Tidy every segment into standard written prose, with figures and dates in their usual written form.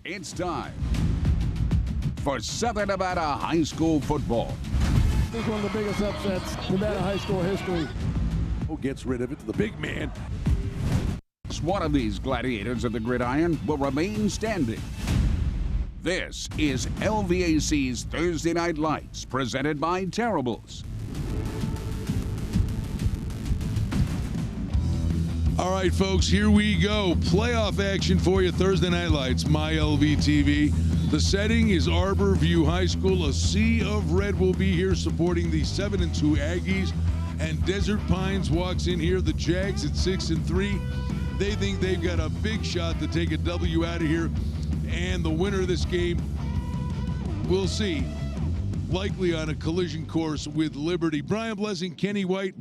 It's time for Southern Nevada High School football. This is one of the biggest upsets in Nevada high school history. Who gets rid of it to the big man? One of these gladiators of the gridiron will remain standing. This is LVAC's Thursday Night Lights, presented by Terribles. All right, folks, here we go. Playoff action for you, Thursday Night Lights, my LVTV. The setting is Arbor View High School. A sea of red will be here supporting the 7-2 Aggies. And Desert Pines walks in here. The Jags at 6-3. They think they've got a big shot to take a W out of here. And the winner of this game, we'll see, likely on a collision course with Liberty. Brian Blessing, Kenny White,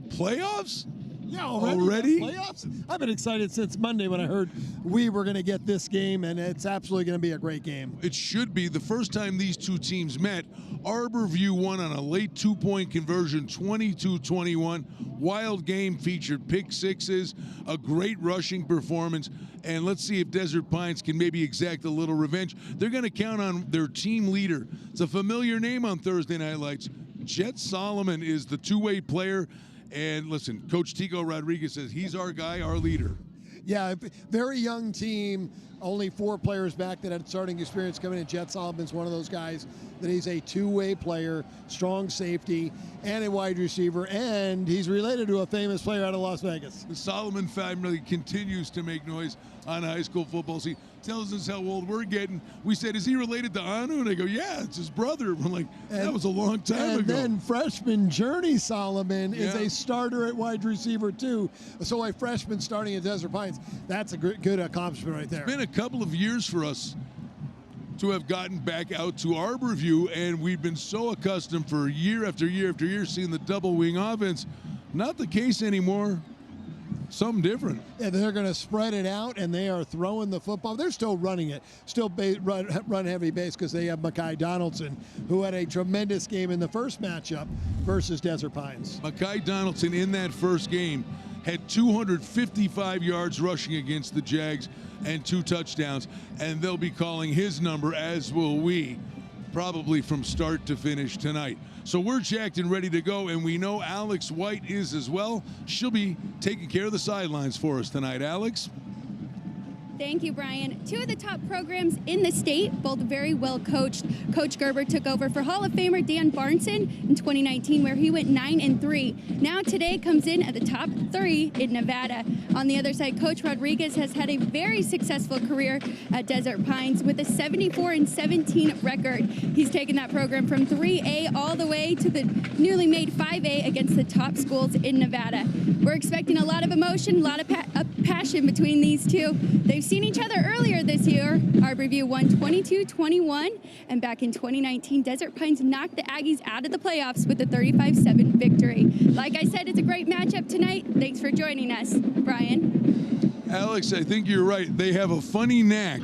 playoffs? Yeah, already? Playoffs? I've been excited since Monday when I heard we were going to get this game, and it's absolutely going to be a great game. It should be. The first time these two teams met, Arbor View won on a late two-point conversion, 22-21. Wild game, featured pick sixes, a great rushing performance, and let's see if Desert Pines can maybe exact a little revenge. They're going to count on their team leader. It's a familiar name on Thursday Night Lights. Jet Solomon is the two-way player. And listen, Coach Tico Rodriguez says he's our guy, our leader. Yeah, very young team. Only 4 players back that had starting experience coming in. Jet Solomon's one of those guys that he's a two-way player, strong safety, and a wide receiver, and he's related to a famous player out of Las Vegas. The Solomon family continues to make noise on high school football scene. Tells us how old we're getting. We said, is he related to Anu? And they go, yeah, it's his brother. We're like, that was a long time ago. And then freshman Journey Solomon is a starter at wide receiver too. So a freshman starting at Desert Pines, that's a good accomplishment right there. It's been a couple of years for us to have gotten back out to Arbor View, and we've been so accustomed for year after year after year seeing the double wing offense. Not the case anymore. Something different. Yeah, they're going to spread it out, and they are throwing the football. They're still running it, still run heavy base because they have Makai Donaldson, who had a tremendous game in the first matchup versus Desert Pines. Makai Donaldson in that first game had 255 yards rushing against the Jags and 2 touchdowns, and they'll be calling his number, as will we, probably from start to finish tonight. So we're jacked and ready to go, and we know Alex White is as well. She'll be taking care of the sidelines for us tonight. Alex? Thank you, Brian. 2 of the top programs in the state, both very well coached. Coach Gerber took over for Hall of Famer Dan Barnson in 2019, where he went 9-3. Now today comes in at the top 3 in Nevada. On the other side, Coach Rodriguez has had a very successful career at Desert Pines with a 74-17 record. He's taken that program from 3A all the way to the newly made 5A against the top schools in Nevada. We're expecting a lot of emotion, a lot of passion between these two. They've seen each other earlier this year. Arbor View won 22-21, and back in 2019, Desert Pines knocked the Aggies out of the playoffs with a 35-7 victory. Like I said, it's a great matchup tonight. Thanks for joining us, Brian. Alex, I think you're right. They have a funny knack,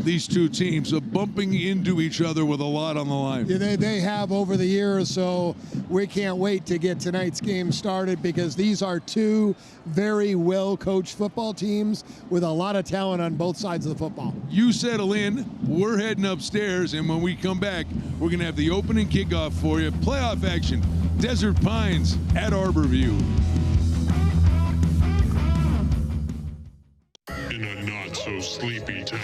these two teams, of bumping into each other with a lot on the line. Yeah, they have over the years, so we can't wait to get tonight's game started because these are 2 very well-coached football teams with a lot of talent on both sides of the football. You settle in, we're heading upstairs, and when we come back, we're going to have the opening kickoff for you. Playoff action, Desert Pines at Arbor View. In a not-so-sleepy town.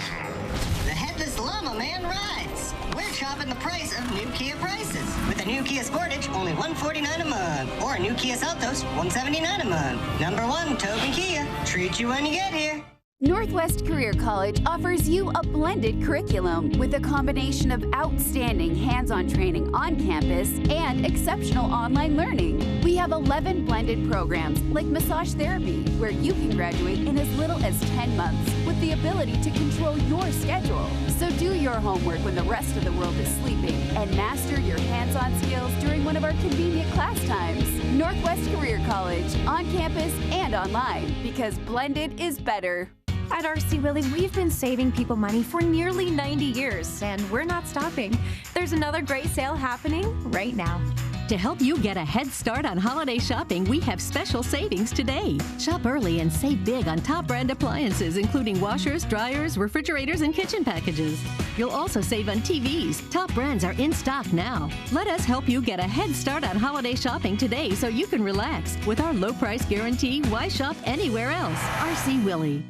The Headless Llama Man rides. We're chopping the price of new Kia prices. With a new Kia Sportage, only $149 a month. Or a new Kia Seltos, $179 a month. Number 1, Tobin Kia. Treat you when you get here. Northwest Career College offers you a blended curriculum with a combination of outstanding hands-on training on campus and exceptional online learning. We have 11 blended programs like massage therapy, where you can graduate in as little as 10 months with the ability to control your schedule. So do your homework when the rest of the world is sleeping and master your hands-on skills during one of our convenient class times. Northwest Career College, on campus and online, because blended is better. At RC Willey, we've been saving people money for nearly 90 years, and we're not stopping. There's another great sale happening right now. To help you get a head start on holiday shopping, we have special savings today. Shop early and save big on top brand appliances, including washers, dryers, refrigerators, and kitchen packages. You'll also save on TVs. Top brands are in stock now. Let us help you get a head start on holiday shopping today so you can relax. With our low price guarantee, why shop anywhere else? R.C. Willey.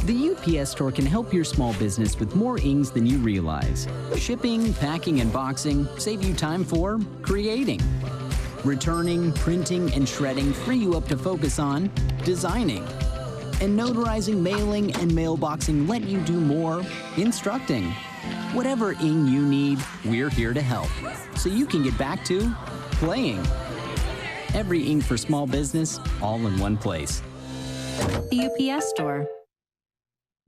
The UPS store can help your small business with more ings than you realize. Shipping, packing, and boxing save you time for creating. Returning, printing, and shredding free you up to focus on designing. And notarizing, mailing, and mailboxing let you do more instructing. Whatever ing you need, we're here to help, so you can get back to playing. Every ing for small business, all in one place. The UPS store.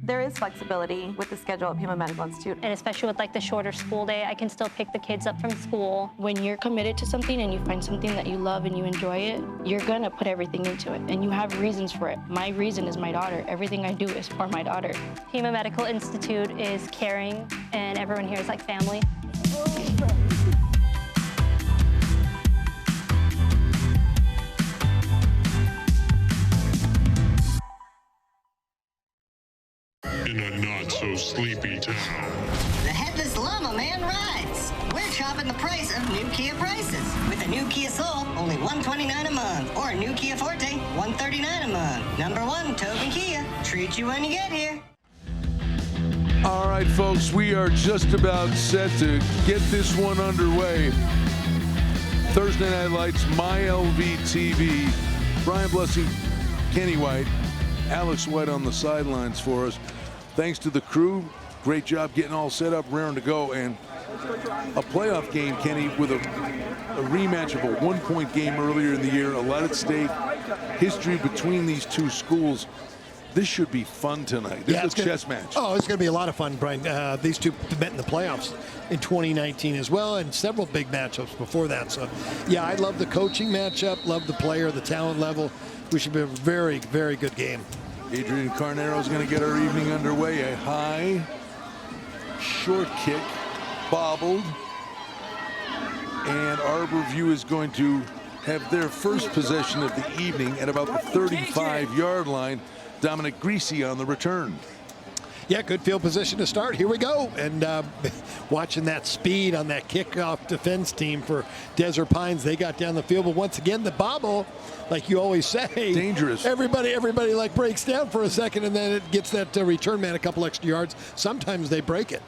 There is flexibility with the schedule at Pima Medical Institute. And especially with like the shorter school day, I can still pick the kids up from school. When you're committed to something and you find something that you love and you enjoy it, you're gonna put everything into it and you have reasons for it. My reason is my daughter. Everything I do is for my daughter. Pima Medical Institute is caring and everyone here is like family. In a not-so-sleepy town. The Headless Llama Man rides. We're chopping the price of new Kia prices. With a new Kia Soul, only $129 a month. Or a new Kia Forte, $139 a month. Number 1, Toby Kia. Treat you when you get here. All right, folks, we are just about set to get this one underway. Thursday Night Lights, MyLV TV. Brian Blessing, Kenny White, Alex White on the sidelines for us. Thanks to the crew. Great job getting all set up, raring to go. And a playoff game, Kenny, with a rematch of a one-point game earlier in the year. A lot at stake. History between these two schools. This should be fun tonight. This is a chess match. Oh, it's going to be a lot of fun, Brian. These two met in the playoffs in 2019 as well, and several big matchups before that. So, yeah, I love the coaching matchup, love the player, the talent level. We should be a very, very good game. Adrian Carnero is going to get our evening underway. A high, short kick, bobbled. And Arbor View is going to have their first possession of the evening at about the 35-yard line. Dominic Greasy on the return. Yeah, good field position to start. Here we go. And watching that speed on that kickoff defense team for Desert Pines. They got down the field, but once again, the bobble, like you always say, dangerous. Everybody like breaks down for a second, and then it gets that return man a couple extra yards. Sometimes they break it.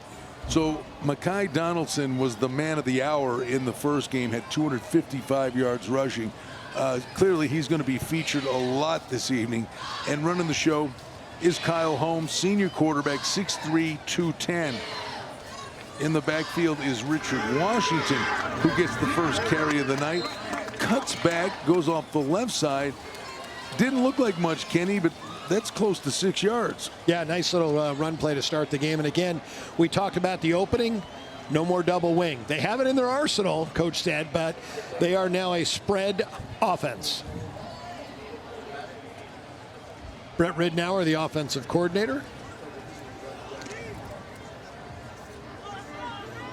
So Mekhi Donaldson was the man of the hour in the first game, had 255 yards rushing. Clearly, he's going to be featured a lot this evening. And running the show is Kyle Holmes, senior quarterback, 6'3", 210. In the backfield is Richard Washington, who gets the first carry of the night. Cuts back, goes off the left side. Didn't look like much, Kenny, but that's close to 6 yards. Yeah, nice little run play to start the game. And again, we talked about the opening. No more double wing. They have it in their arsenal, Coach said, but they are now a spread offense. Brett Ridnour, the offensive coordinator.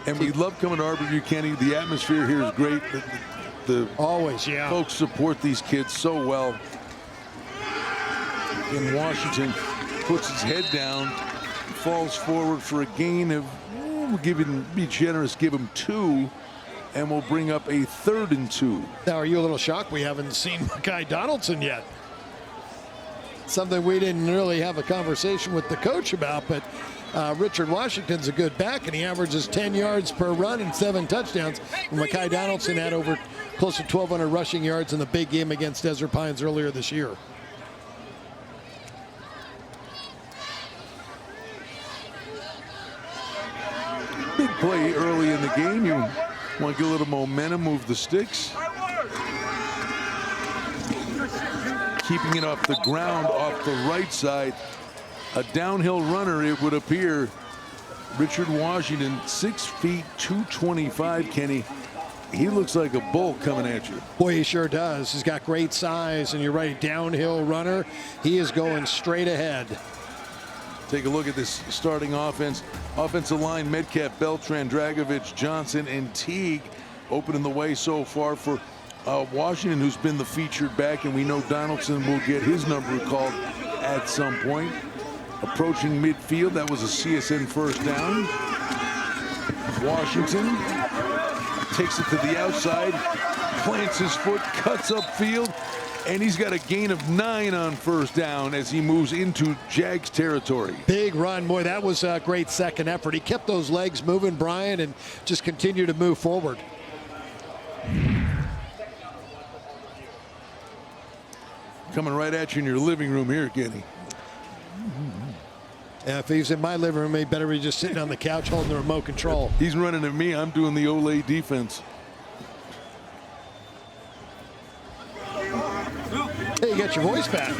And we love coming to Arbor View, Kenny. The atmosphere here is great. The always, yeah. Folks support these kids so well. And Washington puts his head down, falls forward for a gain of, be generous, give him 2, and we'll bring up a 3rd and 2. Now, are you a little shocked we haven't seen Mekhi Donaldson yet? Something we didn't really have a conversation with the coach about, but Richard Washington's a good back, and he averages 10 yards per run and 7 touchdowns. And Mekhi Donaldson had over close to 1,200 rushing yards in the big game against Desert Pines earlier this year. Big play early in the game. You want to get a little momentum, move the sticks. Keeping it off the ground, off the right side. A downhill runner, it would appear. Richard Washington, 6 feet, 225, Kenny. He looks like a bull coming at you. Boy, he sure does. He's got great size, and you're right, downhill runner. He is going straight ahead. Take a look at this starting offense. Offensive line, Metcalf, Beltran, Dragovich, Johnson, and Teague. opening the way so far for Washington, who's been the featured back, and we know Donaldson will get his number called at some point. Approaching midfield, that was a CSN first down. Washington takes it to the outside, plants his foot, cuts upfield, and he's got a gain of 9 on first down as he moves into Jags territory. Big run, boy, that was a great second effort. He kept those legs moving, Brian, and just continued to move forward. Coming right at you in your living room here, Kenny. If he's in my living room, he better be just sitting on the couch holding the remote control. He's running at me. I'm doing the Olay defense. Hey, you got your voice back.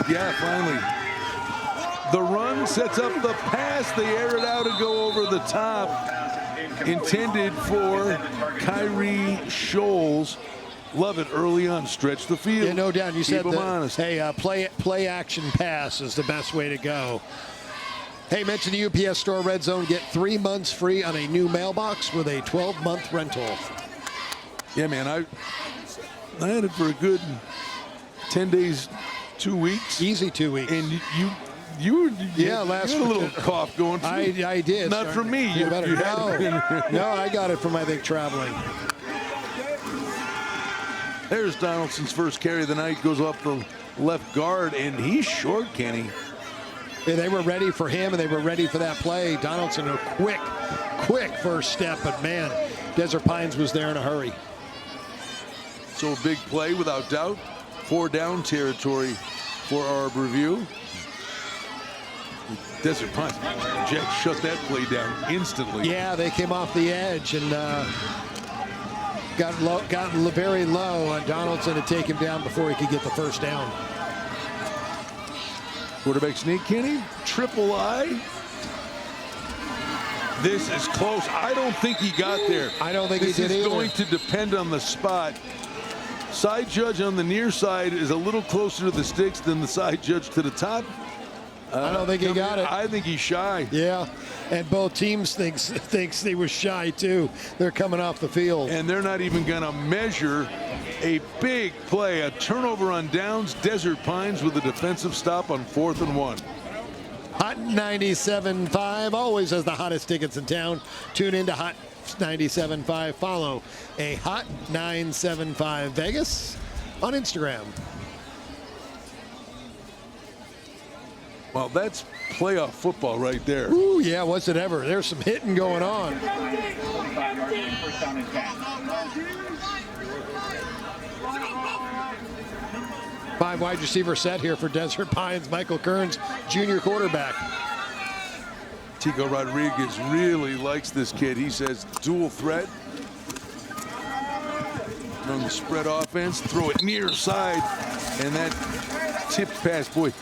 Yeah, finally. The run sets up the pass. They air it out and go over the top. Intended for Kyrie Scholes. Love it early on. Stretch the field. Yeah, no doubt. You Keep said them that. honest. Hey, play action pass is the best way to go. Hey, mention the UPS Store Red Zone. Get 3 months free on a new mailbox with a 12-month rental. Yeah, man. I had it for a good 10 days, 2 weeks. Easy 2 weeks. And you had a little cough going through. I did. Not from me. You no, I got it from, I think, traveling. There's Donaldson's first carry of the night. Goes off the left guard, and he's short, Kenny. Yeah, they were ready for him, and they were ready for that play. Donaldson, a quick first step, but man, Desert Pines was there in a hurry. So a big play without doubt. 4 down territory for Arborview. Desert Pines, Jack shut that play down instantly. Yeah, they came off the edge and got very low on Donaldson to take him down before he could get the first down. Quarterback sneak, Kenny. Triple I. This is close. I don't think he got there. I don't think he did either. This is going to depend on the spot. Side judge on the near side is a little closer to the sticks than the side judge to the top. I don't think he got it. I think he's shy. Yeah, and both teams thinks he was shy too. They're coming off the field. And they're not even going to measure a big play, a turnover on downs. Desert Pines with a defensive stop on 4th and 1. Hot 97.5 always has the hottest tickets in town. Tune into Hot 97.5. Follow a Hot 975 Vegas on Instagram. Well, that's playoff football right there. Ooh, yeah, was it ever. There's some hitting going on. 5 wide receiver set here for Desert Pines. Michael Kearns, junior quarterback. Tico Rodriguez really likes this kid. He says dual threat. On the spread offense, throw it near side, and that tipped pass, boy.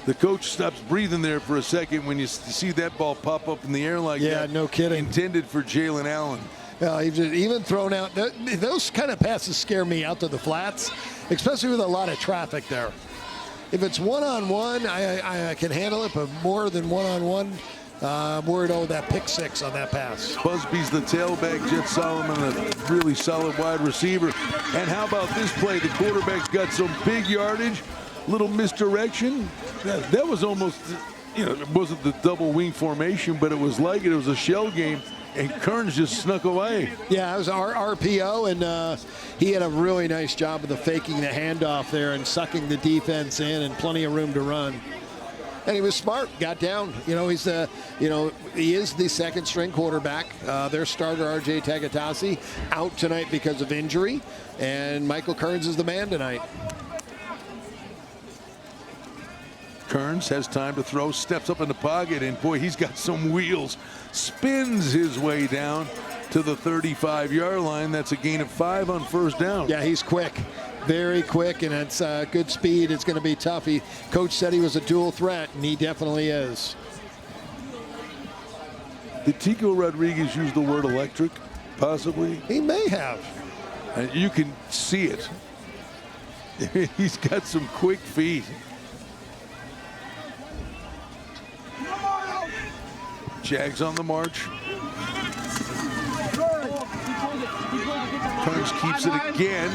The coach stops breathing there for a second when you see that ball pop up in the air like that. Yeah, no kidding. Intended for Jalen Allen. He's even thrown out. Those kind of passes scare me out to the flats, especially with a lot of traffic there. If it's one-on-one, I can handle it, but more than one-on-one, I'm worried about that pick 6 on that pass. Busby's the tailback. Jet Solomon, a really solid wide receiver. And how about this play? The quarterback's got some big yardage, little misdirection. That was almost, it wasn't the double wing formation, but it was like it was a shell game. And Kearns just snuck away. Yeah, it was our RPO, and he had a really nice job of faking the handoff there and sucking the defense in, and plenty of room to run. And he was smart, got down. He is the second string quarterback. Their starter, RJ Tagatasi, out tonight because of injury, and Michael Kearns is the man tonight. Kearns has time to throw, steps up in the pocket, and boy, he's got some wheels. Spins his way down to the 35-yard line. That's a gain of 5 on first down. Yeah, he's quick, very quick, and it's good speed. It's going to be tough. Coach said he was a dual threat, and he definitely is. Did Tico Rodriguez use the word electric, possibly? He may have. And you can see it. He's got some quick feet. Jags on the march. Kearns keeps it again,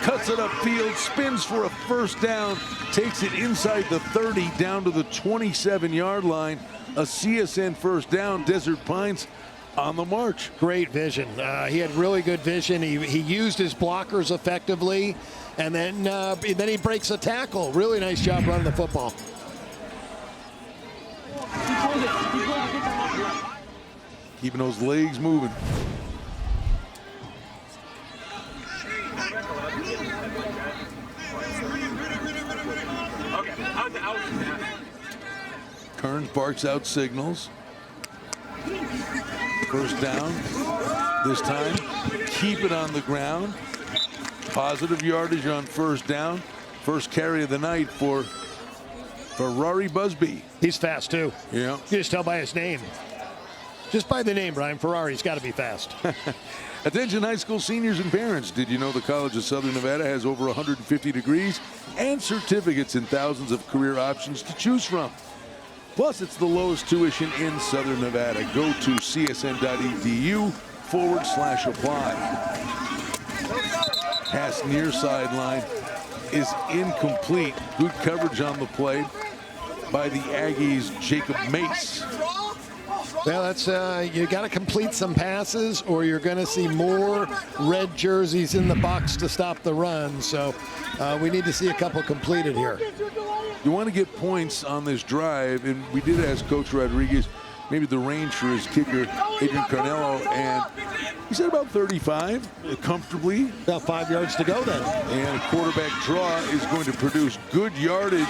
cuts it upfield, spins for a first down, takes it inside the 30 down to the 27-yard line. A CSN first down. Desert Pines on the march. Great vision. He had really good vision. He used his blockers effectively, and then he breaks a tackle. Really nice job running the football. Keeping those legs moving. Kearns barks out signals. First down. This time, keep it on the ground. Positive yardage on first down. First carry of the night for Ferrari Busby. He's fast too. Yeah. You just tell by his name. Just by the name, Brian. Ferrari's got to be fast. Attention high school seniors and parents. Did you know the College of Southern Nevada has over 150 degrees and certificates and thousands of career options to choose from? Plus, it's the lowest tuition in Southern Nevada. Go to csn.edu/apply. Pass near sideline is incomplete. Good coverage on the play by the Aggies' Jacob Mace. Well, that's you got to complete some passes, or you're going to see more red jerseys in the box to stop the run. So we need to see a couple completed here. You want to get points on this drive, and we did ask Coach Rodriguez maybe the range for his kicker, Adrian Carnello, and he said about 35 comfortably. About 5 yards to go then. And a quarterback draw is going to produce good yardage,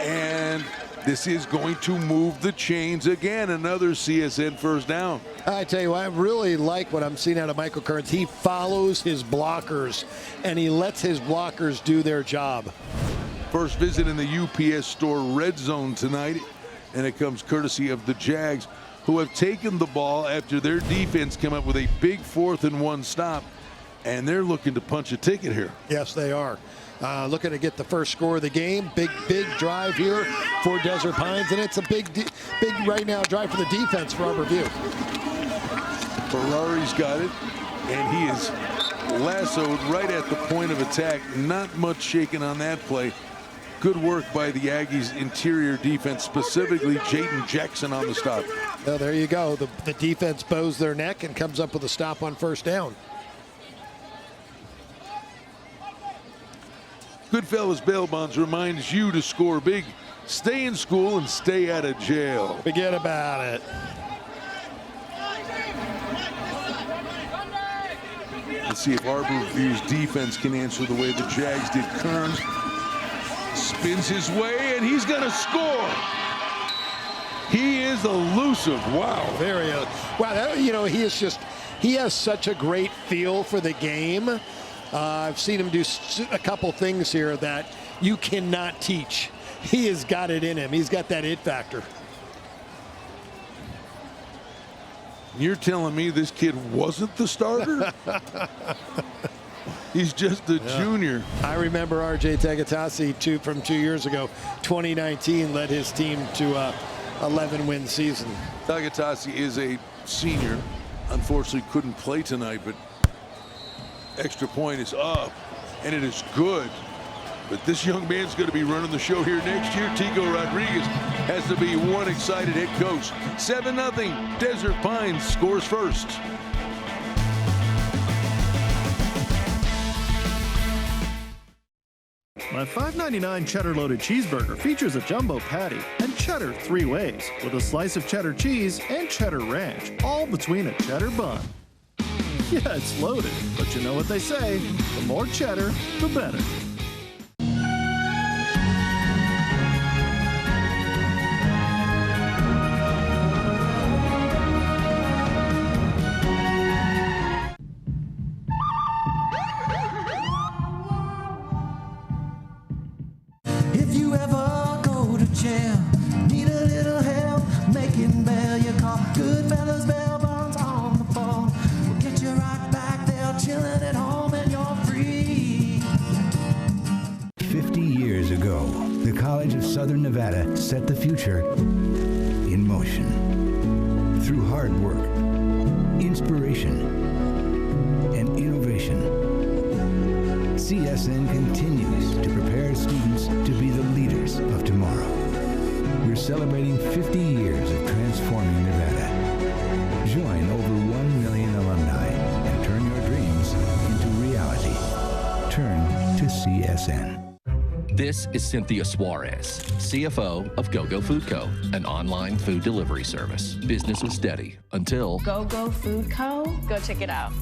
and this is going to move the chains again. Another CSN first down. I tell you, I really like what I'm seeing out of Michael Kearns. He follows his blockers, and he lets his blockers do their job. First visit in the UPS store red zone tonight, and it comes courtesy of the Jags, who have taken the ball after their defense came up with a big 4th-and-1 stop, and they're looking to punch a ticket here. Yes, they are. Looking to get the first score of the game. Big drive here for Desert Pines, and it's a big right now drive for the defense for Arbor View. Ferrari's got it, and he is lassoed right at the point of attack. Not much shaking on that play. Good work by the Aggies' interior defense, specifically Jaden Jackson on the stop. Well, there you go. The defense bows their neck and comes up with a stop on first down. Goodfellas Bail Bonds reminds you to score big, stay in school, and stay out of jail. Forget about it. Let's see if Arbor View's defense can answer the way the Jags did. Kearns spins his way, and he's going to score. He is elusive. Wow. Very wow. You know, he has such a great feel for the game. I've seen him do a couple things here that you cannot teach. He has got it in him. He's got that it factor. You're telling me this kid wasn't the starter? He's just a junior. I remember R.J. Tagatasi from 2 years ago, 2019, led his team to a 11-win season. Tagatasi is a senior. Unfortunately, couldn't play tonight, but extra point is up, and it is good. But this young man's going to be running the show here next year. Tico Rodriguez has to be one excited head coach. 7-0. Desert Pines scores first. My $5.99 cheddar-loaded cheeseburger features a jumbo patty and cheddar 3 ways, with a slice of cheddar cheese and cheddar ranch, all between a cheddar bun. Yeah, it's loaded, but you know what they say, the more cheddar, the better. If you ever go to jail, need a little help making bail, you call Goodfellas Bail Bonds on the phone. We'll get you right back there, chilling at home, and you're free. 50 years ago, the College of Southern Nevada set the future in motion. Through hard work, inspiration, and innovation. innovation. CSN continues to prepare students to be the leaders of tomorrow. We're celebrating 50 years of transforming Nevada. Join over 1 million alumni and turn your dreams into reality. Turn to CSN. This is Cynthia Suarez, CFO of GoGo Food Co., an online food delivery service. Business was steady until GoGo Food Co.? Go check it out.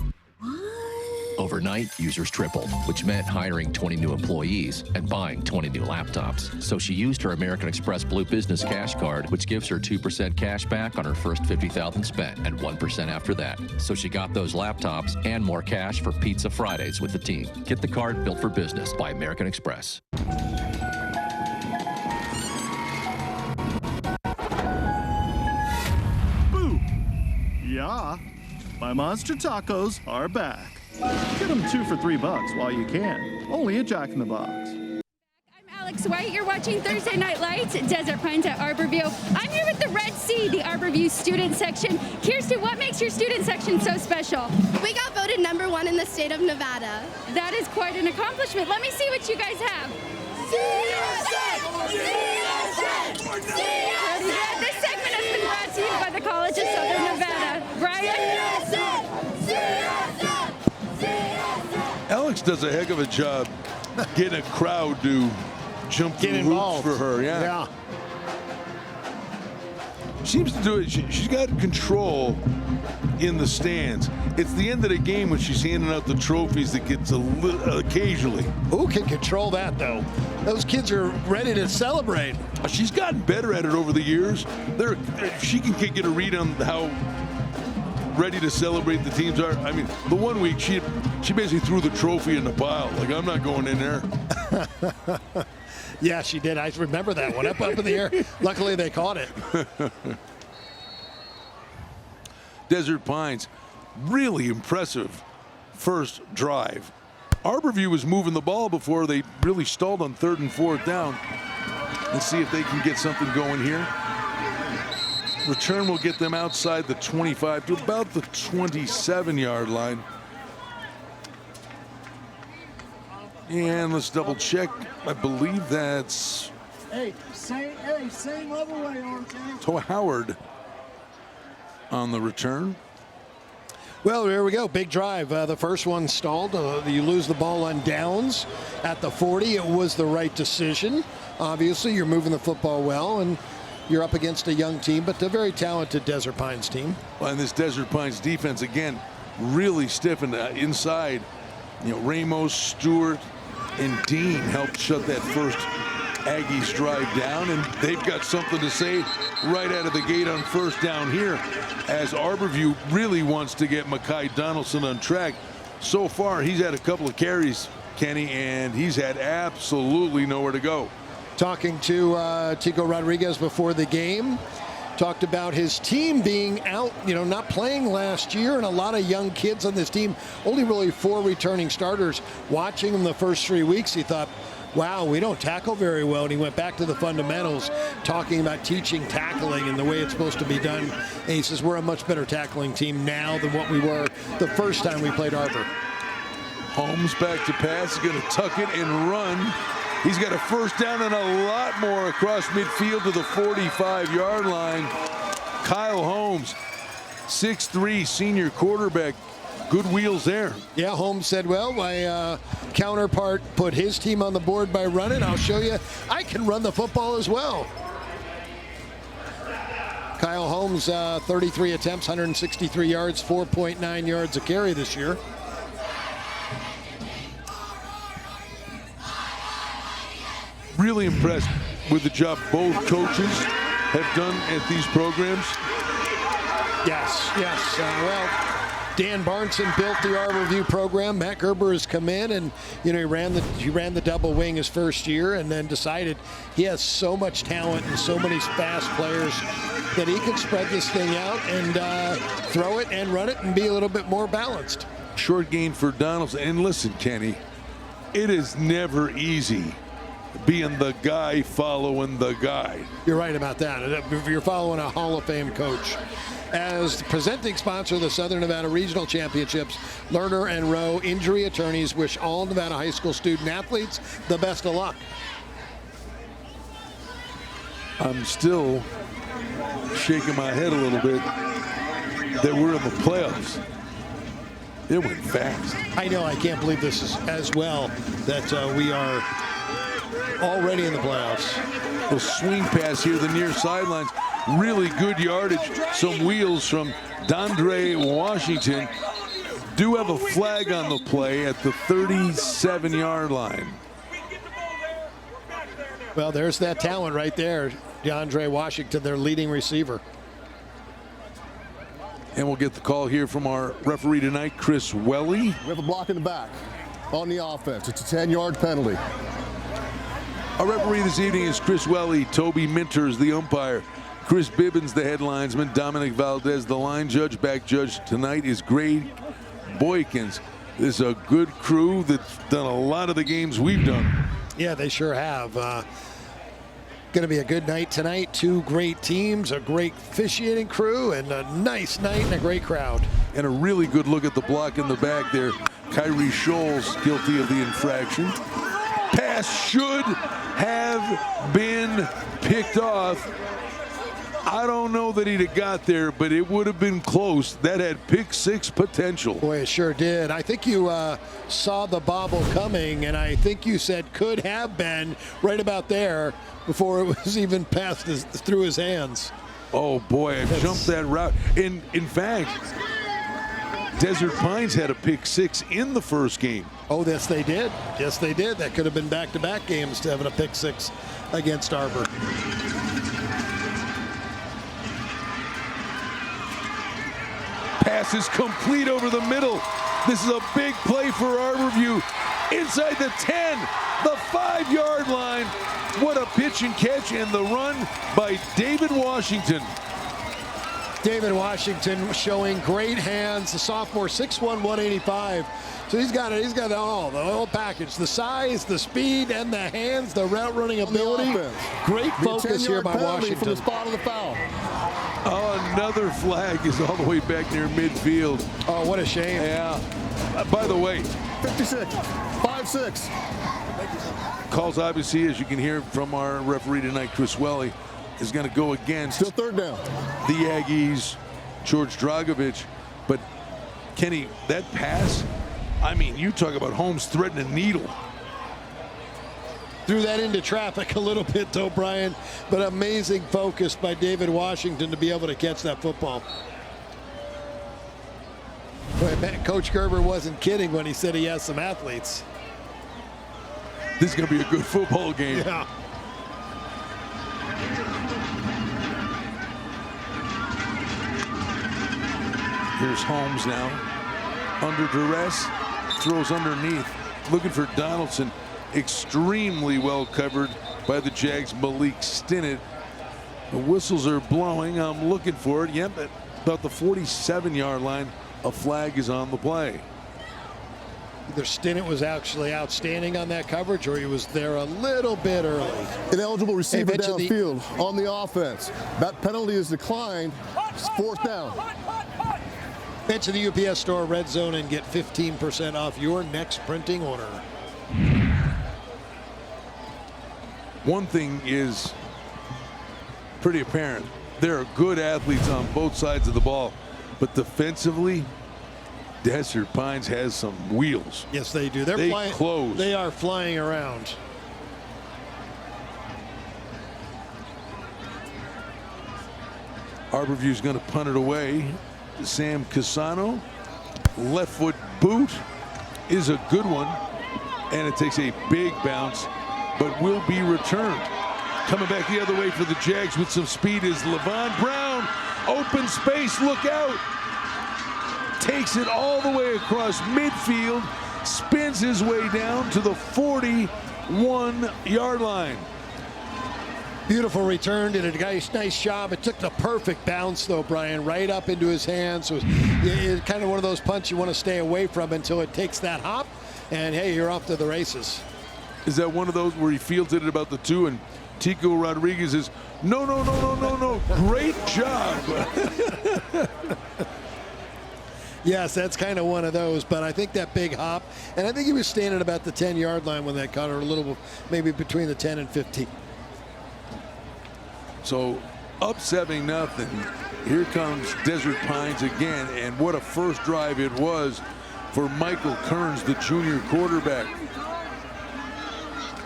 Overnight, users tripled, which meant hiring 20 new employees and buying 20 new laptops. So she used her American Express Blue Business Cash Card, which gives her 2% cash back on her first $50,000 spent and 1% after that. So she got those laptops and more cash for Pizza Fridays with the team. Get the card built for business by American Express. Boo! Yeah, my monster tacos are back. Get them 2 for $3 while you can. Only at Jack in the Box. I'm Alex White. You're watching Thursday Night Lights at Desert Pines at Arborview. I'm here with the Red Sea, the Arborview student section. Kirsten, what makes your student section so special? We got voted #1 in the state of Nevada. That is quite an accomplishment. Let me see what you guys have. This segment has been brought to you by the College of Southern Nevada. Brian? Alex does a heck of a job getting a crowd to jump through hoops for her. Yeah. Seems to do it. She's got control in the stands. It's the end of the game when she's handing out the trophies that gets a little occasionally. Who can control that, though? Those kids are ready to celebrate. She's gotten better at it over the years. She can get a read on how ready to celebrate the teams are. I mean, the one week she basically threw the trophy in the pile. Like, I'm not going in there. Yeah, she did. I remember that one up in the air. Luckily, they caught it. Desert Pines, really impressive first drive. Arborview was moving the ball before they really stalled on 3rd and 4th down. Let's see if they can get something going here. Return will get them outside the 25 to about the 27-yard line. And let's double check. I believe that's same other way, RJ. To Howard on the return. Well, here we go. Big drive. The first one stalled. You lose the ball on downs at the 40. It was the right decision. Obviously, you're moving the football well, and you're up against a young team, but a very talented Desert Pines team. Well, and this Desert Pines defense, again, really stiffened inside. You know, Ramos, Stewart, and Dean helped shut that first Aggies drive down, and they've got something to say right out of the gate on first down here, as Arborview really wants to get Mekhi Donaldson on track. So far, he's had a couple of carries, Kenny, and he's had absolutely nowhere to go. Talking to Tico Rodriguez before the game, talked about his team being out, not playing last year, and a lot of young kids on this team. Only really 4 returning starters. Watching them the first 3 weeks, he thought, wow, we don't tackle very well. And he went back to the fundamentals, talking about teaching tackling and the way it's supposed to be done. And he says, we're a much better tackling team now than what we were the first time we played Arbor. Holmes back to pass, going to tuck it and run. He's got a first down and a lot more across midfield to the 45-yard line. Kyle Holmes, 6'3", senior quarterback. Good wheels there. Yeah, Holmes said, well, my counterpart put his team on the board by running. I'll show you I can run the football as well. Kyle Holmes, 33 attempts, 163 yards, 4.9 yards a carry this year. Really impressed with the job both coaches have done at these programs. Yes. Well, Dan Barnson built the Arborview program. Matt Gerber has come in, and he ran the double wing his first year, and then decided he has so much talent and so many fast players that he can spread this thing out and throw it and run it and be a little bit more balanced. Short gain for Donaldson. And listen, Kenny, it is never easy being the guy following the guy. You're right about that. If you're following a Hall of Fame coach. As the presenting sponsor of the Southern Nevada Regional Championships, Lerner and Rowe Injury Attorneys wish all Nevada high school student athletes the best of luck. I'm still shaking my head a little bit that we're in the playoffs. It went fast. I know. I can't believe this is as well that we are already in the playoffs. A swing pass here, the near sidelines. Really good yardage. Some wheels from D'Andre Washington. Do have a flag on the play at the 37-yard line. Well, there's that talent right there. D'Andre Washington, their leading receiver. And we'll get the call here from our referee tonight, Chris Welly. We have a block in the back on the offense. It's a 10-yard penalty. Our referee this evening is Chris Welly. Toby Minters, the umpire. Chris Bibbins, the headlinesman. Dominic Valdez, the line judge. Back judge tonight is Greg Boykins. This is a good crew that's done a lot of the games we've done. Yeah, they sure have. Going to be a good night tonight. Two great teams, a great officiating crew, and a nice night and a great crowd. And a really good look at the block in the back there. Kyrie Scholes guilty of the infraction. Pass should have been picked off. I don't know that he'd have got there, but it would have been close. That had pick six potential. Boy, it sure did. I think you saw the bobble coming, and I think you said could have been right about there before it was even passed through his hands. Oh, boy, I jumped that route. In fact, Desert Pines had a pick six in the first game. Oh, yes, they did. Yes, they did. That could have been back-to-back games to having a pick six against Arbor. Pass is complete over the middle. This is a big play for Arborview. Inside the 10, the 5-yard line. What a pitch and catch, and the run by David Washington. David Washington showing great hands. The sophomore, 6'1", 185. So he's got it. He's got the whole package: the size, the speed, and the hands, the route running ability. Great focus here by Washington. From the spot of the foul. Oh, another flag is all the way back near midfield. Oh, what a shame. Yeah. By the way, 56, 5-6. Calls obviously, as you can hear from our referee tonight, Chris Welly, is going to go against still third down. The Aggies, George Dragovich. But Kenny, that pass, I mean, you talk about Holmes threading a needle. Threw that into traffic a little bit, though, Brian, but amazing focus by David Washington to be able to catch that football. Coach Gerber wasn't kidding when he said he has some athletes. This is going to be a good football game. Yeah. Here's Holmes now, under duress, throws underneath, looking for Donaldson. Extremely well covered by the Jags' Malik Stinnett. The whistles are blowing. I'm looking for it. Yep, at about the 47-yard line, a flag is on the play. Either Stinnett was actually outstanding on that coverage, or he was there a little bit early. Ineligible receiver downfield on the offense. That penalty is declined. It's fourth down. Head to the UPS Store Red Zone and get 15% off your next printing order. One thing is pretty apparent. There are good athletes on both sides of the ball, but defensively, Desert Pines has some wheels. Yes, they do. They're flying. Close. They are flying around. Arborview's going to punt it away. Sam Casano, left foot boot is a good one, and it takes a big bounce, but will be returned. Coming back the other way for the Jags with some speed is Levon Brown. Open space, look out. Takes it all the way across midfield, spins his way down to the 41-yard line. Beautiful return, did a nice job. It took the perfect bounce, though, Brian, right up into his hands. So it's kind of one of those punts you want to stay away from until it takes that hop, and hey, you're off to the races. Is that one of those where he fields it at about the 2 and Tico Rodriguez is, no, great job. Yes, that's kind of one of those, but I think that big hop, and I think he was standing about the 10-yard line when that caught her, a little, maybe between the 10 and 15. So up 7-0. Here comes Desert Pines again, and what a first drive it was for Michael Kearns, the junior quarterback.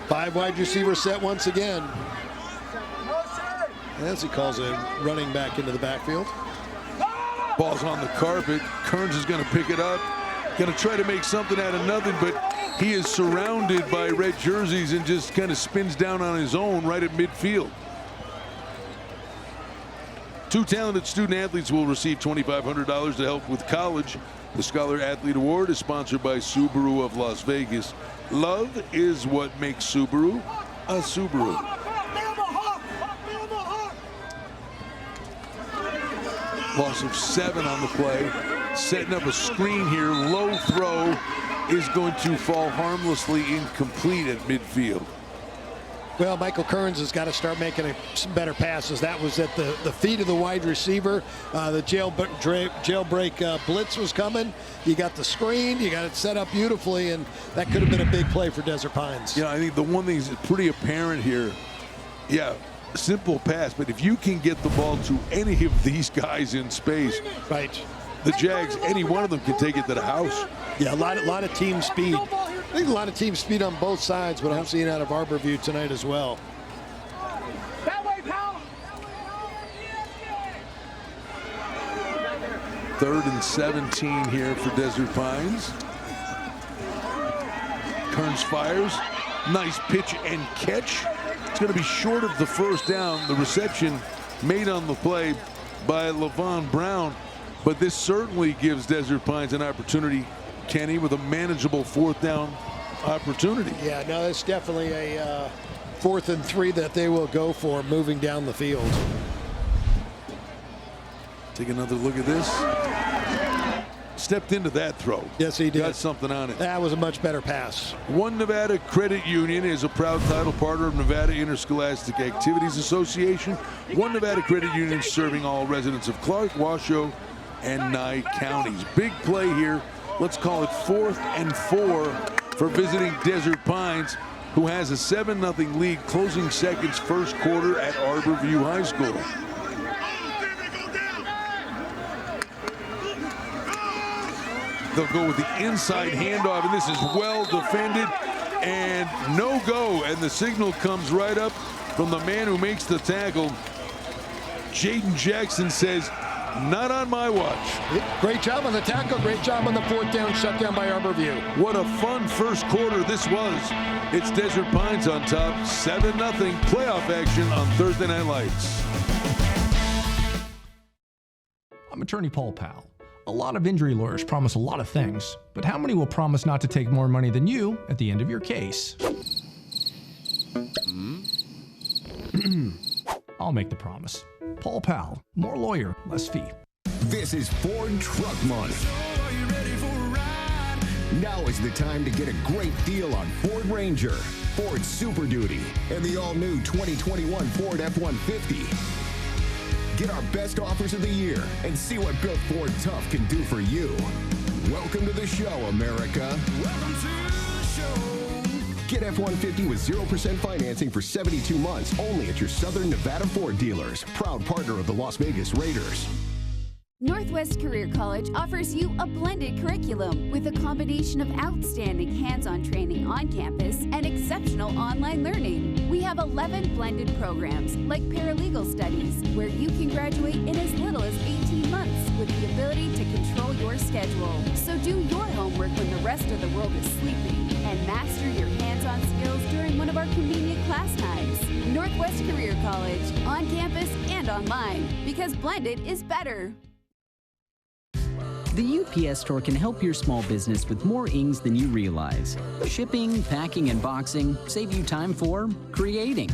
5 wide receiver set once again. As he calls a running back into the backfield. Ball's on the carpet. Kearns is going to pick it up. Going to try to make something out of nothing, but he is surrounded by red jerseys and just kind of spins down on his own right at midfield. 2 talented student athletes will receive $2,500 to help with college. The Scholar Athlete Award is sponsored by Subaru of Las Vegas. Love is what makes Subaru a Subaru. Loss of 7 on the play. Setting up a screen here. Low throw is going to fall harmlessly incomplete at midfield. Well, Michael Kearns has got to start making some better passes. That was at the feet of the wide receiver. The jailbreak blitz was coming. You got the screen. You got it set up beautifully, and that could have been a big play for Desert Pines. Yeah, I think the one thing is pretty apparent here. Yeah, simple pass, but if you can get the ball to any of these guys in space, right? The Jags, any one of them can take it to the house. Yeah, a lot of team speed. I think a lot of team speed on both sides, but I'm seeing out of Arbor View tonight as well. Third and 17 here for Desert Pines. Kearns fires. Nice pitch and catch. It's going to be short of the first down. The reception made on the play by LaVon Brown. But this certainly gives Desert Pines an opportunity, Kenny, with a manageable 4th down opportunity. Yeah, no, it's definitely a 4th and 3 that they will go for moving down the field. Take another look at this. Stepped into that throw. Yes, he did. Got something on it. That was a much better pass. One Nevada Credit Union is a proud title partner of Nevada Interscholastic Activities Association. One Nevada Credit Union serving all residents of Clark, Washoe, and Nye counties. Big play here. Let's call it 4th and 4 for visiting Desert Pines, who has a 7-0 lead closing seconds first quarter at Arbor View High School. They'll go with the inside handoff, and this is well defended and no go. And the signal comes right up from the man who makes the tackle. Jaden Jackson says, not on my watch. Great job on the tackle. Great job on the 4th down shutdown by Arbor View. What a fun first quarter this was. It's Desert Pines on top, 7-0 playoff action on Thursday Night Lights. I'm attorney Paul Powell. A lot of injury lawyers promise a lot of things, but how many will promise not to take more money than you at the end of your case? I'll make the promise. Paul Powell, more lawyer, less fee. This is Ford Truck Month. Now is the time to get a great deal on Ford Ranger, Ford Super Duty, and the all-new 2021 Ford F-150. Get our best offers of the year and see what Built Ford Tough can do for you. Welcome to the show, America. Welcome to the show. Get F-150 with 0% financing for 72 months only at your Southern Nevada Ford dealers. Proud partner of the Las Vegas Raiders. Northwest Career College offers you a blended curriculum with a combination of outstanding hands-on training on campus and exceptional online learning. We have 11 blended programs like paralegal studies, where you can graduate in as little as 18 months with the ability to control your schedule. So do your homework when the rest of the world is sleeping and master your hands-on skills during one of our convenient class times. Northwest Career College, on campus and online, because blended is better. The UPS Store can help your small business with more ings than you realize. Shipping, packing, and boxing save you time for creating.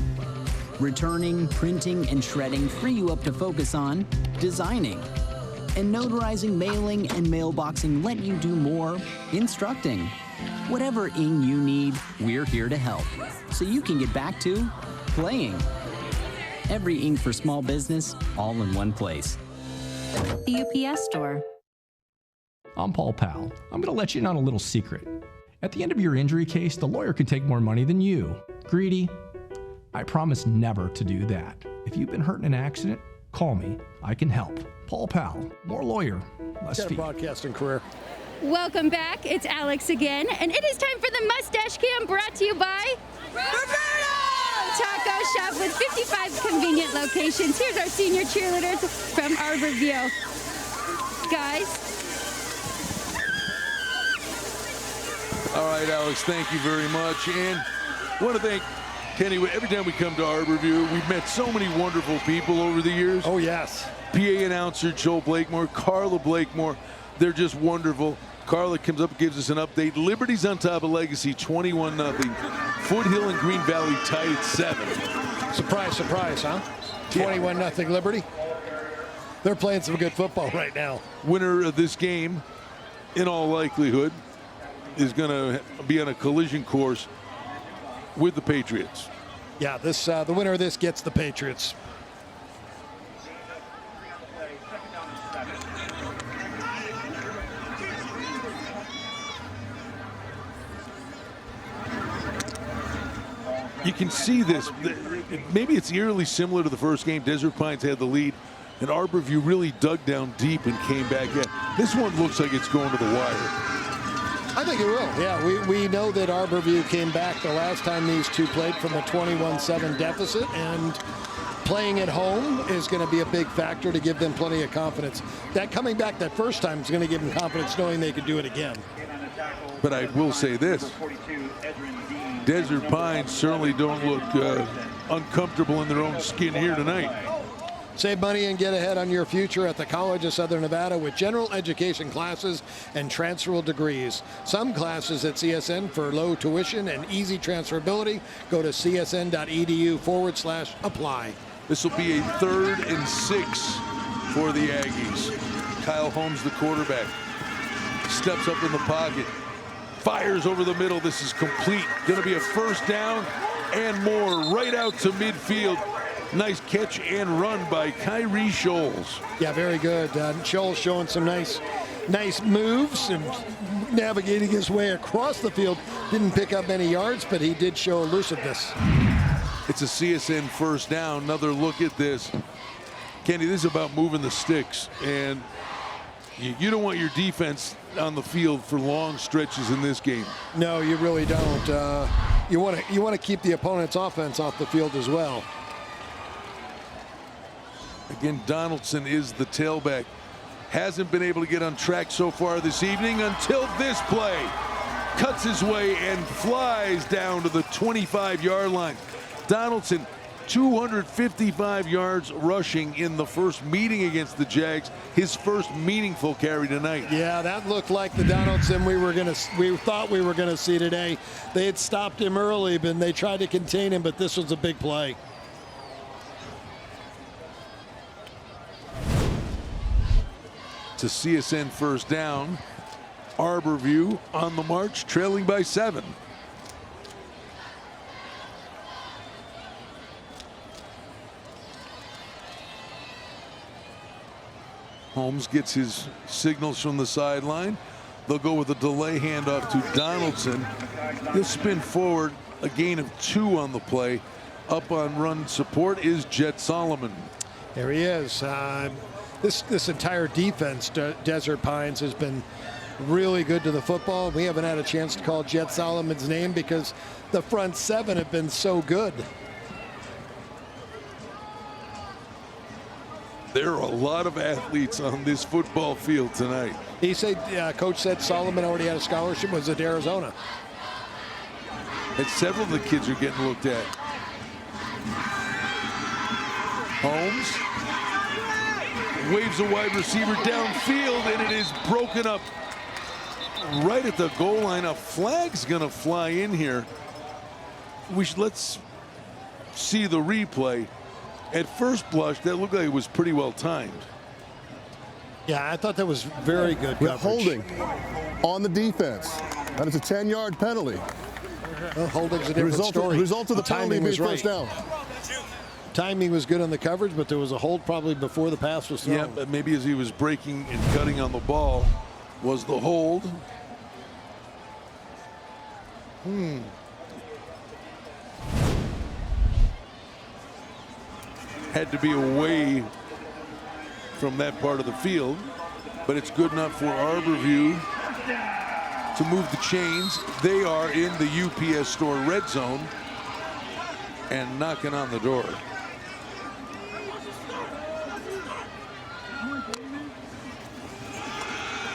Returning, printing, and shredding free you up to focus on designing. And notarizing, mailing, and mailboxing let you do more instructing. Whatever ing you need, we're here to help, so you can get back to playing. Every ing for small business, all in one place. The UPS Store. I'm Paul Powell. I'm going to let you in on a little secret. At the end of your injury case, the lawyer can take more money than you. Greedy? I promise never to do that. If you've been hurt in an accident, call me. I can help. Paul Powell, more lawyer, less Got a fee. broadcasting career. Welcome back. It's Alex again, and it is time for the Mustache Cam, brought to you by Roberto Taco Shop with 55 convenient locations. Here's our senior cheerleaders from Arbor View. Guys. All right, Alex, thank you very much. And I want to thank Kenny. Every time we come to Arbor View, we've met so many wonderful people over the years. Oh, yes. PA announcer Joe Blakemore, Carla Blakemore. They're just wonderful. Carla comes up and gives us an update. Liberty's on top of Legacy, 21-0. Foothill and Green Valley tied at 7. Surprise, surprise, huh? 21-0 Liberty. They're playing some good football right now. Winner of this game, in all likelihood, is going to be on a collision course with the Patriots. Yeah, this the winner of this gets the Patriots. You can see this. Maybe it's eerily similar to the first game. Desert Pines had the lead, and Arborview really dug down deep and came back in. This one looks like it's going to the wire. I think it will. Yeah, we know that Arborview came back the last time these two played from a 21-7 deficit, and playing at home is going to be a big factor to give them plenty of confidence. That coming back that first time is going to give them confidence knowing they could do it again. But I will say this. Desert Pines certainly don't look uncomfortable in their own skin here tonight. Save money and get ahead on your future at the College of Southern Nevada with general education classes and transferable degrees. Some classes at CSN for low tuition and easy transferability. Go to csn.edu/apply. This will be a 3rd and 6 for the Aggies. Kyle Holmes, the quarterback, steps up in the pocket, fires over the middle. This is complete. Going to be a first down and more right out to midfield. Nice catch and run by Kyrie Scholes. Yeah, very good. Scholes showing some nice moves and navigating his way across the field. Didn't pick up any yards, but he did show elusiveness. It's a CSN first down. Another look at this. Kenny, this is about moving the sticks, and you don't want your defense on the field for long stretches in this game. No, you really don't. You want to keep the opponent's offense off the field as well. Again, Donaldson is the tailback. Hasn't been able to get on track so far this evening until this play. Cuts his way and flies down to the 25-yard line. Donaldson, 255 yards rushing in the first meeting against the Jags. His first meaningful carry tonight. Yeah, that looked like the Donaldson we thought we were gonna see today. They had stopped him early, but they tried to contain him, but this was a big play. To CSN first down. Arborview on the march, trailing by 7. Holmes gets his signals from the sideline. They'll go with a delay handoff to Donaldson. He'll spin forward, a gain of 2 on the play. Up on run support is Jet Solomon. There he is. This entire defense, Desert Pines, has been really good to the football. We haven't had a chance to call Jet Solomon's name because the front 7 have been so good. There are a lot of athletes on this football field tonight. He said, Coach said Solomon already had a scholarship, was at Arizona. And several of the kids are getting looked at. Holmes waves a wide receiver downfield, and it is broken up right at the goal line. A flag's gonna fly in here. Let's see the replay. At first blush, that looked like it was pretty well timed. Yeah, I thought that was very good With coverage. holding on the defense. That is a 10-yard penalty. Well, holding's a different story. Result of the penalty being first down. Timing was good on the coverage, but there was a hold probably before the pass was thrown. Yeah, but maybe as he was breaking and cutting on the ball was the hold. Had to be away from that part of the field, but it's good enough for Arborview to move the chains. They are in the UPS Store red zone and knocking on the door.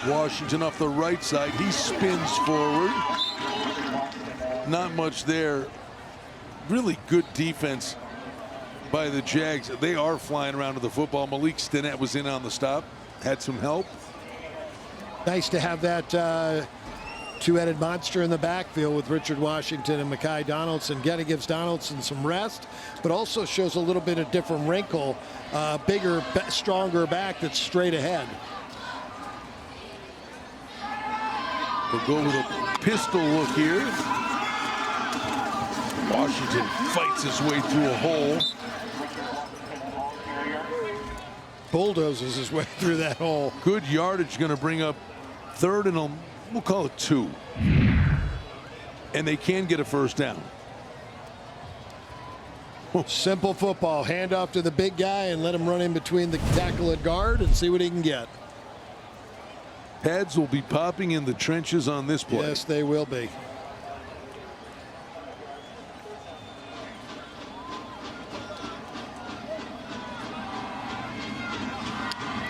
Washington off the right side. He spins forward. Not much there. Really good defense by the Jags. They are flying around to the football. Malik Stinnett was in on the stop. Had some help. Nice to have that two-headed monster in the backfield with Richard Washington and Mekhi Donaldson. Getty gives Donaldson some rest, but also shows a little bit of different wrinkle. Bigger, stronger back that's straight ahead. They'll go with a pistol look here. Washington fights his way through a hole. Bulldozes his way through that hole. Good yardage, going to bring up third and we'll call it 2. And they can get a first down. Simple football. Hand off to the big guy and let him run in between the tackle and guard and see what he can get. Pads will be popping in the trenches on this play. Yes, they will be.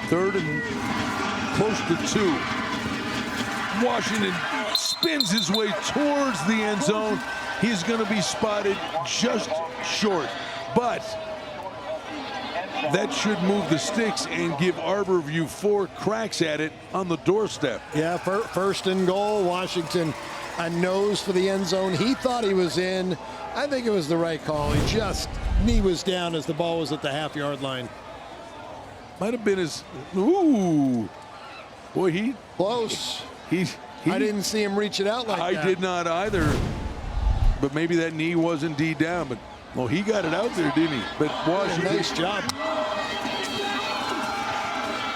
Third and close to 2. Washington spins his way towards the end zone. He's going to be spotted just short, but that should move the sticks and give Arborview 4 cracks at it on the doorstep. Yeah, first and goal. Washington a nose for the end zone. He thought he was in. I think it was the right call. He just knee was down as the ball was at the half-yard line. Might have been his. Ooh, boy, he close. He I didn't see him reach it out like that. I did not either. But maybe that knee was indeed down. But well, he got it out there, didn't he? But Washington. Nice job.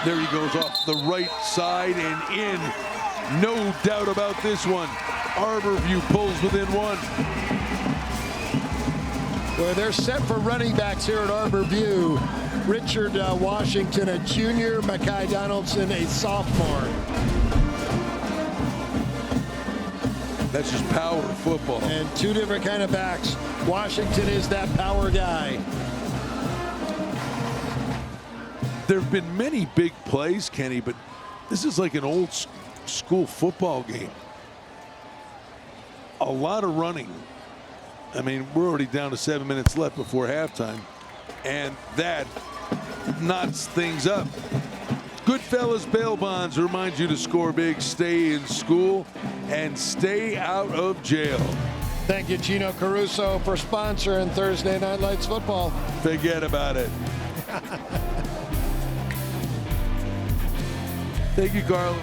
There he goes off the right side and in. No doubt about this one. Arborview pulls within 1. Well, they're set for running backs here at Arborview. Richard Washington, a junior. Mekhi Donaldson, a sophomore. That's just power football. And 2 different kind of backs. Washington is that power guy. There have been many big plays, Kenny, but this is like an old school football game. A lot of running. I mean, we're already down to 7 minutes left before halftime, and that knots things up. Goodfellas Bail Bonds reminds you to score big, stay in school, and stay out of jail. Thank you, Gino Caruso, for sponsoring Thursday Night Lights football. Forget about it. Thank you, Carl.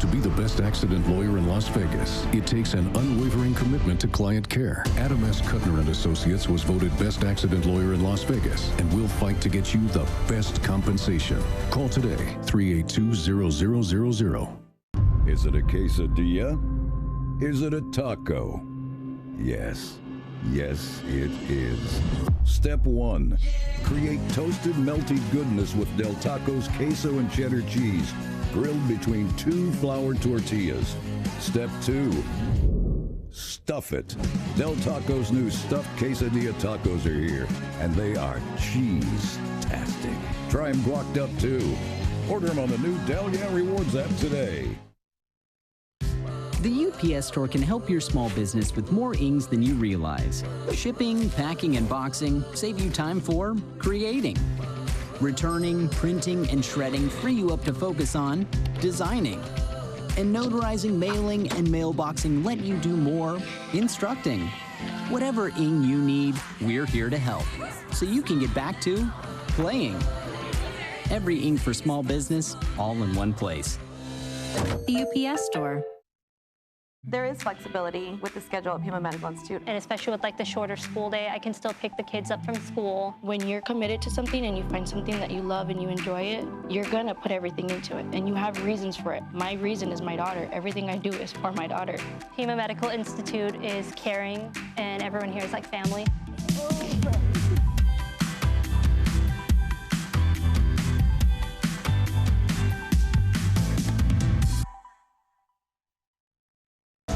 To be the best accident lawyer in Las Vegas, it takes an unwavering commitment to client care. Adam S. Kuttner & Associates was voted best accident lawyer in Las Vegas and will fight to get you the best compensation. Call today, 382-0000. Is it a quesadilla? Is it a taco? Yes. Yes, it is. Step 1. Create toasted, melty goodness with Del Taco's queso and cheddar cheese, grilled between 2 flour tortillas. Step 2. Stuff it. Del Taco's new stuffed quesadilla tacos are here, and they are cheese-tastic. Try them guacced up, too. Order them on the new Del Yeah Rewards app today. The UPS Store can help your small business with more ings than you realize. Shipping, packing, and boxing save you time for creating. Returning, printing, and shredding free you up to focus on designing. And notarizing, mailing, and mailboxing let you do more instructing. Whatever ing you need, we're here to help, so you can get back to playing. Every ing for small business, all in one place. The UPS Store. There is flexibility with the schedule at Pima Medical Institute. And especially with like the shorter school day, I can still pick the kids up from school. When you're committed to something and you find something that you love and you enjoy it, you're gonna put everything into it, and you have reasons for it. My reason is my daughter. Everything I do is for my daughter. Pima Medical Institute is caring, and everyone here is like family.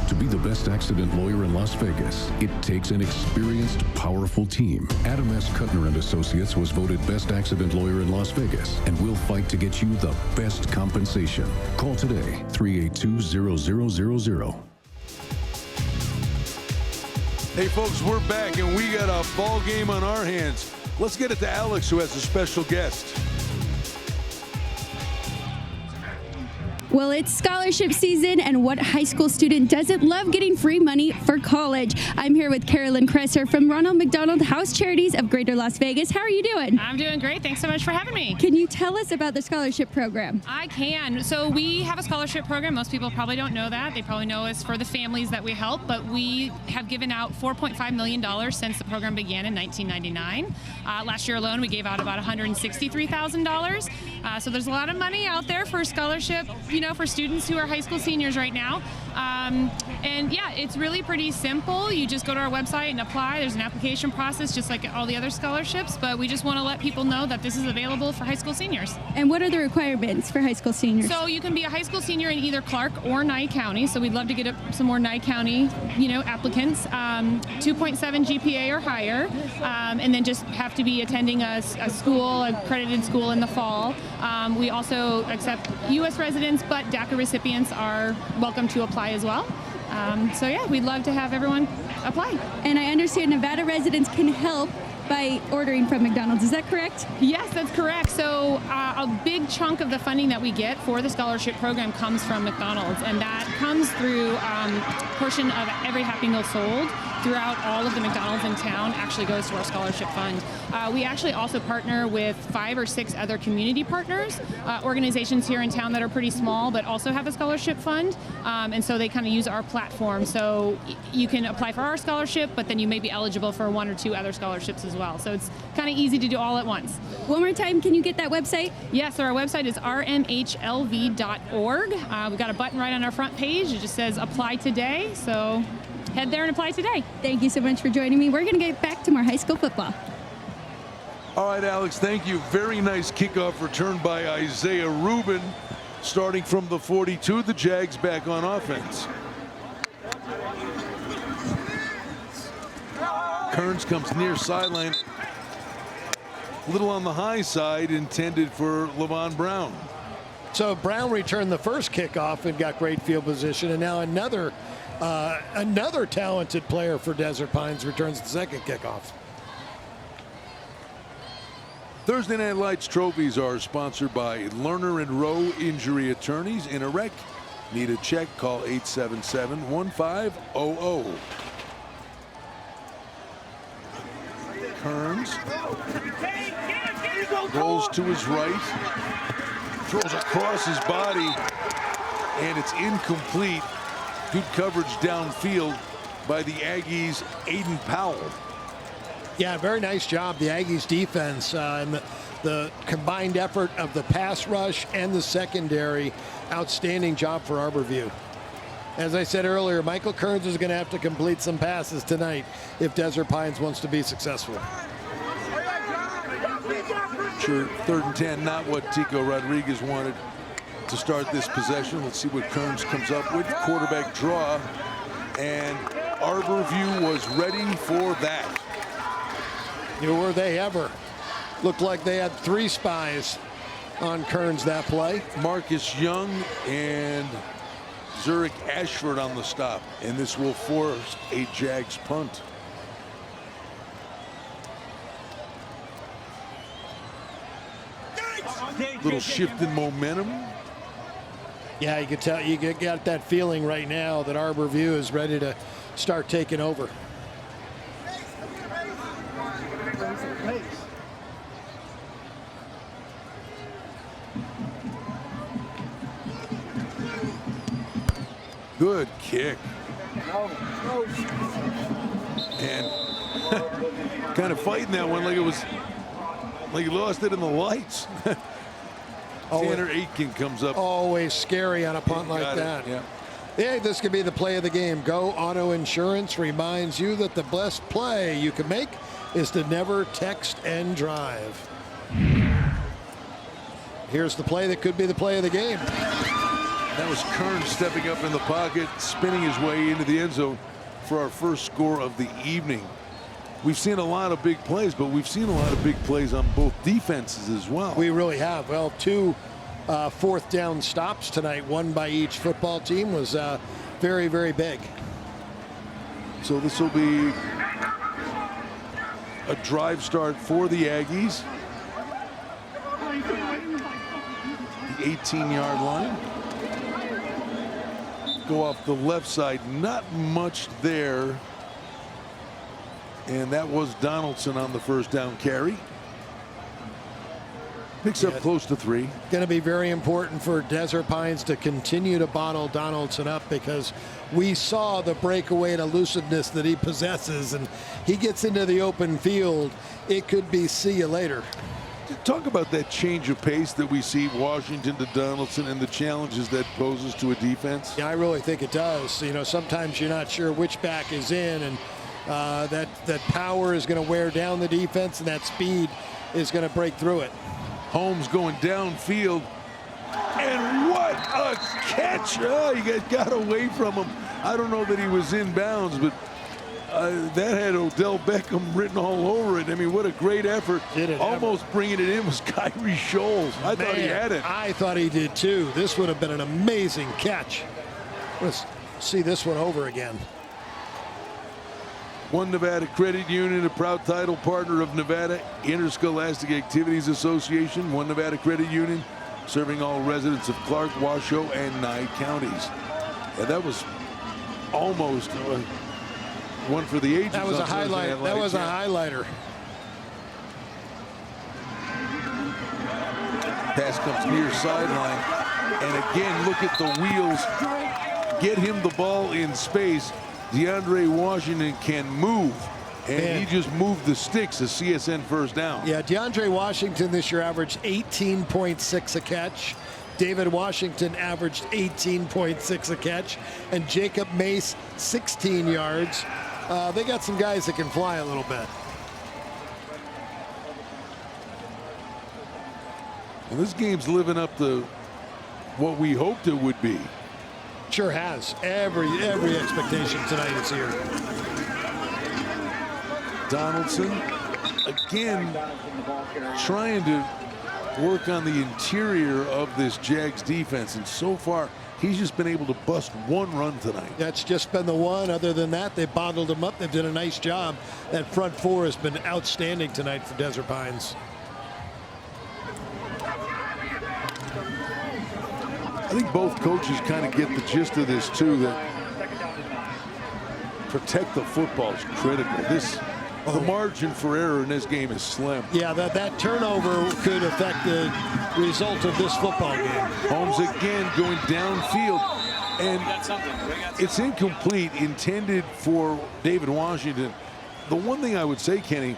To be the best accident lawyer in Las Vegas, it takes an experienced, powerful team. Adam S. Kuttner and Associates was voted best accident lawyer in Las Vegas and will fight to get you the best compensation. Call today, 382-0000. Hey folks, we're back and we got a ball game on our hands. Let's get it to Alex, who has a special guest. Well, it's scholarship season, and what high school student doesn't love getting free money for college? I'm here with Carolyn Kresser from Ronald McDonald House Charities of Greater Las Vegas. How are you doing? I'm doing great. Thanks so much for having me. Can you tell us about the scholarship program? I can. So we have a scholarship program. Most people probably don't know that. They probably know us for the families that we help, but we have given out $4.5 million since the program began in 1999. Last year alone, we gave out about $163,000. So there's a lot of money out there for scholarship, for students who are high school seniors right now. And yeah, it's really pretty simple. You just go to our website and apply. There's an application process just like all the other scholarships, but we just want to let people know that this is available for high school seniors. And what are the requirements for high school seniors? So you can be a high school senior in either Clark or Nye County. So we'd love to get some more Nye County, applicants. 2.7 GPA or higher, and then just have to be attending a school, accredited school in the fall. We also accept U.S. residents, but DACA recipients are welcome to apply as well. So yeah, we'd love to have everyone apply. And I understand Nevada residents can help by ordering from McDonald's. Is that correct? Yes, that's correct. So a big chunk of the funding that we get for the scholarship program comes from McDonald's, and that comes through a portion of every Happy Meal sold throughout all of the McDonald's in town actually goes to our scholarship fund. We actually also partner with 5 or 6 other community partners, organizations here in town that are pretty small but also have a scholarship fund, and so they kind of use our platform. So you can apply for our scholarship, but then you may be eligible for 1 or 2 other scholarships as well. So it's kind of easy to do all at once. One more time, can you get that website? Yes, so our website is rmhlv.org. We've got a button right on our front page. It just says apply today. So head there and apply today. Thank you so much for joining me. We're going to get back to more high school football. All right, Alex, thank you. Very nice kickoff return by Isaiah Rubin. Starting from the 42, the Jags back on offense. Kearns comes near sideline. A little on the high side, intended for Levon Brown. So Brown returned the first kickoff and got great field position, and now another talented player for Desert Pines returns the second kickoff. Thursday Night Lights trophies are sponsored by Lerner and Rowe Injury Attorneys. In a wreck, need a check, call 877-1500. Kearns rolls to his right, throws across his body, and it's incomplete. Good coverage downfield by the Aggies' Aiden Powell. Yeah, very nice job, the Aggies defense, and the combined effort of the pass rush and the secondary. Outstanding job for Arborview. As I said earlier, Michael Kearns is going to have to complete some passes tonight if Desert Pines wants to be successful. Sure, 3rd and 10, not what Tico Rodriguez wanted to start this possession. Let's see what Kearns comes up with. Quarterback draw, and Arborview was ready for that. Were they ever? Looked like they had 3 spies on Kearns that play. Marcus Young and Zurich Ashford on the stop, and this will force a Jags punt. Little shift in momentum. Yeah, you can tell, you got that feeling right now that Arborview is ready to start taking over. Good kick. And kind of fighting that one like it was, like he lost it in the lights. Tanner Aitken comes up. Always scary on a punt like that. Yeah. Yeah, this could be the play of the game. Go Auto Insurance reminds you that the best play you can make is to never text and drive. Here's the play that could be the play of the game. That was Kern stepping up in the pocket, spinning his way into the end zone for our first score of the evening. We've seen a lot of big plays, but we've seen a lot of big plays on both defenses as well. We really have. Well, 2 fourth down stops tonight, one by each football team, was very, very big. So this will be a drive start for the Aggies. The 18-yard line. Go off the left side, not much there. And that was Donaldson on the first down carry. Picks up close to 3. Going to be very important for Desert Pines to continue to bottle Donaldson up, because we saw the breakaway and elusiveness that he possesses, and he gets into the open field. It could be see you later. Talk about that change of pace that we see Washington to Donaldson and the challenges that poses to a defense. Yeah, I really think it does. You know, sometimes you're not sure which back is in, and that power is going to wear down the defense, and that speed is going to break through it. Holmes going downfield, and what a catch! Oh, he got away from him. I don't know that he was in bounds, but that had Odell Beckham written all over it. I mean, what a great effort. Almost bringing it in was Kyrie Scholes. I thought he had it. I thought he did too. This would have been an amazing catch. Let's see this one over again. One Nevada Credit Union, a proud title partner of Nevada Interscholastic Activities Association. One Nevada Credit Union, serving all residents of Clark, Washoe, and Nye counties. And that was almost one for the ages. That was a highlight. That was a highlighter. Pass comes near sideline, and again, look at the wheels. Get him the ball in space. DeAndre Washington can move, and he just moved the sticks. A CSN first down. Yeah, DeAndre Washington this year averaged 18.6 a catch. David Washington averaged 18.6 a catch, and Jacob Mace 16 yards. They got some guys that can fly a little bit. Well, this game's living up to what we hoped it would be. Sure has. Every expectation tonight is here. Donaldson again trying to work on the interior of this Jags defense, and so far he's just been able to bust one run tonight. That's just been the one. Other than that, they bottled him up. They've done a nice job. That front four has been outstanding tonight for Desert Pines. I think both coaches kind of get the gist of this too, that protect the football is critical. The margin for error in this game is slim. Yeah, that turnover could affect the result of this football game. Holmes again going downfield, and it's incomplete, intended for David Washington. The one thing I would say, Kenny,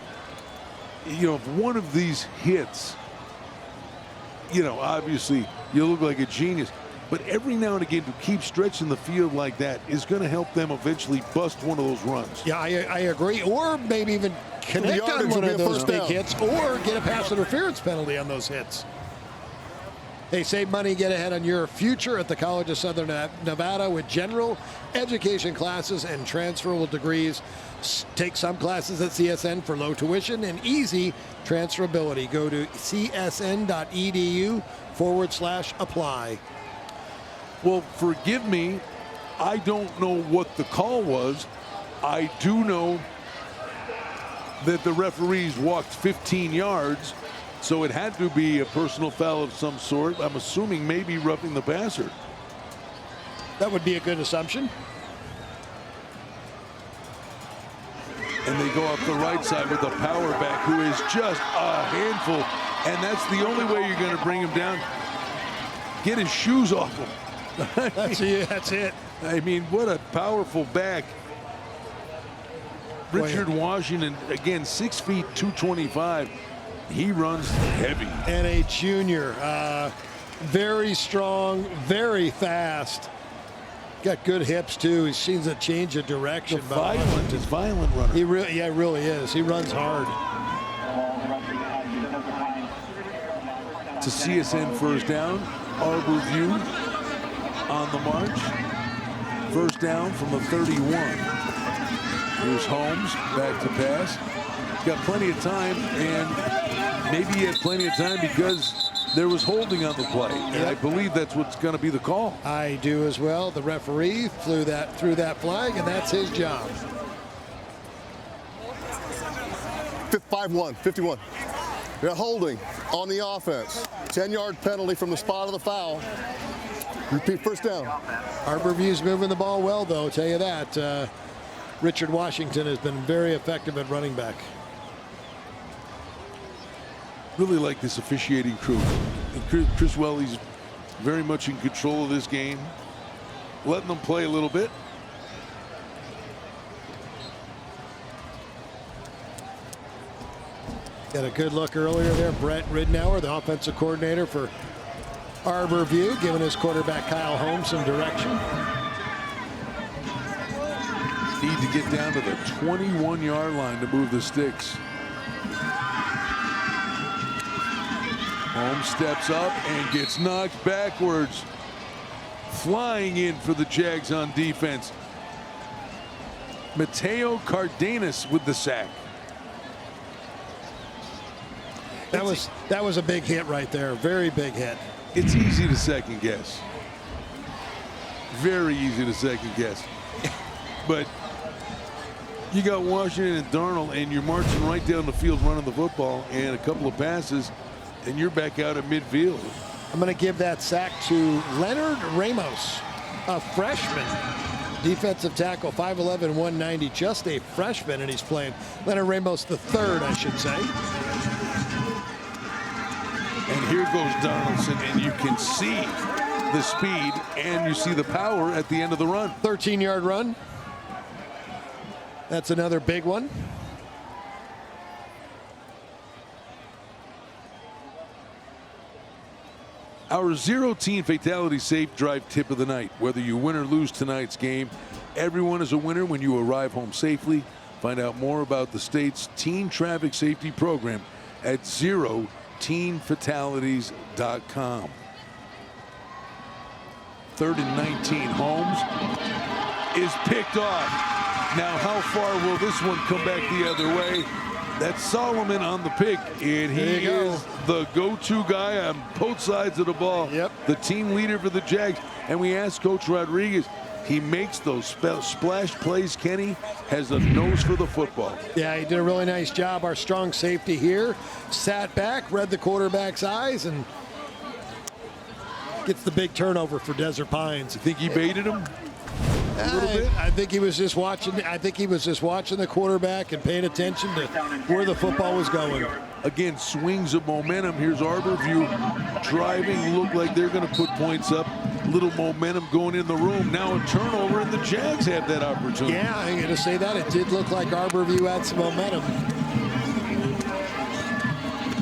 you know, if one of these hits, you know, obviously you look like a genius, but every now and again to keep stretching the field like that is going to help them eventually bust one of those runs. Yeah, I agree. Or maybe even connect on one of those big hits, or get a pass interference penalty on those hits. Hey, save money, get ahead on your future at the College of Southern Nevada with general education classes and transferable degrees. Take some classes at CSN for low tuition and easy transferability. Go to csn.edu/apply. Well, forgive me, I don't know what the call was. I do know that the referees walked 15 yards, so it had to be a personal foul of some sort. I'm assuming maybe roughing the passer. That would be a good assumption. And they go off the right side with the power back, who is just a handful. And that's the only way you're going to bring him down. Get his shoes off him. That's it. I mean, what a powerful back. Richard Washington, again, 6 feet 225. He runs heavy. And a junior. Very strong, very fast. Got good hips, too. He seems to change of direction. Violent runner. He really is. He runs hard. To CSN first down, Arbor View on the march. First down from the 31. Here's Holmes, back to pass. He's got plenty of time, and maybe he had plenty of time because there was holding on the play. And I believe that's what's going to be the call. I do as well. The referee threw that flag, and that's his job. 5-1, 51. They're holding on the offense. 10-yard penalty from the spot of the foul. Repeat, first down. Arbor View's moving the ball well, though, I'll tell you that. Richard Washington has been very effective at running back. Really like this officiating crew. And Chris Welly's very much in control of this game, letting them play a little bit. Got a good look earlier there. Brett Ridnour, the offensive coordinator for Arbor View, giving his quarterback Kyle Holmes some direction. Need to get down to the 21-yard line to move the sticks. Holmes steps up and gets knocked backwards. Flying in for the Jags on defense. Mateo Cardenas with the sack. That was a big hit right there. Very big hit. It's easy to second guess. Very easy to second guess. But you got Washington and Darnold, and you're marching right down the field running the football, and a couple of passes, and you're back out at midfield. I'm going to give that sack to Leonard Ramos, a freshman. Defensive tackle, 5'11", 190, just a freshman, and he's playing. Leonard Ramos the third, I should say. And here goes Donaldson, and you can see the speed, and you see the power at the end of the run. 13-yard run. That's another big one. Our zero-teen fatality safe drive tip of the night. Whether you win or lose tonight's game, everyone is a winner when you arrive home safely. Find out more about the state's teen traffic safety program at ZeroTeenFatalities.com. 3rd and 19. Holmes is picked off. Now, how far will this one come back the other way? That's Solomon on the pick, and he is the go-to guy on both sides of the ball. Yep. The team leader for the Jags. And we asked Coach Rodriguez, he makes those splash plays. Kenny has a nose for the football. Yeah, he did a really nice job. Our strong safety here sat back, read the quarterback's eyes, and gets the big turnover for Desert Pines. You think he baited him? A little bit? I think he was just watching. I think he was just watching the quarterback and paying attention to where the football was going. Again, swings of momentum. Here's Arbor View driving. Look like they're going to put points up. Little momentum going in the room. Now a turnover, and the Jags have that opportunity. Yeah, I'm going to say that. It did look like Arbor View had some momentum.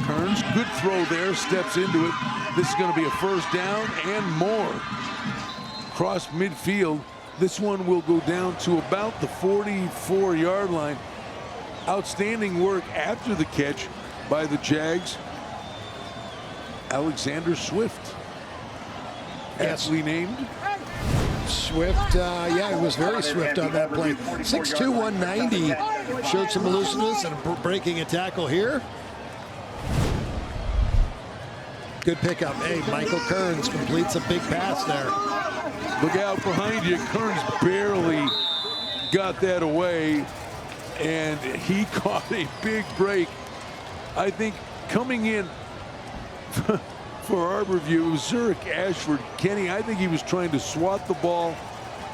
Kearns, good throw there. Steps into it. This is going to be a first down and more. Cross midfield. This one will go down to about the 44-yard line. Outstanding work after the catch by the Jags. Alexander Swift, aptly named. Swift, yeah, he was very swift on that play. 6'2", 190. Showed some elusiveness and breaking a tackle here. Good pickup. Hey, Michael Kearns completes a big pass there. Look out behind you. Kearns barely got that away, and he caught a big break. I think coming in for Arbor View, Zurich Ashford. Kenny, I think he was trying to swat the ball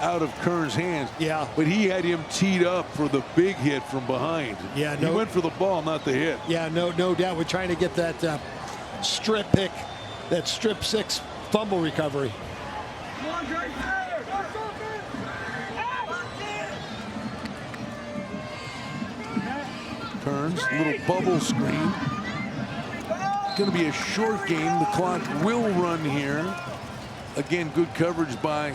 out of Kearns' hands. Yeah. But he had him teed up for the big hit from behind. Yeah, he went for the ball, not the hit. Yeah, no doubt. We're trying to get that strip pick, that strip 6 fumble recovery. Turns, little bubble screen. Going to be a short game. The clock will run here. Again, good coverage by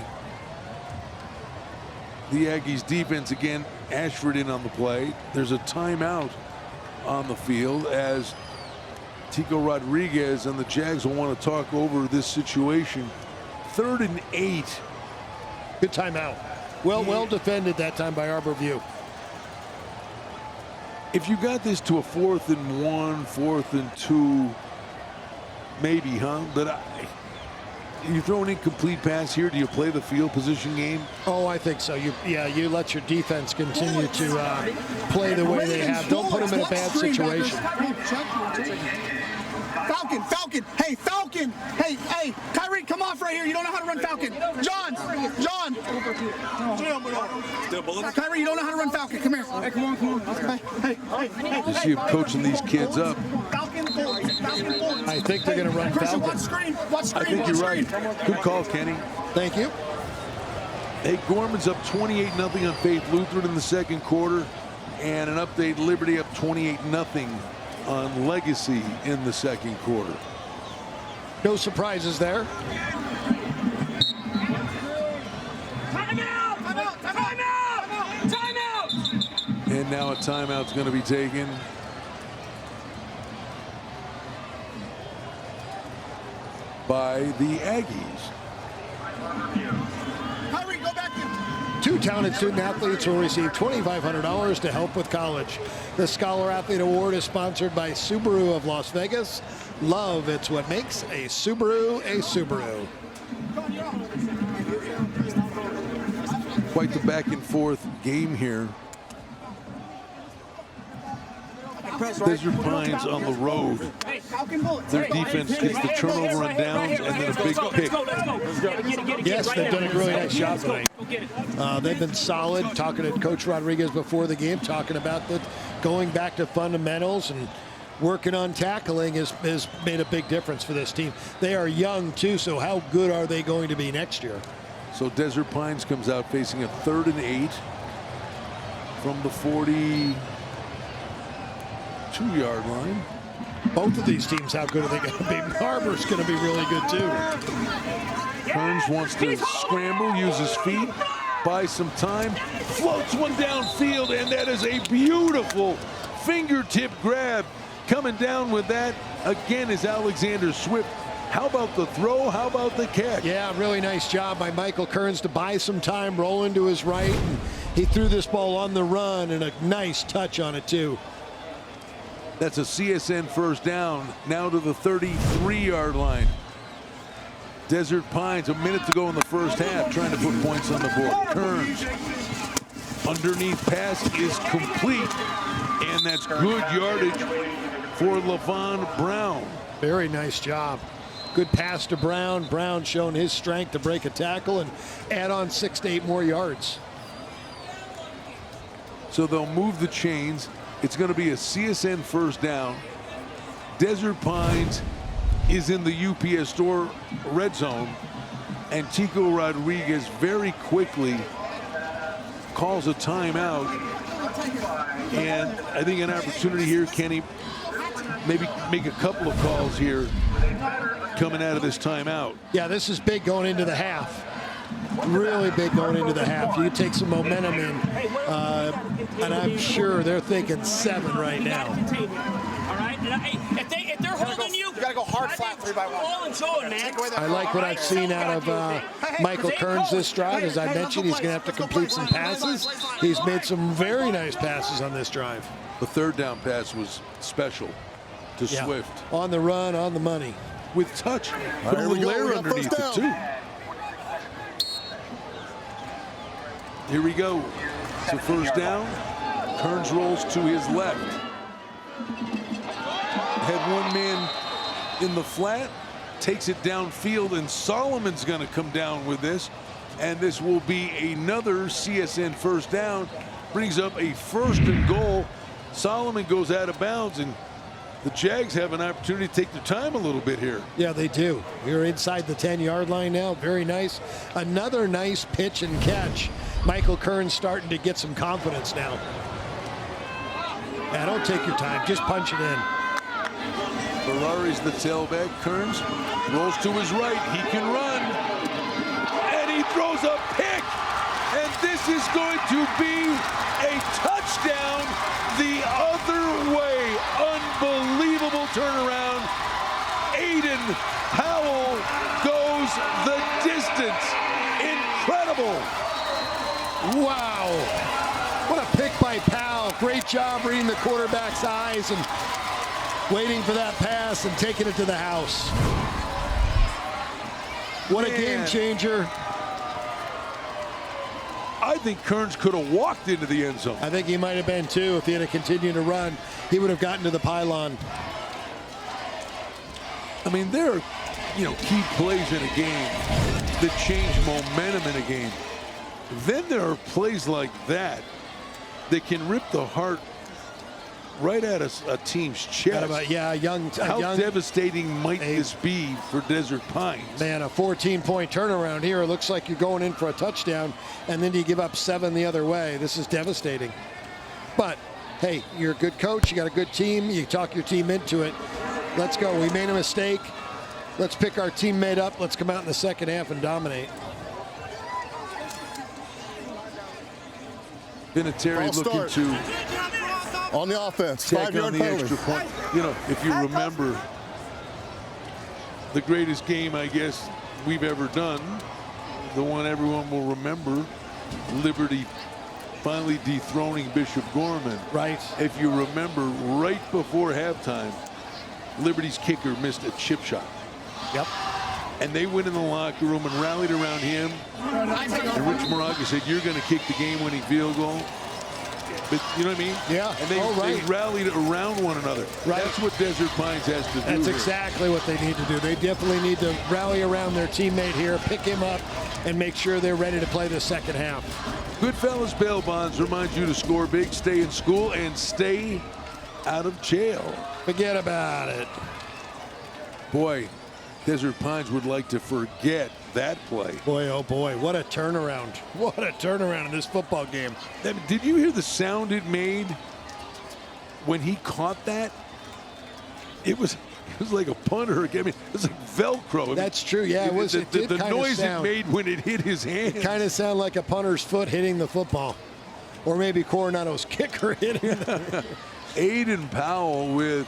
the Aggies defense. Again, Ashford in on the play. There's a timeout on the field as Tico Rodriguez and the Jags will want to talk over this situation. 3rd and 8. Good timeout. Well defended that time by Arbor View. If you got this to a 4th and 1, 4th and 2, maybe, huh? But you throw an incomplete pass here. Do you play the field position game? Oh, I think so. You let your defense continue to play the way they have. Don't put them in a bad situation. Falcon. Hey, Falcon. Hey, Kyrie, come off right here. You don't know how to run Falcon. John. Kyrie, you don't know how to run Falcon. Come here. Hey, come on. Hey. You see him coaching these kids up. I think they're going to run Falcon. Watch screen. I think you're right. Good call, Kenny. Thank you. Hey, Gorman's up 28-0 on Faith Lutheran in the second quarter. And an update, Liberty up 28-0 on Legacy in the second quarter. No surprises there. Timeout! And now a timeout's going to be taken. By the Aggies. Kyrie, go back in. 2 talented student athletes will receive $2,500 to help with college. The Scholar Athlete Award is sponsored by Subaru of Las Vegas. Love, it's what makes a Subaru a Subaru. Quite the back and forth game here. Desert Pines on the road. Their defense gets the turnover on downs and then a big pick. Yes, they've done a really nice job tonight. They've been solid. Talking to Coach Rodriguez before the game, talking about that going back to fundamentals and working on tackling has made a big difference for this team. They are young too, so how good are they going to be next year? So Desert Pines comes out facing a 3rd and 8 from the 42-yard line. Both of these teams, how good are they going to be? Arbor's going to be really good too. Kearns wants to scramble, use his feet, buy some time, floats one downfield, and that is a beautiful fingertip grab. Coming down with that again is Alexander Swift. How about the throw? How about the catch? Yeah, really nice job by Michael Kearns to buy some time, roll into his right, and he threw this ball on the run, and a nice touch on it too. That's a CSN first down, now to the 33-yard line. Desert Pines, a minute to go in the first half, trying to put points on the board. Kearns, underneath pass is complete, and that's good yardage for LaVon Brown. Very nice job. Good pass to Brown. Brown showing his strength to break a tackle and add on 6 to 8 more yards. So they'll move the chains. It's going to be a CSN first down. Desert Pines is in the UPS Store red zone, and Tico Rodriguez very quickly calls a timeout. And I think an opportunity here, Kenny, maybe make a couple of calls here coming out of this timeout. Yeah, this is big going into the half. Really big going into the half. You take some momentum in, and I'm sure they're thinking 7 right now. All right, if they're holding you gotta go hard flat 3-by-1. I like what I've seen out of Michael Kearns this drive. As I mentioned, he's going to have to complete some passes. He's made some very nice passes on this drive. The 3rd down pass was special to Swift. On the run, on the money. With touch. Put a little air underneath it, too. Here we go. So first down. Kearns rolls to his left. Had one man in the flat. Takes it downfield, and Solomon's going to come down with this. And this will be another CSN first down. Brings up a 1st and goal. Solomon goes out of bounds, and the Jags have an opportunity to take their time a little bit here. Yeah, they do. We're inside the 10-yard line now. Very nice. Another nice pitch and catch. Michael Kearns starting to get some confidence now. Yeah, don't take your time. Just punch it in. Ferrari's the tailback. Kearns rolls to his right. He can run. And he throws a pick. And this is going to be a touchdown the other way. Unbelievable turnaround. Aiden Powell goes the distance. Incredible. Wow. What a pick by Powell. Great job reading the quarterback's eyes and waiting for that pass and taking it to the house. What a game changer. I think Kearns could have walked into the end zone. I think he might have been too. If he had continued to run, he would have gotten to the pylon. I mean, there are, key plays in a game that change momentum in a game. Then there are plays like that that can rip the heart right out of a team's chest. How devastating might this be for Desert Pines? Man, a 14-point turnaround here. It looks like you're going in for a touchdown, and then you give up 7 the other way. This is devastating. But, hey, you're a good coach. You got a good team. You talk your team into it. Let's go. We made a mistake. Let's pick our teammate up. Let's come out in the second half and dominate. Vinatieri looking to on the offense, take 5-yard on the penalty. extra point. If you remember the greatest game, I guess, we've ever done, the one everyone will remember, Liberty finally dethroning Bishop Gorman. Right. If you remember, right before halftime, Liberty's kicker missed a chip shot. Yep. And they went in the locker room and rallied around him. And Rich Moraga said, "You're going to kick the game-winning field goal." But you know what I mean? Yeah. And they rallied around one another. Right. That's what Desert Pines has to do. That's exactly what they need to do. They definitely need to rally around their teammate here, pick him up, and make sure they're ready to play the second half. Goodfellas Bail Bonds reminds you to score big, stay in school, and stay out of jail. Forget about it. Boy, Desert Pines would like to forget that play. Boy, oh boy, what a turnaround. What a turnaround in this football game. Did you hear the sound it made when he caught that? It was like a punter. I mean, it was like Velcro. That's true, yeah. It did the noise it made when it hit his hand. It kind of sounded like a punter's foot hitting the football. Or maybe Coronado's kicker hitting it. Aiden Powell with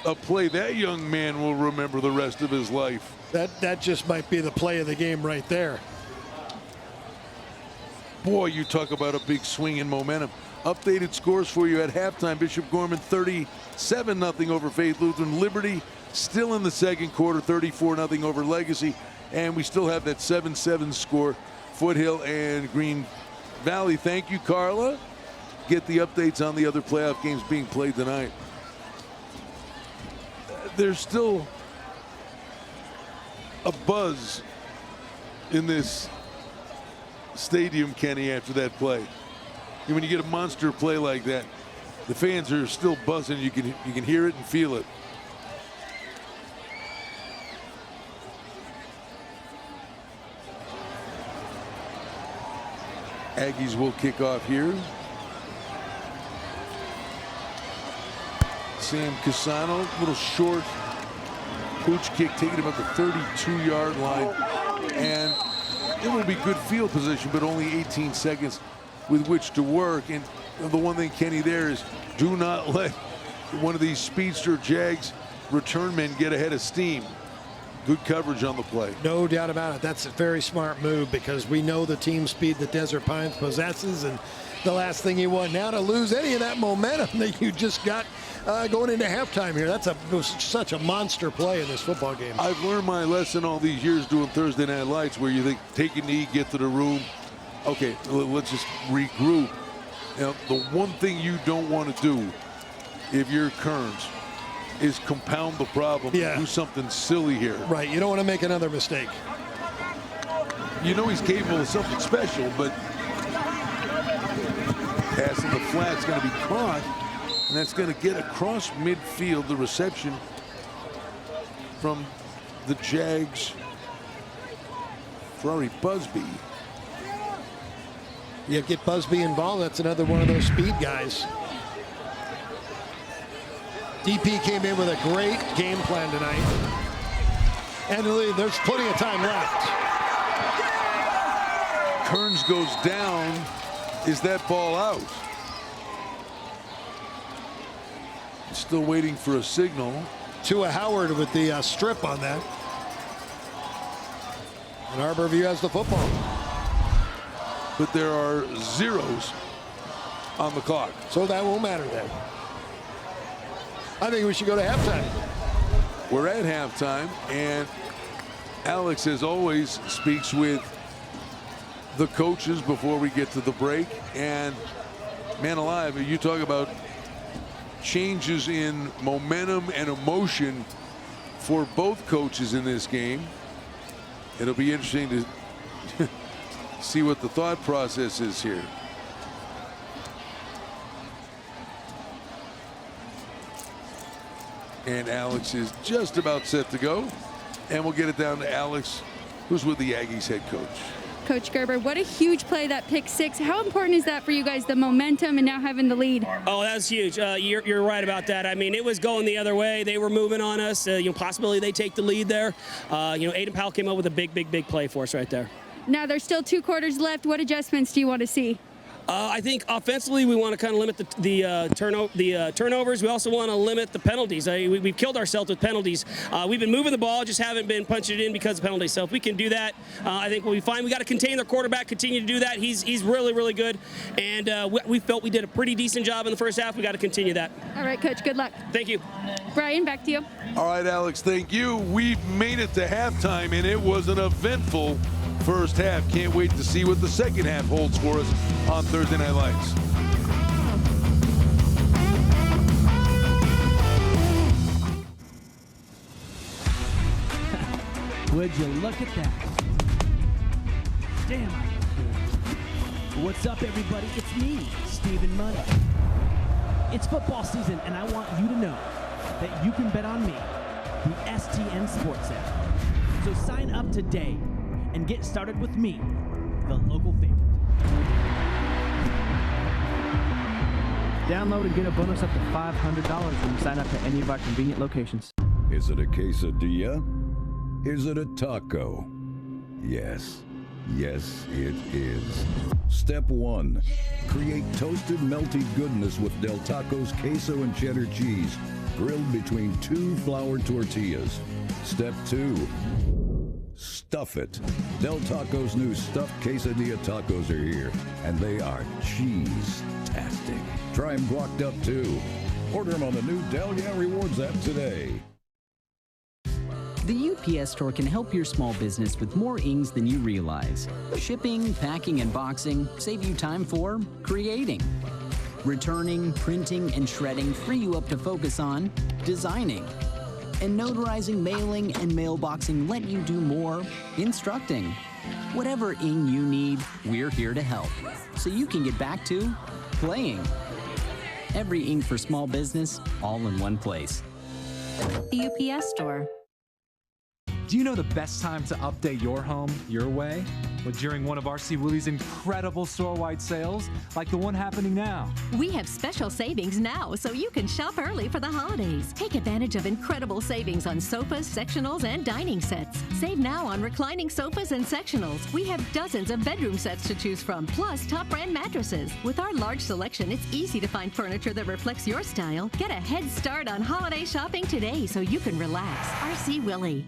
a play that young man will remember the rest of his life. That just might be the play of the game right there. Boy, you talk about a big swing in momentum. Updated scores for you at halftime. Bishop Gorman 37-0 over Faith Lutheran. Liberty still in the second quarter, 34-0 over Legacy. And we still have that 7-7 score. Foothill and Green Valley. Thank you, Carla. Get the updates on the other playoff games being played tonight. There's still a buzz in this stadium, Kenny, after that play. And when you get a monster play like that, the fans are still buzzing. You can hear it and feel it. Aggies will kick off here. Sam Casano, little short pooch kick, taking him at the 32-yard line. And it will be good field position, but only 18 seconds with which to work. And the one thing, Kenny, there is do not let one of these speedster Jags return men get ahead of steam. Good coverage on the play. No doubt about it. That's a very smart move because we know the team speed that Desert Pines possesses, and the last thing you want now to lose any of that momentum that you just got going into halftime here. It was such a monster play in this football game. I've learned my lesson all these years doing Thursday Night Lights, where you think, take a knee, get to the room. Okay, let's just regroup. Now, the one thing you don't want to do if you're Kearns is compound the problem. Yeah. Do something silly here. Right, you don't want to make another mistake. You know he's capable of something special, but pass in the flat's going to be caught, and that's going to get across midfield. The reception from the Jags, Ferrari Busby. Yeah, get Busby involved. That's another one of those speed guys. DP came in with a great game plan tonight. And there's plenty of time left. Kearns goes down. Is that ball out? Still waiting for a signal. Tua Howard with the strip on that. And Arborview has the football. But there are zeros on the clock. So that won't matter then. I think we should go to halftime. We're at halftime, and Alex, as always, speaks with the coaches before we get to the break. And man alive, you talk about changes in momentum and emotion for both coaches in this game. It'll be interesting to see what the thought process is here. And Alex is just about set to go. And we'll get it down to Alex, who's with the Aggies head coach. Coach Gerber, what a huge play, that pick six. How important is that for you guys, the momentum and now having the lead? Oh, that's huge. You're right about that. I mean, it was going the other way. They were moving on us. Possibly they take the lead there. Aiden Powell came up with a big play for us right there. Now there's still 2 quarters left. What adjustments do you want to see? I think offensively we want to kind of limit the turnovers. We also want to limit the penalties. We've killed ourselves with penalties. We've been moving the ball, just haven't been punching it in because of penalties. So if we can do that, I think we'll be fine. We got to contain their quarterback, continue to do that. He's really good, and we felt we did a pretty decent job in the first half. We got to continue that. All right, Coach. Good luck. Thank you. Brian, back to you. All right, Alex. Thank you. We've made it to halftime, and it was an eventful first half. Can't wait to see what the second half holds for us on Thursday Night Lights. Would you look at that? Damn, I look good. What's up, everybody? It's me, Stephen Money. It's football season, and I want you to know that you can bet on me, the STN Sports app. So sign up today and get started with me, the local favorite. Download and get a bonus up to $500 when you sign up at any of our convenient locations. Is it a quesadilla? Is it a taco? Yes. Yes, it is. Step 1. Create toasted, melty goodness with Del Taco's queso and cheddar cheese, grilled between 2 flour tortillas. Step 2. Stuff it. Del Taco's new stuffed quesadilla tacos are here, and they are cheese-tastic. Try them guacced up, too. Order them on the new Del Yeah Rewards app today. The UPS Store can help your small business with more ings than you realize. Shipping, packing, and boxing save you time for creating. Returning, printing, and shredding free you up to focus on designing. And notarizing, mailing, and mailboxing let you do more instructing. Whatever ing you need, we're here to help, so you can get back to playing. Every ing for small business, all in one place. The UPS Store. Do you know the best time to update your home your way? Well, during one of RC Willie's incredible store-wide sales, like the one happening now. We have special savings now, so you can shop early for the holidays. Take advantage of incredible savings on sofas, sectionals, and dining sets. Save now on reclining sofas and sectionals. We have dozens of bedroom sets to choose from, plus top brand mattresses. With our large selection, it's easy to find furniture that reflects your style. Get a head start on holiday shopping today so you can relax. RC Willie.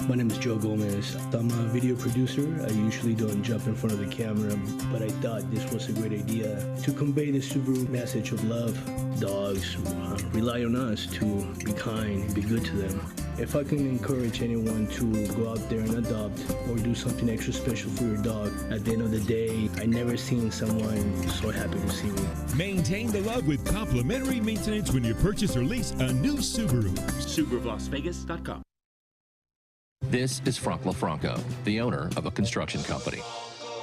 My name is Joe Gomez. I'm a video producer. I usually don't jump in front of the camera, but I thought this was a great idea to convey the Subaru message of love. Dogs rely on us to be kind and be good to them. If I can encourage anyone to go out there and adopt or do something extra special for your dog, at the end of the day, I never seen someone so happy to see me. Maintain the love with complimentary maintenance when you purchase or lease a new Subaru. SubaruLasVegas.com. This is Frank LaFranco, the owner of a construction company,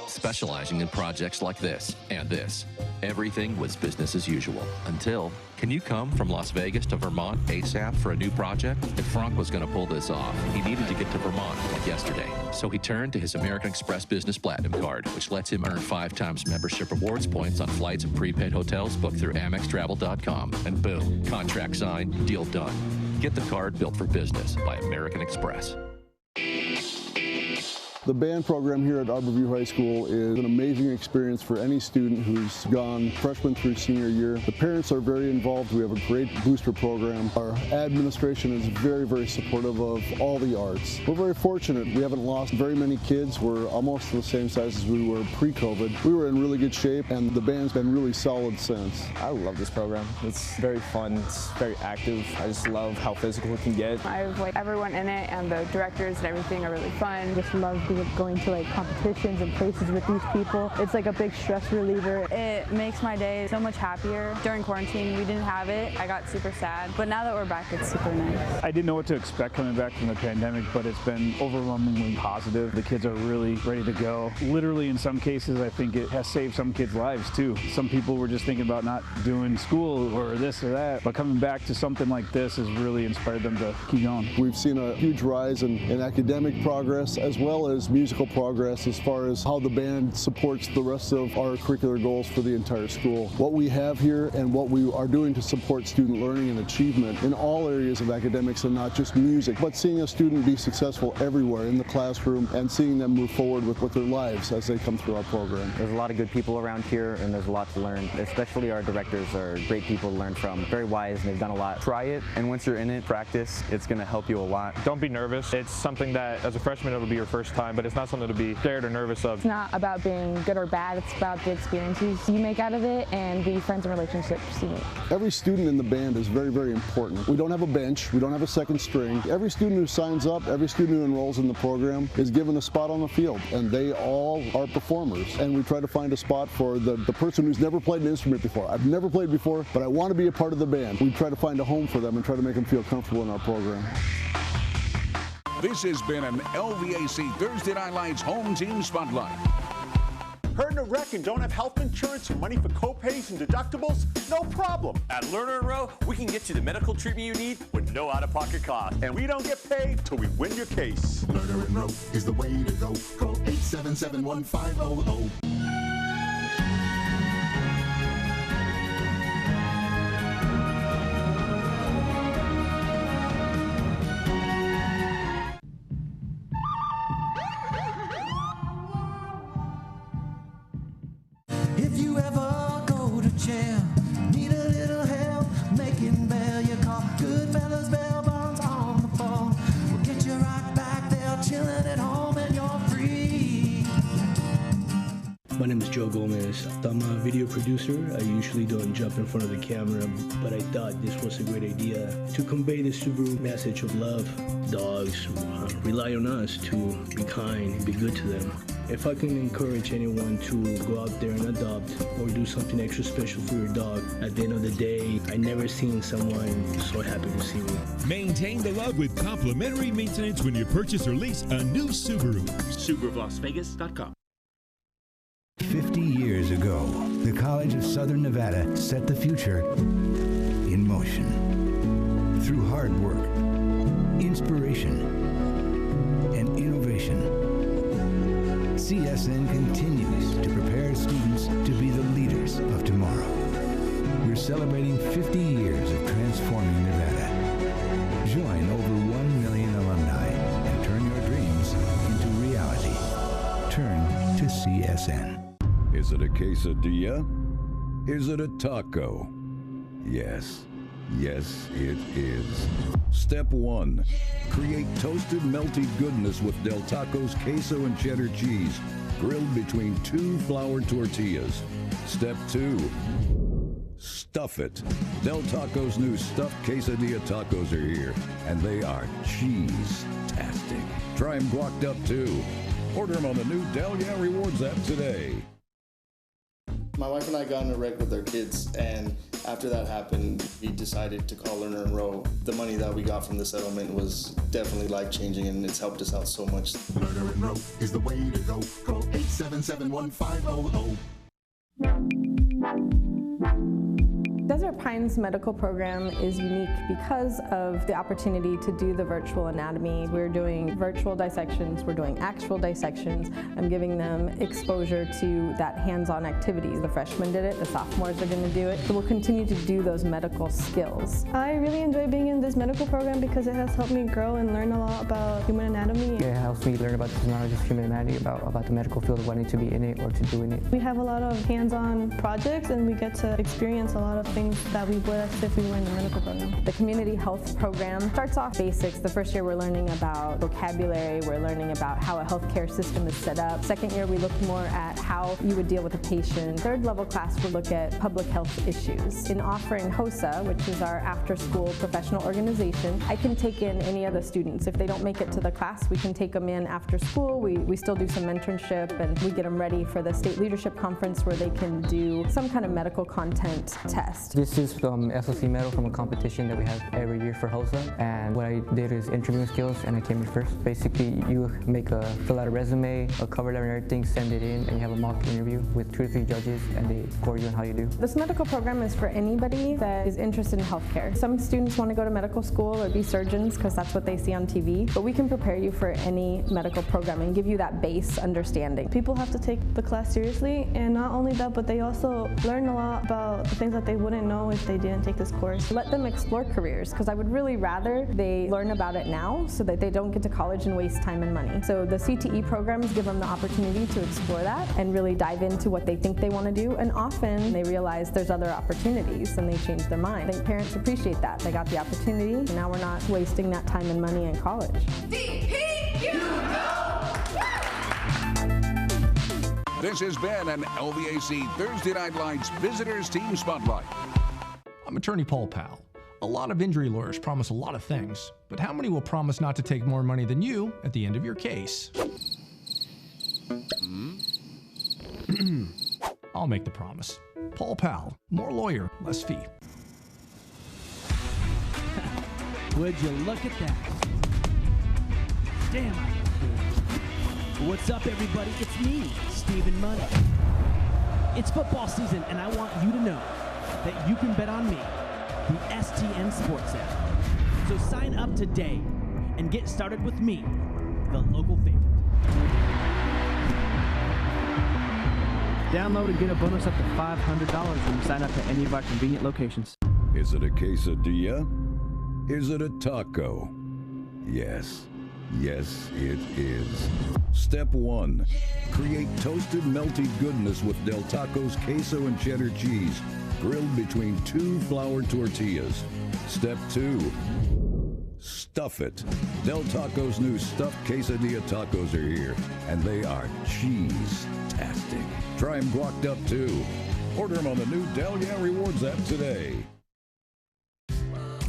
specializing in projects like this and this. Everything was business as usual until Can you come from Las Vegas to Vermont ASAP for a new project? If Frank was going to pull this off, he needed to get to Vermont like yesterday. So he turned to his American Express Business Platinum Card, which lets him earn 5 times membership rewards points on flights and prepaid hotels booked through AmexTravel.com. And boom, contract signed, deal done. Get the card built for business by American Express. The band program here at Arborview High School is an amazing experience for any student who's gone freshman through senior year. The parents are very involved. We have a great booster program. Our administration is very, very supportive of all the arts. We're very fortunate. We haven't lost very many kids. We're almost the same size as we were pre-COVID. We were in really good shape, and the band's been really solid since. I love this program. It's very fun. It's very active. I just love how physical it can get. I like everyone in it, and the directors and everything are really fun. Just love going to like competitions and places with these people. It's like a big stress reliever. It makes my day so much happier. During quarantine, we didn't have it. I got super sad, but now that we're back, it's super nice. I didn't know what to expect coming back from the pandemic, but it's been overwhelmingly positive. The kids are really ready to go. Literally, in some cases, I think it has saved some kids' lives too. Some people were just thinking about not doing school or this or that, but coming back to something like this has really inspired them to keep going. We've seen a huge rise in academic progress as well as musical progress as far as how the band supports the rest of our curricular goals for the entire school. What we have here and what we are doing to support student learning and achievement in all areas of academics and not just music, but seeing a student be successful everywhere in the classroom and seeing them move forward with their lives as they come through our program. There's a lot of good people around here and there's a lot to learn. Especially our directors are great people to learn from. Very wise and they've done a lot. Try it, and once you're in it, practice. It's going to help you a lot. Don't be nervous. It's something that as a freshman it'll be your first time, but it's not something to be scared or nervous of. It's not about being good or bad, it's about the experiences you make out of it and the friends and relationships you make. Every student in the band is very, very important. We don't have a bench, we don't have a second string. Every student who signs up, every student who enrolls in the program is given a spot on the field, and they all are performers. And we try to find a spot for the person who's never played an instrument before. I've never played before, but I want to be a part of the band. We try to find a home for them and try to make them feel comfortable in our program. This has been an LVAC Thursday Night Lights Home Team Spotlight. Hurt in a wreck and don't have health insurance or money for co-pays and deductibles? No problem. At Lerner & Rowe, we can get you the medical treatment you need with no out-of-pocket cost. And we don't get paid till we win your case. Lerner & Rowe is the way to go. Call 877-1500. If you ever go to jail, need a little help making bail, you call Goodfellas, bail bonds on the phone. We'll get you right back there, chilling at home, and you're free. My name is Joe Gomez. I'm a video producer. I usually don't jump in front of the camera, but I thought this was a great idea to convey the Subaru message of love. Dogs rely on us to be kind and be good to them. If I can encourage anyone to go out there and adopt or do something extra special for your dog, at the end of the day, I never seen someone so happy to see me. Maintain the love with complimentary maintenance when you purchase or lease a new Subaru. SubaruLasVegas.com. 50 years ago, the College of Southern Nevada set the future in motion. Through hard work, inspiration, and innovation, CSN continues to prepare students to be the leaders of tomorrow. We're celebrating 50 years of transforming Nevada. Join over 1 million alumni and turn your dreams into reality. Turn to CSN. Is it a quesadilla? Is it a taco? Yes. Yes, it is. Step 1. Create toasted, melty goodness with Del Taco's queso and cheddar cheese, grilled between 2 flour tortillas. Step 2. Stuff it. Del Taco's new stuffed quesadilla tacos are here, and they are cheese-tastic. Try them guacced up, too. Order them on the new Del Yeah Rewards app today. My wife and I got in a wreck with our kids, and after that happened, we decided to call Lerner & Rowe. The money that we got from the settlement was definitely life-changing, and it's helped us out so much. Lerner & Rowe is the way to go. Call 877-1500. Desert Pine Shine's medical program is unique because of the opportunity to do the virtual anatomy. We're doing virtual dissections, we're doing actual dissections. I'm giving them exposure to that hands-on activity. The freshmen did it, the sophomores are going to do it. So we'll continue to do those medical skills. I really enjoy being in this medical program because it has helped me grow and learn a lot about human anatomy. It helps me learn about not just human anatomy, about the medical field, wanting to be in it or to do in it. We have a lot of hands-on projects and we get to experience a lot of things that we would if we were in the medical program. The community health program starts off basics. The first year we're learning about vocabulary, we're learning about how a healthcare system is set up. Second year we look more at how you would deal with a patient. Third level class we'll look at public health issues. In offering HOSA, which is our after-school professional organization, I can take in any of the students. If they don't make it to the class, we can take them in after school. We still do some mentorship and we get them ready for the state leadership conference where they can do some kind of medical content test. This is SLC medal from a competition that we have every year for HOSA, and what I did is interviewing skills and I came in first. Basically you fill out a resume, a cover letter and everything, send it in, and you have a mock interview with 2 to 3 judges and they score you on how you do. This medical program is for anybody that is interested in healthcare. Some students want to go to medical school or be surgeons because that's what they see on TV, but we can prepare you for any medical program and give you that base understanding. People have to take the class seriously, and not only that, but they also learn a lot about the things that they wouldn't know if they didn't take this course. Let them explore careers, because I would really rather they learn about it now so that they don't get to college and waste time and money. So the CTE programs give them the opportunity to explore that and really dive into what they think they want to do, and often they realize there's other opportunities and they change their mind. I think parents appreciate that. They got the opportunity, and now we're not wasting that time and money in college. This has been an LVAC Thursday Night Lights Visitors Team Spotlight. I'm attorney Paul Powell. A lot of injury lawyers promise a lot of things, but how many will promise not to take more money than you at the end of your case? I'll make the promise. Paul Powell, more lawyer, less fee. Would you look at that? Damn, I look good. What's up, everybody? It's me, Stephen Money. It's football season, and I want you to know that you can bet on me, the STN Sports app. So sign up today and get started with me, the local favorite. Download and get a bonus up to $500 when you sign up at any of our convenient locations. Is it a quesadilla? Is it a taco? Yes. Yes, it is. Step 1. Create toasted, melty goodness with Del Taco's queso and cheddar cheese, grilled between 2 flour tortillas. Step 2. Stuff it. Del Taco's new stuffed quesadilla tacos are here, and they are cheese-tastic. Try them guacced up, too. Order them on the new Del Yeah Rewards app today.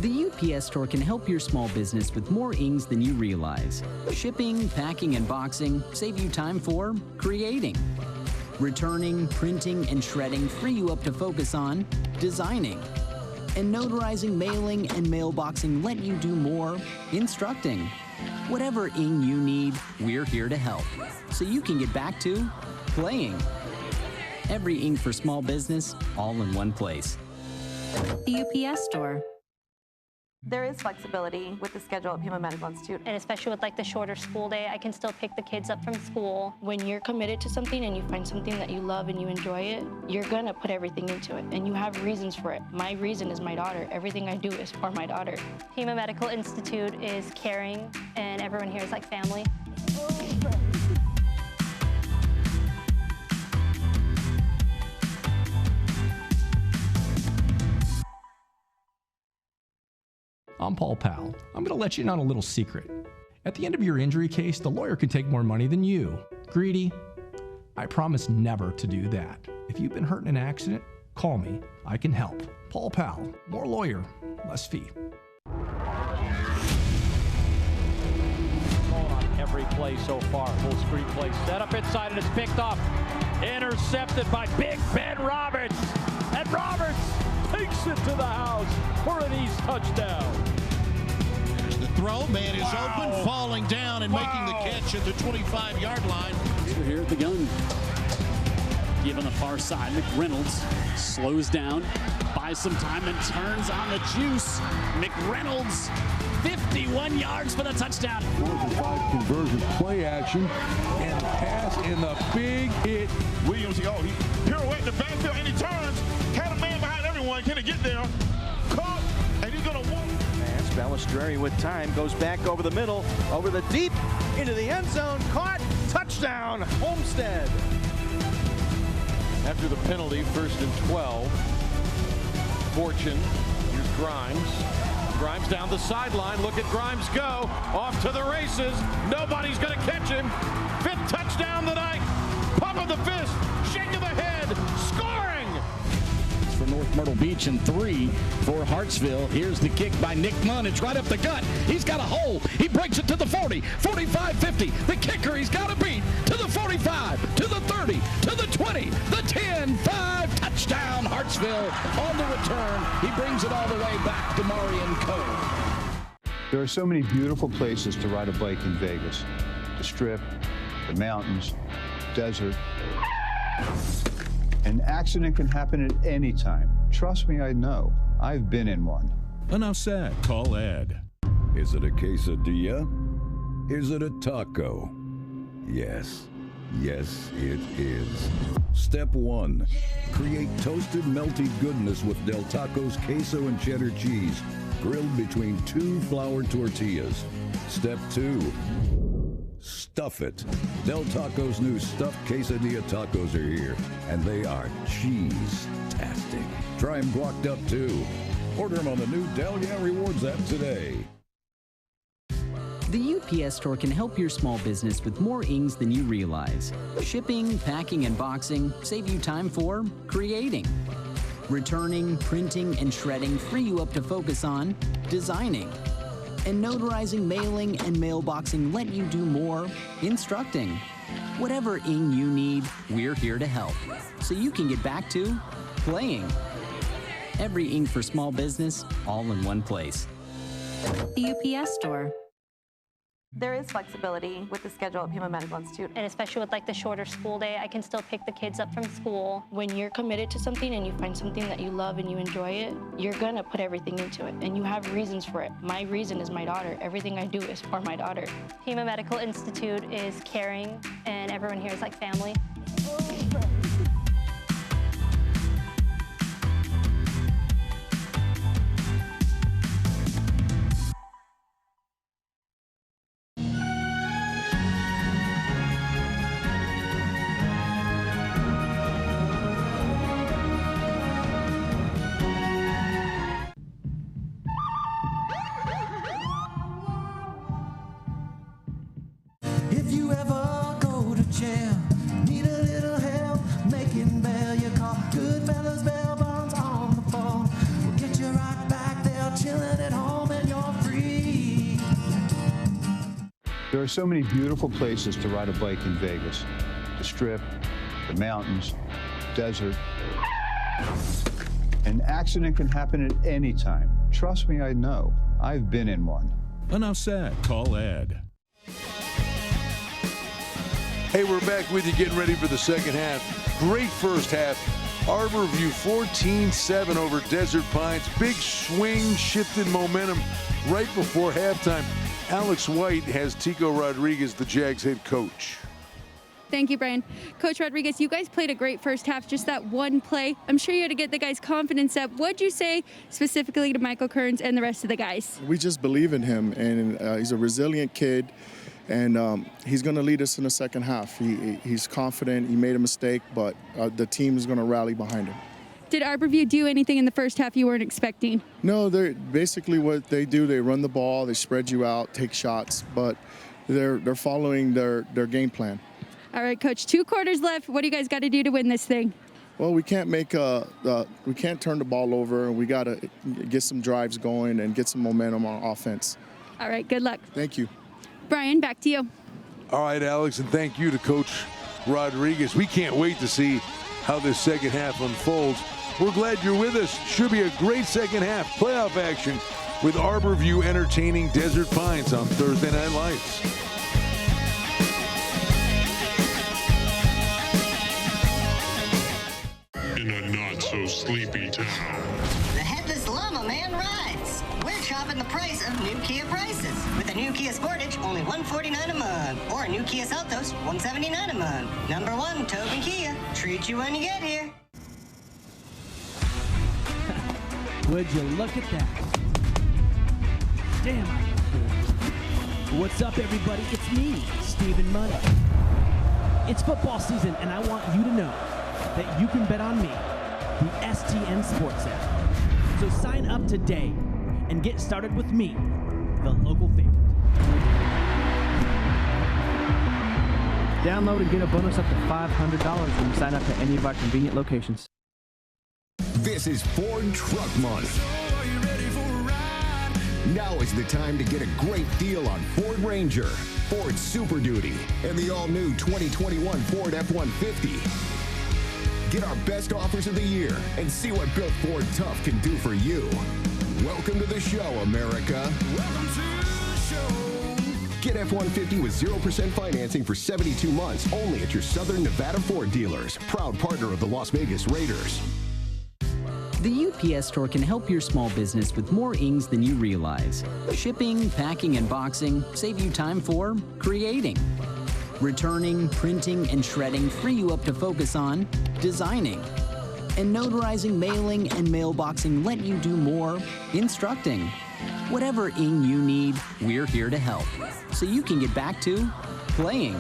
The UPS Store can help your small business with more ings than you realize. Shipping, packing, and boxing save you time for creating. Returning, printing, and shredding free you up to focus on designing. And notarizing, mailing, and mailboxing let you do more instructing. Whatever ing you need, we're here to help, so you can get back to playing. Every ing for small business, all in one place. The UPS Store. There is flexibility with the schedule at Pima Medical Institute. And especially with like the shorter school day, I can still pick the kids up from school. When you're committed to something and you find something that you love and you enjoy it, you're gonna put everything into it, and you have reasons for it. My reason is my daughter. Everything I do is for my daughter. Pima Medical Institute is caring, and everyone here is like family. I'm Paul Powell. I'm going to let you in on a little secret. At the end of your injury case, the lawyer can take more money than you. Greedy? I promise never to do that. If you've been hurt in an accident, call me. I can help. Paul Powell, more lawyer, less fee. On every play so far. Full screen play set up inside and it's picked off. Intercepted by Big Ben Roberts. And Roberts takes it to the house for an East touchdown. There's the throw. Man is open, falling down and making the catch at the 25-yard line. We're here at the gun. Give on the far side. McReynolds slows down, buys some time, and turns on the juice. McReynolds, 51 yards for the touchdown. 4-5 conversion, play action, and pass in the big hit. Williams, he pirouette in the backfield, and he turns. Had a man behind everyone. Can he get there? Caught, and he's going to walk. Pass, Balistrieri with time, goes back over the middle, over the deep, into the end zone, caught, touchdown, Homestead. After the penalty, 1st and 12. Fortune, here's Grimes. Grimes down the sideline. Look at Grimes go. Off to the races. Nobody's going to catch him. 5th touchdown tonight. Pump of the fist. Shake of the head. Scoring! For North Myrtle Beach and 3 for Hartsville. Here's the kick by Nick Munn. It's right up the gut. He's got a hole. He breaks it to the 40, 45, 50. The kicker he's got to beat to the 45, to the 30, to the 20, the 10, 5. Touchdown, Hartsville on the return. He brings it all the way back to Marion Cove. There are so many beautiful places to ride a bike in Vegas. The Strip, the mountains, desert. An accident can happen at any time. Trust me, I know. I've been in one. Enough said. Call Ed. Is it a quesadilla? Is it a taco? Yes. Yes, it is. Step 1. Create toasted, melty goodness with Del Taco's queso and cheddar cheese, grilled between 2 flour tortillas. Step 2. Stuff it. Del Taco's new stuffed quesadilla tacos are here, and they are cheese-tastic. Try them guacced up, too. Order them on the new Del Yeah Rewards app today. The UPS Store can help your small business with more ings than you realize. Shipping, packing, and boxing save you time for creating. Returning, printing, and shredding free you up to focus on designing. And notarizing, mailing, and mailboxing let you do more instructing. Whatever ing you need, we're here to help, so you can get back to playing. Every ing for small business, all in one place. The UPS Store. There is flexibility with the schedule at Pima Medical Institute. And especially with like the shorter school day, I can still pick the kids up from school. When you're committed to something and you find something that you love and you enjoy it, you're gonna put everything into it, and you have reasons for it. My reason is my daughter. Everything I do is for my daughter. Pima Medical Institute is caring, and everyone here is like family. If you ever go to jail, need a little help making bail, you call Goodfellas bail bonds on the phone. We'll get you right back there, chilling at home, and you're free. There are so many beautiful places to ride a bike in Vegas. The Strip, the mountains, desert. An accident can happen at any time. Trust me, I know. I've been in one. Enough said. Call Ed. Hey, we're back with you, getting ready for the second half. Great first half. Arbor View 14-7 over Desert Pines. Big swing, shifted momentum right before halftime. Alex White has Tico Rodriguez, the Jags head coach. Thank you, Brian. Coach Rodriguez, you guys played a great first half, just that one play. I'm sure you had to get the guys' confidence up. What'd you say specifically to Michael Kearns and the rest of the guys? We just believe in him, and he's a resilient kid, and he's going to lead us in the second half. He's confident. He made a mistake, but the team is going to rally behind him. Did Arborview do anything in the first half you weren't expecting? No, they're basically what they do. They run the ball, they spread you out, take shots, but they're following their game plan. All right, Coach, 2 quarters left. What do you guys got to do to win this thing? Well, we can't we can't turn the ball over. We got to get some drives going and get some momentum on offense. All right, good luck. Thank you. Brian, back to you. All right, Alex, and thank you to Coach Rodriguez. We can't wait to see how this second half unfolds. We're glad you're with us. Should be a great second half. Playoff action with Arborview entertaining Desert Pines on Thursday Night Lights. sleepy town. The Headless Llama Man rides. We're chopping the price of new Kia prices. With a new Kia Sportage, only $149 a month. Or a new Kia Seltos, $179 a month. Number 1, Tobin Kia. Treat you when you get here. Would you look at that? Damn. What's up, everybody? It's me, Stephen Money. It's football season, and I want you to know that you can bet on me, the STN Sports app. So sign up today and get started with me, the local favorite. Download and get a bonus up to $500 when you sign up at any of our convenient locations. This is Ford Truck Month. Now is the time to get a great deal on Ford Ranger, Ford Super Duty, and the all-new 2021 Ford F-150. Get our best offers of the year and see what Built Ford Tough can do for you. Welcome to the show, America. Welcome to the show. Get F-150 with 0% financing for 72 months only at your Southern Nevada Ford dealers, proud partner of the Las Vegas Raiders. The UPS Store can help your small business with more ings than you realize. Shipping, packing, and boxing save you time for creating. Returning, printing, and shredding free you up to focus on designing. And notarizing, mailing, and mailboxing let you do more instructing. Whatever ing you need, we're here to help, so you can get back to playing.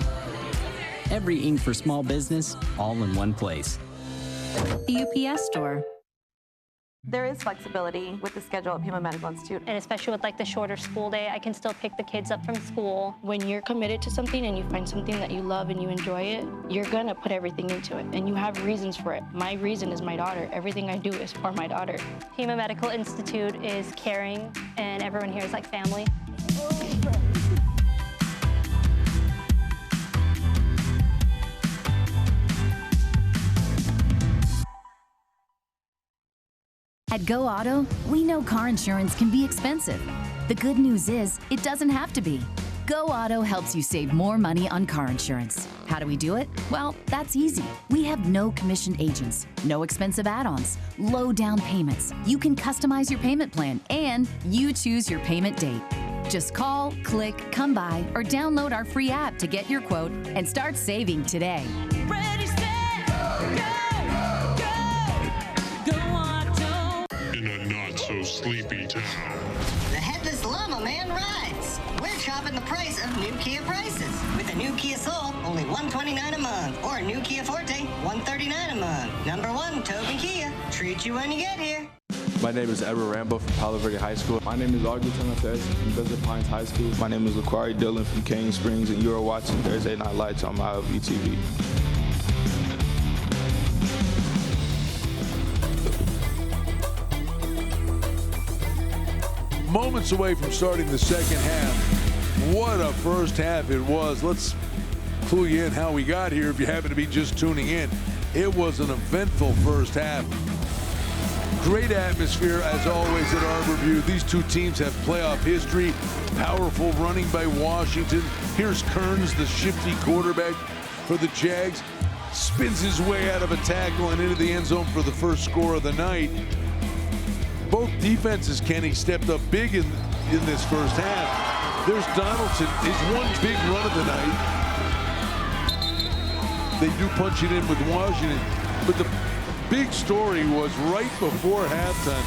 Every ing for small business, all in one place. The UPS Store. There is flexibility with the schedule at Pima Medical Institute. And especially with like the shorter school day, I can still pick the kids up from school. When you're committed to something and you find something that you love and you enjoy it, you're gonna put everything into it. And you have reasons for it. My reason is my daughter. Everything I do is for my daughter. Pima Medical Institute is caring, and everyone here is like family. At Go Auto, we know car insurance can be expensive. The good news is, it doesn't have to be. Go Auto helps you save more money on car insurance. How do we do it? Well, that's easy. We have no commissioned agents, no expensive add-ons, low down payments. You can customize your payment plan, and you choose your payment date. Just call, click, come by, or download our free app to get your quote and start saving today. Ready, set, go! In a not-so-sleepy town. The Headless Llama Man rides. We're chopping the price of new Kia prices. With a new Kia Soul, only $129 a month. Or a new Kia Forte, $139 a month. Number 1, Tobin Kia. Treat you when you get here. My name is Arbor Rambo from Palo Verde High School. My name is Augustin Lopez from Desert Pines High School. My name is Laquari Dillon from Canyon Springs, and you are watching Thursday Night Lights on MyLVTV. Moments away from starting the second half. What a first half it was. Let's clue you in how we got here if you happen to be just tuning in. It was an eventful first half. Great atmosphere as always at Arborview. These two teams have playoff history. Powerful running by Washington. Here's Kearns, the shifty quarterback for the Jags. Spins his way out of a tackle and into the end zone for the first score of the night. Both defenses, Kenny, stepped up big in this first half. There's Donaldson, his one big run of the night. They do punch it in with Washington, but the big story was right before halftime.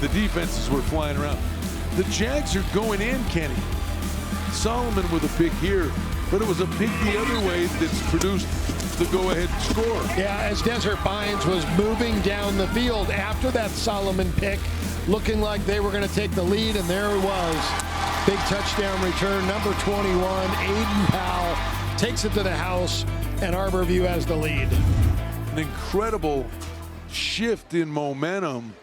The defenses were flying around. The Jags are going in, Kenny. Solomon with a pick here, but it was a pick the other way that's produced the go-ahead score. Yeah, as Desert Pines was moving down the field after that Solomon pick, looking like they were going to take the lead, and there it was. Big touchdown return, number 21, Aiden Powell takes it to the house, and Arborview has the lead. An incredible shift in momentum.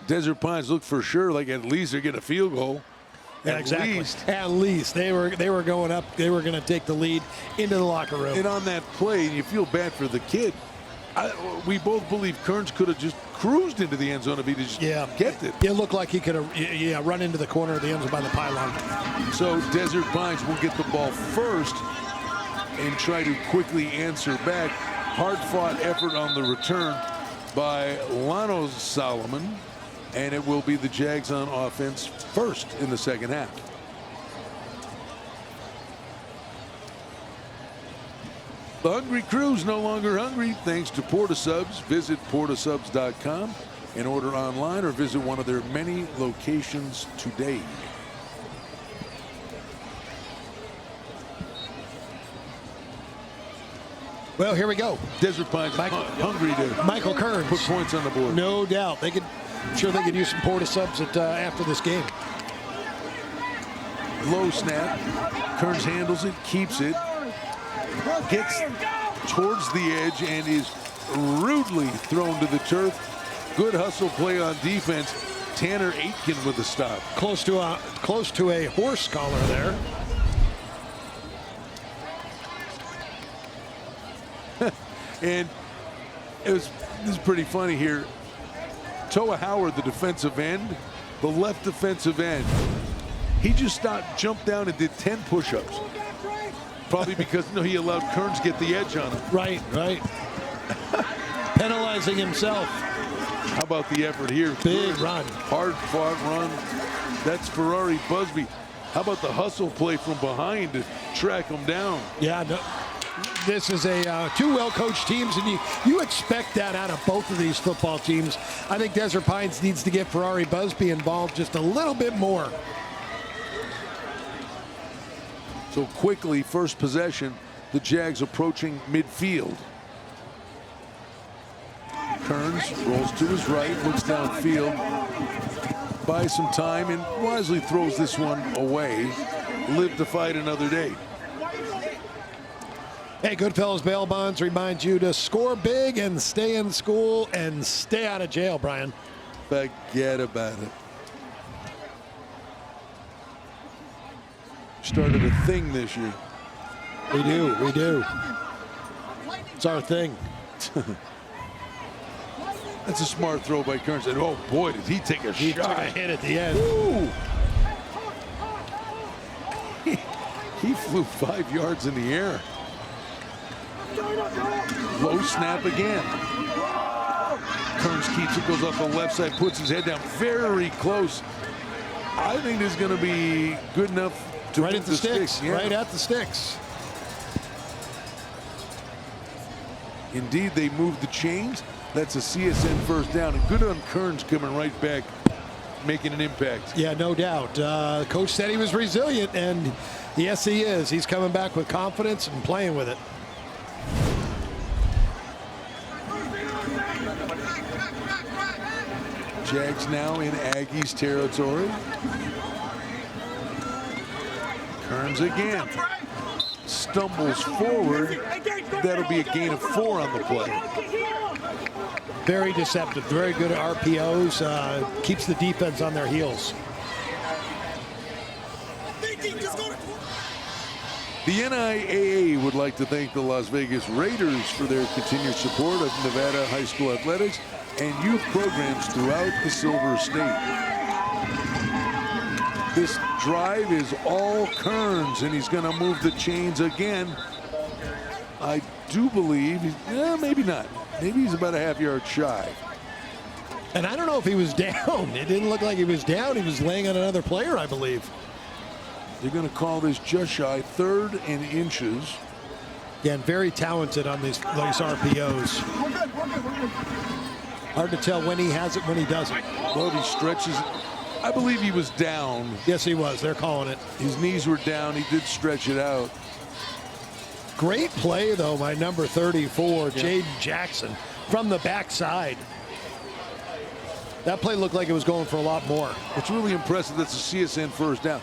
Desert Pines looked for sure like at least they're getting a field goal. Yeah, exactly. At least they were going up. They were going to take the lead into the locker room. And on that play, you feel bad for the kid. We both believe Kearns could have just cruised into the end zone if he just kept it. It looked like he could have run into the corner of the end zone by the pylon. So Desert Pines will get the ball first and try to quickly answer back. Hard-fought effort on the return. by Lano Solomon, and it will be the Jags on offense first in the second half. The Hungry Crew's no longer hungry thanks to Portasubs. Visit portasubs.com and order online or visit one of their many locations today. Well, here we go. Desert Pines hungry to Michael Kearns put points on the board. No doubt. I'm sure they could use some Portasubs after this game. Low snap. Kearns handles it, keeps it, gets towards the edge, and is rudely thrown to the turf. Good hustle play on defense. Tanner Aitken with the stop. Close to a horse collar there. And this is pretty funny here. Toa Howard, the defensive end, the left defensive end, he just jumped down and did 10 push-ups. Probably because he allowed Kearns get the edge on him. Right. Penalizing himself. How about the effort here? Big run. Hard-fought run. That's Ferrari Busby. How about the hustle play from behind to track him down? Yeah, no, this is two well-coached teams, and you expect that out of both of these football teams. I think Desert Pines needs to get Ferrari Busby involved just a little bit more. So quickly, first possession, the Jags approaching midfield. Kearns rolls to his right, looks downfield, buys some time, and wisely throws this one away. Live to fight another day. Hey, Goodfellas Bail Bonds reminds you to score big and stay in school and stay out of jail, Brian. Forget about it. Started a thing this year. We do. It's our thing. That's a smart throw by Kearns. And oh boy, did he take a shot. He took a hit at the end. Ooh. He flew 5 yards in the air. Low snap again. Kearns keeps it, goes off the left side, puts his head down very close. I think this is going to be good enough to right at the sticks. Yeah. Right at the sticks. Indeed, they moved the chains. That's a CSN first down. And good on Kearns coming right back, making an impact. Yeah, no doubt. Coach said he was resilient, and yes, he is. He's coming back with confidence and playing with it. Jags now in Aggies territory. Kearns again. Stumbles forward. That'll be a gain of 4 on the play. Very deceptive. Very good at RPOs. Keeps the defense on their heels. The NIAA would like to thank the Las Vegas Raiders for their continued support of Nevada high school athletics and youth programs throughout the Silver State. This drive is all Kearns, and he's going to move the chains again. I do believe, maybe not. Maybe he's about a half-yard shy. And I don't know if he was down. It didn't look like he was down. He was laying on another player, I believe. They're going to call this just shy, 3rd and inches. Again, very talented on these RPOs. Hard to tell when he has it, when he doesn't. Well, he stretches. I believe he was down. Yes, he was. They're calling it. His knees were down. He did stretch it out. Great play, though, by number 34, Jaden Jackson, from the backside. That play looked like it was going for a lot more. It's really impressive. That's a CSN first down.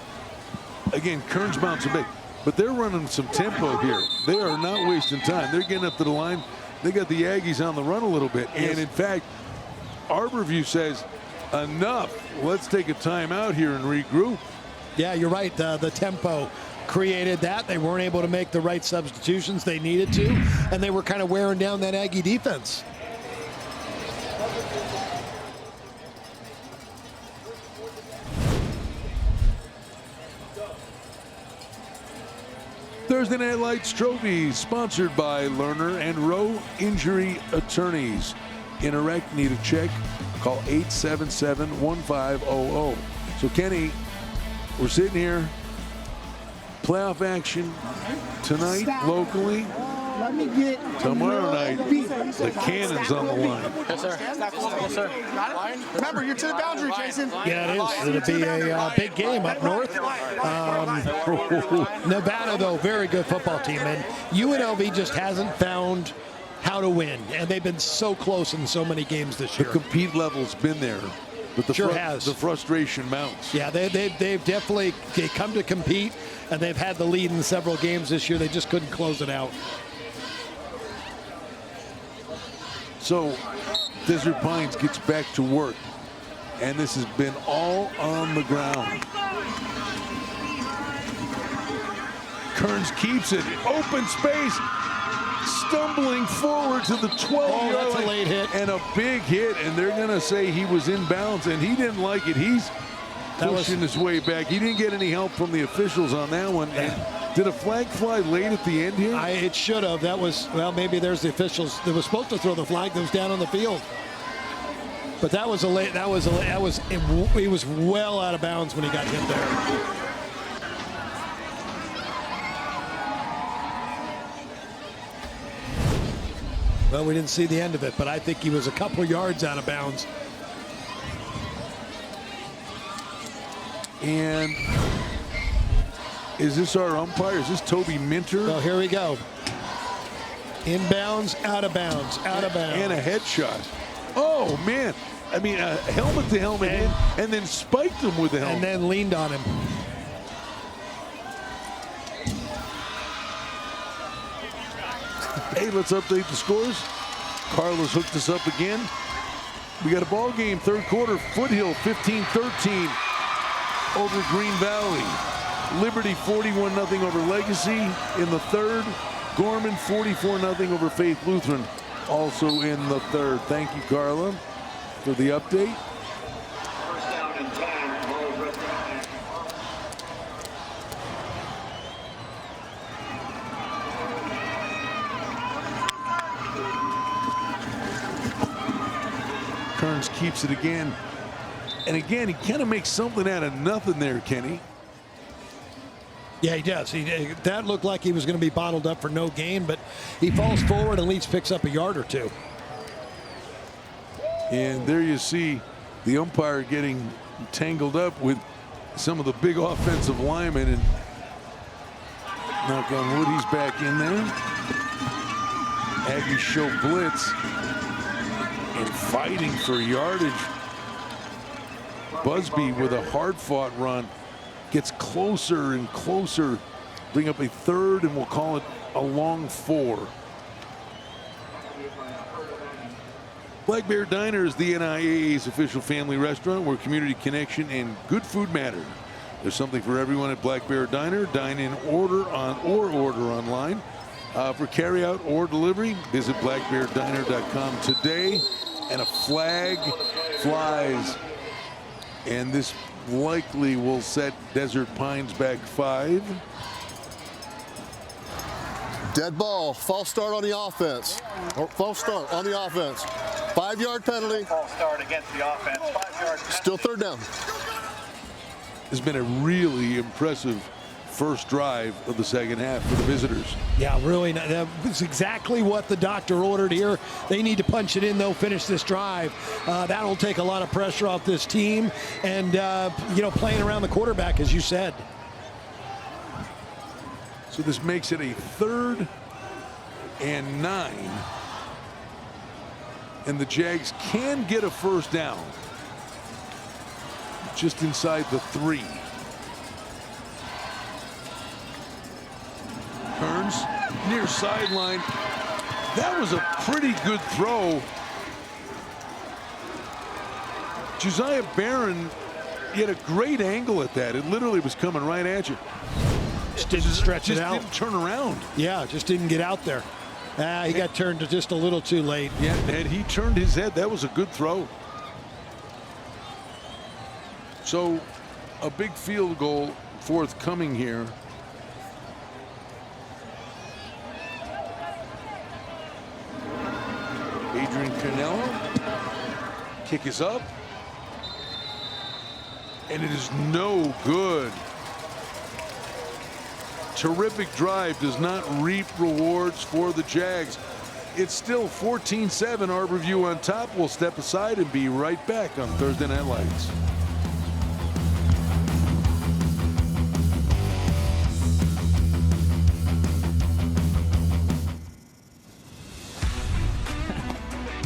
Again, Kearns bouncing big, but they're running some tempo here. They are not wasting time. They're getting up to the line. They got the Aggies on the run a little bit. Yes. And in fact, Arborview says, enough. Let's take a timeout here and regroup. Yeah, you're right. The tempo created that. They weren't able to make the right substitutions they needed to, and they were kind of wearing down that Aggie defense. Thursday Night Lights Trophy, sponsored by Lerner and Rowe Injury Attorneys. Interact, need a check, call 877-1500. So Kenny, we're sitting here, playoff action tonight locally. Let me get tomorrow night. The cannon's on the line. Yes, sir. Yes, sir. Remember, you're to the boundary, Jason. Yeah, it is. It'll be a big game up north. Nevada, though, very good football team. And UNLV just hasn't found how to win. And they've been so close in so many games this year. The compete level's been there. But the the frustration mounts. Yeah, they've definitely come to compete, and they've had the lead in several games this year. They just couldn't close it out. So Desert Pines gets back to work, and this has been all on the ground. Kearns keeps it, open space, stumbling forward to the 12-yard that's a late hit. And a big hit, and they're going to say he was in bounds, and he didn't like it. He's pushing his way back. He didn't get any help from the officials on that one. And did a flag fly late at the end here? It should have. That was, well, maybe there's the officials that was supposed to throw the flag that was down on the field. But that was a late, he was well out of bounds when he got hit there. Well, we didn't see the end of it, but I think he was a couple yards out of bounds. And is this our umpire? Is this Toby Minter? Well, here we go. Inbounds, out of bounds, out of bounds. And a headshot. Oh, man. I mean, a helmet to helmet hit, and then spiked him with the helmet. And then leaned on him. Hey, let's update the scores. Carlos hooked us up again. We got a ball game, third quarter. Foothill 15-13 over Green Valley. Liberty 41-0 over Legacy in the third. Gorman 44-0 over Faith Lutheran also in the third. Thank you, Carla, for the update. Kearns keeps it again. And again, he kind of makes something out of nothing there, Kenny. Yeah, he does. That looked like he was going to be bottled up for no gain, but he falls forward and at least picks up a yard or two. And there you see the umpire getting tangled up with some of the big offensive linemen. And knock on wood, he's back in there. Aggies show blitz and fighting for yardage. Busby with a hard-fought run gets closer and closer. Bring up a third, and we'll call it a long 4. Black Bear Diner is the NIAA's official family restaurant where community connection and good food matter. There's something for everyone at Black Bear Diner. Dine in, order online. For carryout or delivery, visit blackbeardiner.com today. And a flag flies. And this likely will set Desert Pines back 5. Dead ball. False start on the offense. False start on the offense. 5-yard penalty. False start against the offense. 5-yard penalty. Still third down. It's been a really impressive first drive of the second half for the visitors. Yeah, really. That was exactly what the doctor ordered here. They need to punch it in, though, finish this drive. That'll take a lot of pressure off this team. And, playing around the quarterback, as you said. So this makes it a 3rd and 9. And the Jags can get a first down. Just inside the 3. Kearns near sideline. That was a pretty good throw. Josiah Barron, he had a great angle at that. It literally was coming right at you. Just didn't stretch it out. Just didn't turn around. Yeah, just didn't get out there. He got turned just a little too late. Yeah, and he turned his head. That was a good throw. So a big field goal forthcoming here. Adrian Canello Kick is up. And it is no good. Terrific drive does not reap rewards for the Jags. It's still 14-7, Arborview on top. We'll step aside and be right back on Thursday Night Lights.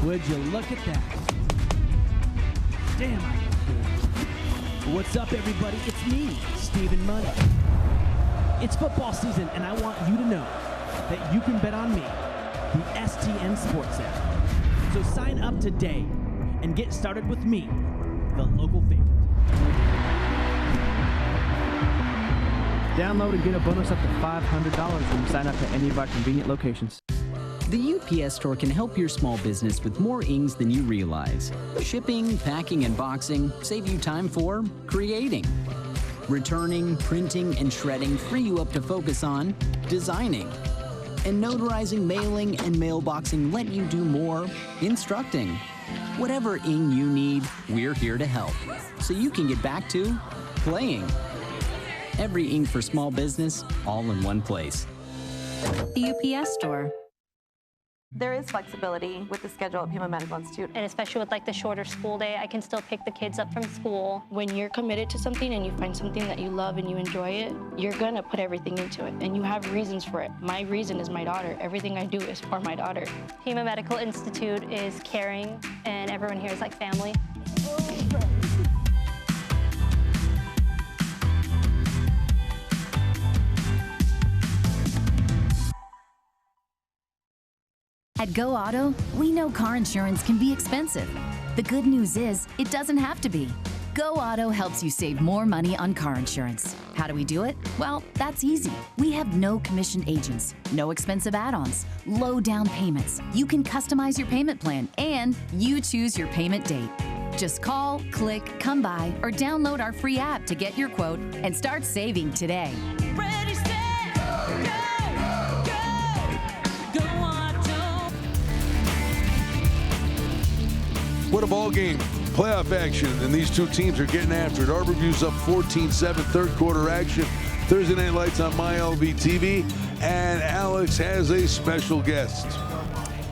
Would you look at that? Damn, I look good. What's up, everybody? It's me, Stephen Money. It's football season, and I want you to know that you can bet on me, the STN Sports app. So sign up today and get started with me, the local favorite. Download and get a bonus up to $500 when you sign up at any of our convenient locations. The UPS Store can help your small business with more ings than you realize. Shipping, packing, and boxing save you time for creating. Returning, printing, and shredding free you up to focus on designing. And notarizing, mailing, and mailboxing let you do more instructing. Whatever ing you need, we're here to help, so you can get back to playing. Every ing for small business, all in one place. The UPS Store. There is flexibility with the schedule at Pima Medical Institute. And especially with like the shorter school day, I can still pick the kids up from school. When you're committed to something and you find something that you love and you enjoy it, you're gonna put everything into it. And you have reasons for it. My reason is my daughter. Everything I do is for my daughter. Pima Medical Institute is caring, and everyone here is like family. At Go Auto, we know car insurance can be expensive. The good news is, it doesn't have to be. Go Auto helps you save more money on car insurance. How do we do it? Well, that's easy. We have no commission agents, no expensive add-ons, low down payments. You can customize your payment plan, and you choose your payment date. Just call, click, come by, or download our free app to get your quote and start saving today. Ready, set, go, go, go Auto. What a ball game. Playoff action, and these two teams are getting after it. Arborview's up 14-7, third quarter action. Thursday Night Lights on MyLV TV, and Alex has a special guest.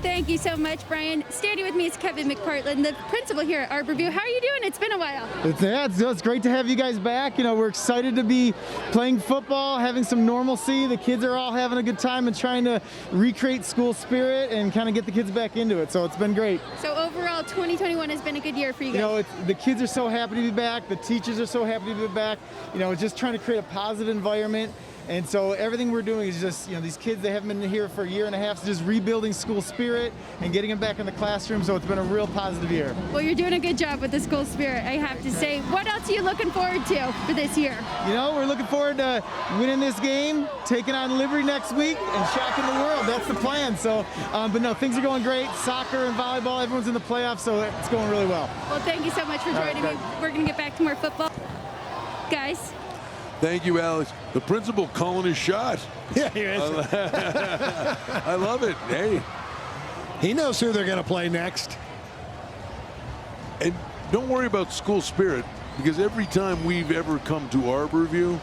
Thank you so much, Brian. Standing with me is Kevin McPartland, the principal here at Arborview. How are you doing? It's been a while. It's great to have you guys back. You know, we're excited to be playing football, having some normalcy. The kids are all having a good time and trying to recreate school spirit and kind of get the kids back into it. So it's been great. So overall, 2021 has been a good year for you guys. You know, the kids are so happy to be back. The teachers are so happy to be back. You know, just trying to create a positive environment. And so everything we're doing is just, you know, these kids, they haven't been here for a year and a half, so just rebuilding school spirit and getting them back in the classroom. So it's been a real positive year. Well, you're doing a good job with the school spirit, I have to say. What else are you looking forward to for this year? You know, we're looking forward to winning this game, taking on Liberty next week, and shocking the world. That's the plan. So, but no, things are going great. Soccer and volleyball, everyone's in the playoffs, so it's going really well. Well, thank you so much for joining me. We're going to get back to more football. Guys. Thank you, Alex. The principal calling his shot. Yeah, he is. I love it. Hey. He knows who they're going to play next. And don't worry about school spirit, because every time we've ever come to Arborview,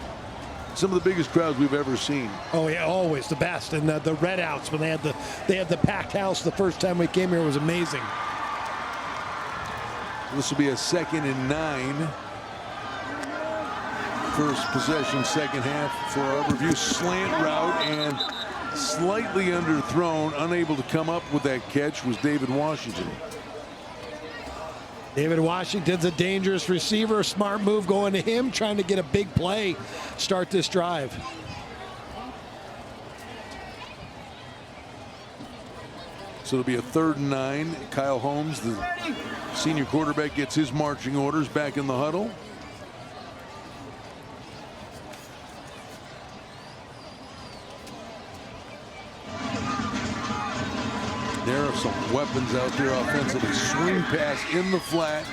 some of the biggest crowds we've ever seen. Oh yeah, always the best. And the Red Outs, when they had the packed house the first time we came here, was amazing. This will be a 2nd and 9. First possession, second half for Arborview. Slant route and slightly underthrown. Unable to come up with that catch was David Washington. David Washington's a dangerous receiver. Smart move going to him, trying to get a big play, start this drive. So it'll be a 3rd and 9. Kyle Holmes, the senior quarterback, gets his marching orders back in the huddle. There are some weapons out there offensively. Swing pass in the flat.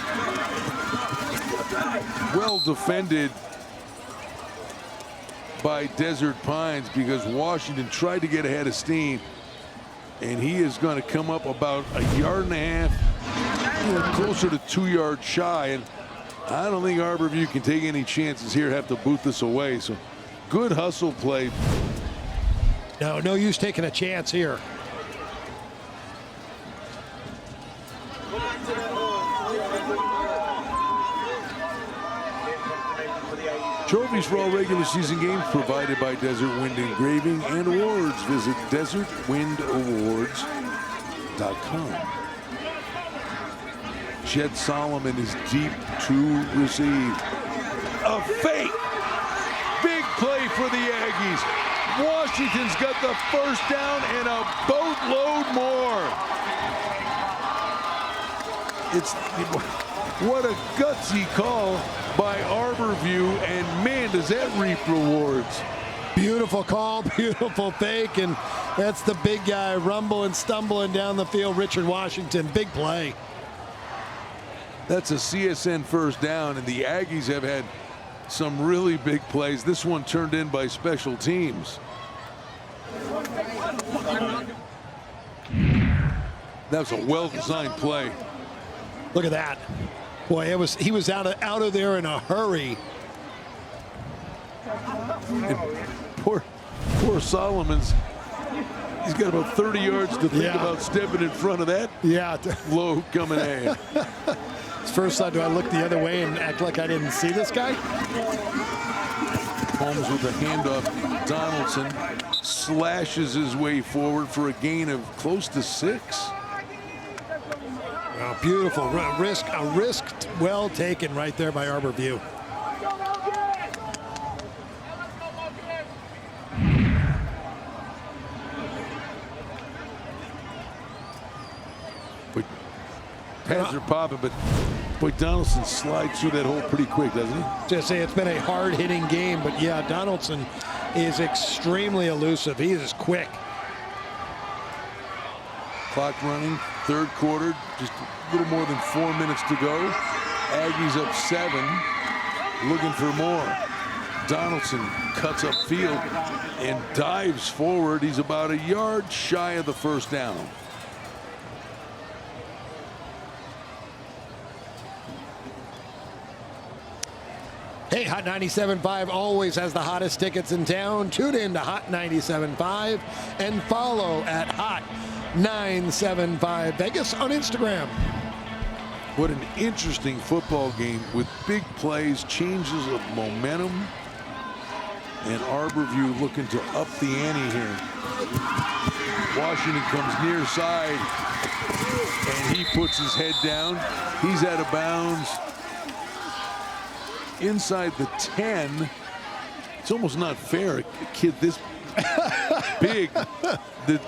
Well defended by Desert Pines, because Washington tried to get ahead of steam. And he is going to come up about 1.5 yards closer to 2 yards shy, and I don't think Arborview can take any chances here, have to boot this away. So good hustle play. No use taking a chance here. Trophies for all regular season games provided by Desert Wind Engraving and Awards. Visit desertwindawards.com. Jed Solomon is deep to receive. A fake. Big play for the Aggies. Washington's got the first down and a boatload more. What a gutsy call by Arborview, and man, does that reap rewards. Beautiful call, beautiful fake, and that's the big guy rumbling, stumbling down the field, Richard Washington. Big play. That's a CSN first down, and the Aggies have had some really big plays. This one turned in by special teams. That was a well-designed play. Look at that. Boy, he was out of there in a hurry. And poor Solomon's, he's got about 30 yards to think about stepping in front of that low coming at him. First thought, do I look the other way and act like I didn't see this guy? Holmes with the handoff. Donaldson slashes his way forward for a gain of close to 6. Oh, beautiful risk, well taken right there by Arborview. Pads are popping, but boy, Donaldson slides through that hole pretty quick, doesn't he? Just say it's been a hard-hitting game, but yeah, Donaldson is extremely elusive. He is quick. Clock running, third quarter, just a little more than 4 minutes to go. Aggies up 7, looking for more. Donaldson cuts upfield and dives forward. He's about a yard shy of the first down. Hey, Hot 97.5 always has the hottest tickets in town. Tune in to Hot 97.5 and follow at Hot 975 Vegas on Instagram. What an interesting football game with big plays, changes of momentum, and Arborview looking to up the ante here. Washington comes near side, and he puts his head down. He's out of bounds. Inside the 10. It's almost not fair. A kid this big that's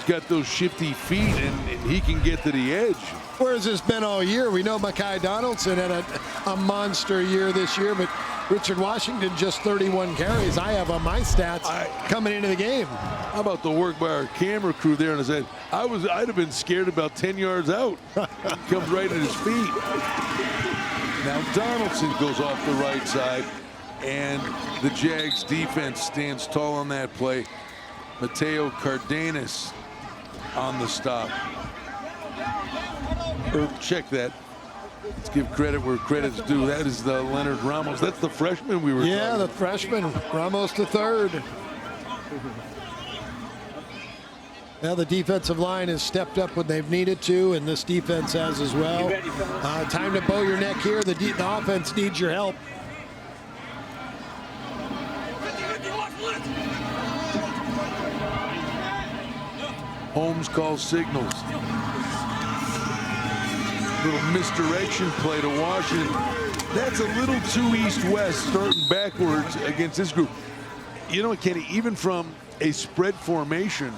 got those shifty feet, and he can get to the edge. Where's this been all year? We know Mekhi Donaldson had a monster year this year, but Richard Washington just 31 carries. I have on my stats coming into the game. How about the work by our camera crew there? And I said, I'd have been scared about 10 yards out. Comes right at his feet. Now Donaldson goes off the right side, and the Jags defense stands tall on that play. Mateo Cardenas on the stop. Check that. Let's give credit where credit's due. That is the Leonard Ramos. That's the freshman we were talking about. The freshman, Ramos the third. Now the defensive line has stepped up when they've needed to, and this defense has as well. Time to bow your neck here. The offense needs your help. Holmes calls signals. Little misdirection play to Washington. That's a little too east-west, starting backwards against this group. You know, Kenny, even from a spread formation,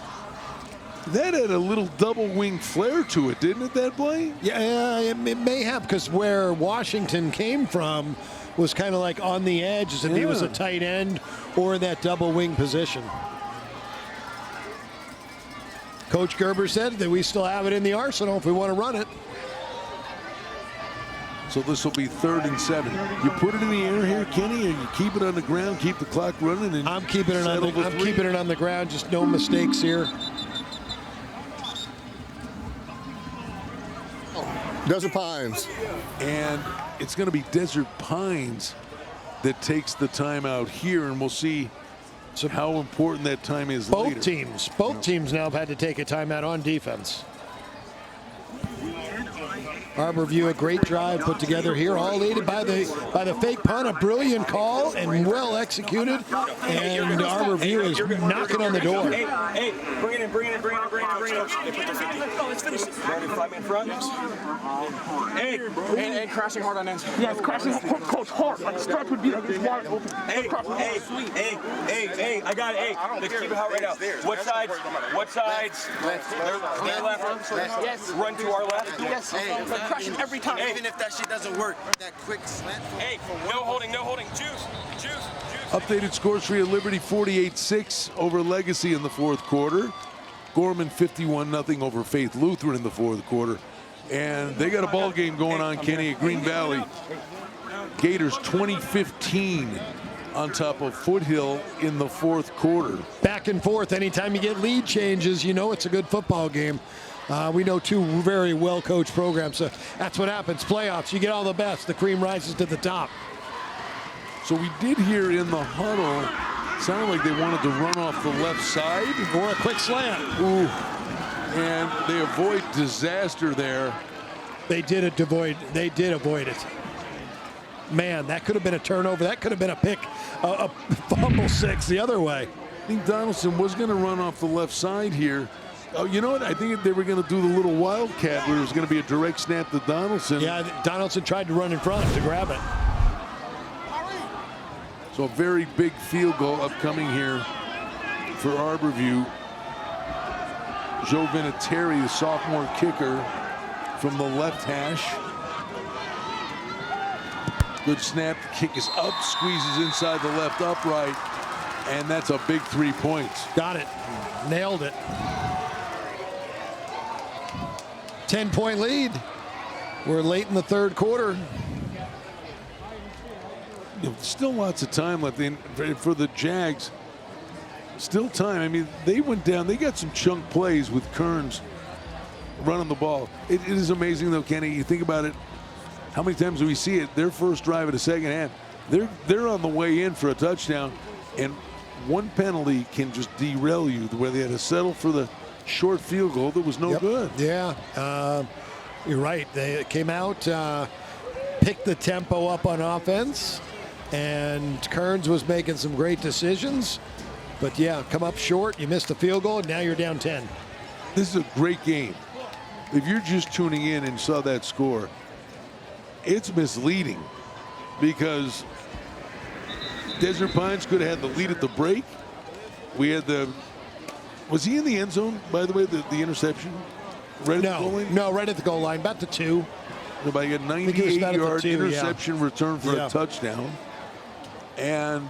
that had a little double wing flair to it, didn't it, that play? Yeah, it may have, because where Washington came from was kind of like on the edge, and he was a tight end or in that double wing position. Coach Gerber said that we still have it in the arsenal if we want to run it. So this will be 3rd and 7. You put it in the air here, Kenny, and you keep it on the ground, keep the clock running. And I'm keeping it on the ground, just no mistakes here. Desert Pines. And it's going to be Desert Pines that takes the timeout here, and we'll see how important that time is later. Both teams now have had to take a timeout on defense. Arbor View, a great drive put together here, all aided by the fake punt, a brilliant call and well executed. And Arbor View is knocking on the door. Hey, bring it in. Let's finish it. Ready, 5 in front. Hey, and crashing hard on ends. Yes, crashing hard, coach, hard. Like stretch would be like this wide open. Hey, I got it. Hey, let's keep it hot right now. What sides? Left. Their left. Yes. Run to our left. Yes. Crashing every time. Even if that shit doesn't work, that quick slant. Hey, no holding. Juice. Updated scores for you. Liberty 48-6 over Legacy in the fourth quarter. Gorman 51-0 over Faith Lutheran in the fourth quarter. And they got a ball game going on, Kenny, at Green Valley. Gators 20-15 on top of Foothill in the fourth quarter. Back and forth. Anytime you get lead changes, you know it's a good football game. We know two very well-coached programs, so that's what happens. Playoffs, you get all the best. The cream rises to the top. So we did hear in the huddle, sounded like they wanted to run off the left side. Or a quick slant. Ooh. And they avoid disaster there. They did avoid it. Man, that could have been a turnover. That could have been a pick, a fumble six the other way. I think Donaldson was going to run off the left side here. Oh, you know what? I think they were going to do the little wildcat where it was going to be a direct snap to Donaldson. Yeah, Donaldson tried to run in front to grab it. So a very big field goal upcoming here for Arborview. Joe Vinatieri, the sophomore kicker from the left hash. Good snap. The kick is up, squeezes inside the left upright, and that's a big 3 points. Got it. Nailed it. 10-point lead. We're late in the third quarter. Still lots of time left in for the Jags. Still time. I mean, they went down. They got some chunk plays with Kearns running the ball. It is amazing, though, Kenny. You think about it. How many times do we see it? Their first drive of the second half, they're on the way in for a touchdown, and one penalty can just derail you. Where they had to settle for the short field goal that was no good. Yeah, you're right. They came out, picked the tempo up on offense, and Kearns was making some great decisions. But yeah, come up short, you missed the field goal, and now you're down 10. This is a great game. If you're just tuning in and saw that score, it's misleading because Desert Pines could have had the lead at the break. We had was he in the end zone, by the way, the interception? Right at the goal line? No, right at the goal line, about the 2. About a 98-yard interception return for a touchdown. And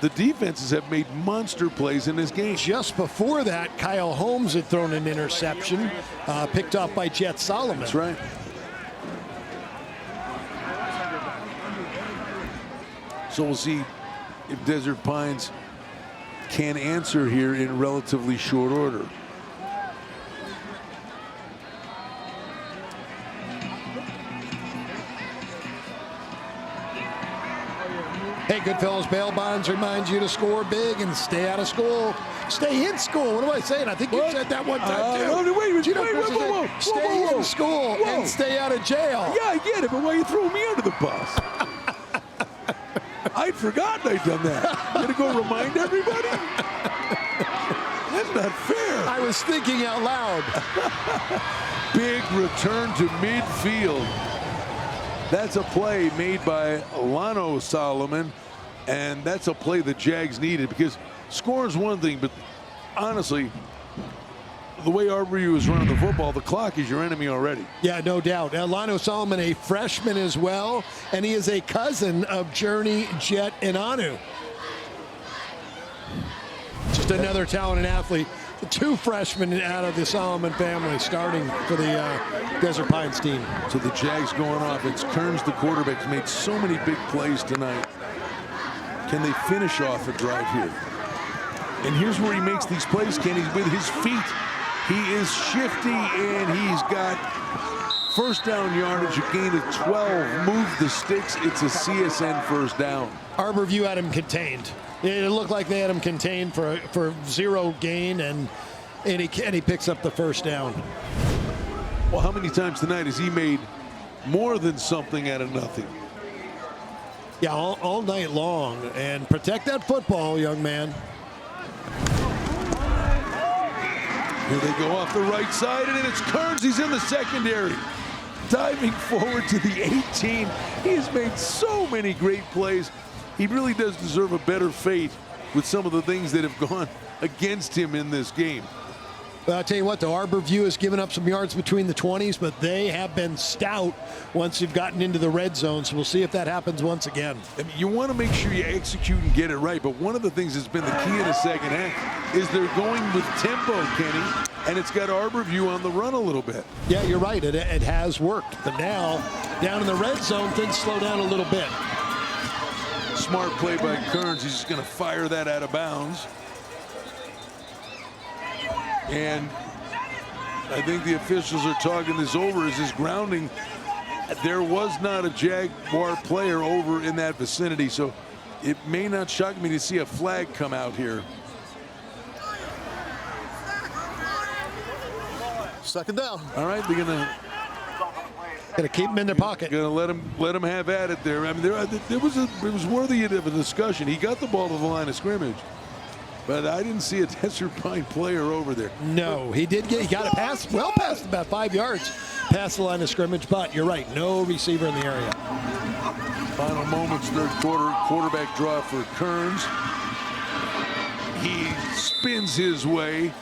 the defenses have made monster plays in this game. Just before that, Kyle Holmes had thrown an interception, picked off by Jet Solomon. That's right. So we'll see if Desert Pines can answer here in relatively short order. Hey, Goodfellas Bail Bonds reminds you to score big and stay out of school. Stay in school. What am I saying? I think you said that one time, too. Whoa. Stay in school and stay out of jail. Yeah, I get it, but why are you throwing me under the bus? I'd forgotten I'd done that. You gonna go remind everybody? That's not fair. I was thinking out loud. Big return to midfield. That's a play made by Lano Solomon, and that's a play the Jags needed because scoring's one thing, but honestly, the way Arborview is running the football, the clock is your enemy already. Yeah, no doubt. Lano Solomon, a freshman as well, and he is a cousin of Journey, Jet, and Anu. Just another talented athlete. The 2 freshmen out of the Solomon family starting for the Desert Pines team. So the Jags going off. It's Kearns, the quarterback, who's made so many big plays tonight. Can they finish off a drive here? And here's where he makes these plays, Kenny, with his feet. He is shifty, and he's got first down yardage, a gain of 12. Move the sticks. It's a CSN first down. Arborview had him contained. It looked like they had him contained for zero gain, and he picks up the first down. Well, how many times tonight has he made more than something out of nothing? Yeah, all night long. And protect that football, young man. Here they go off the right side, and then it's Kearns. He's in the secondary. Diving forward to the 18. He has made so many great plays. He really does deserve a better fate with some of the things that have gone against him in this game. Well, I'll tell you what, the Arborview has given up some yards between the 20s, but they have been stout once you've gotten into the red zone, so we'll see if that happens once again. I mean, you want to make sure you execute and get it right, but one of the things that's been the key in the second half is they're going with tempo, Kenny, and it's got Arborview on the run a little bit. Yeah, you're right. It has worked, but now down in the red zone, things slow down a little bit. Smart play by Kearns. He's just going to fire that out of bounds. And I think the officials are talking this over as his grounding. There was not a Jaguar player over in that vicinity, so it may not shock me to see a flag come out here. Second down. All right, they're gonna keep him in their pocket. Gonna let him have at it there. I mean, it was worthy of a discussion. He got the ball to the line of scrimmage, but I didn't see a Desert Pine player over there. No, he got it well past about 5 yards past the line of scrimmage, but you're right, no receiver in the area. Final moments, third quarter, quarterback draw for Kearns. He spins his way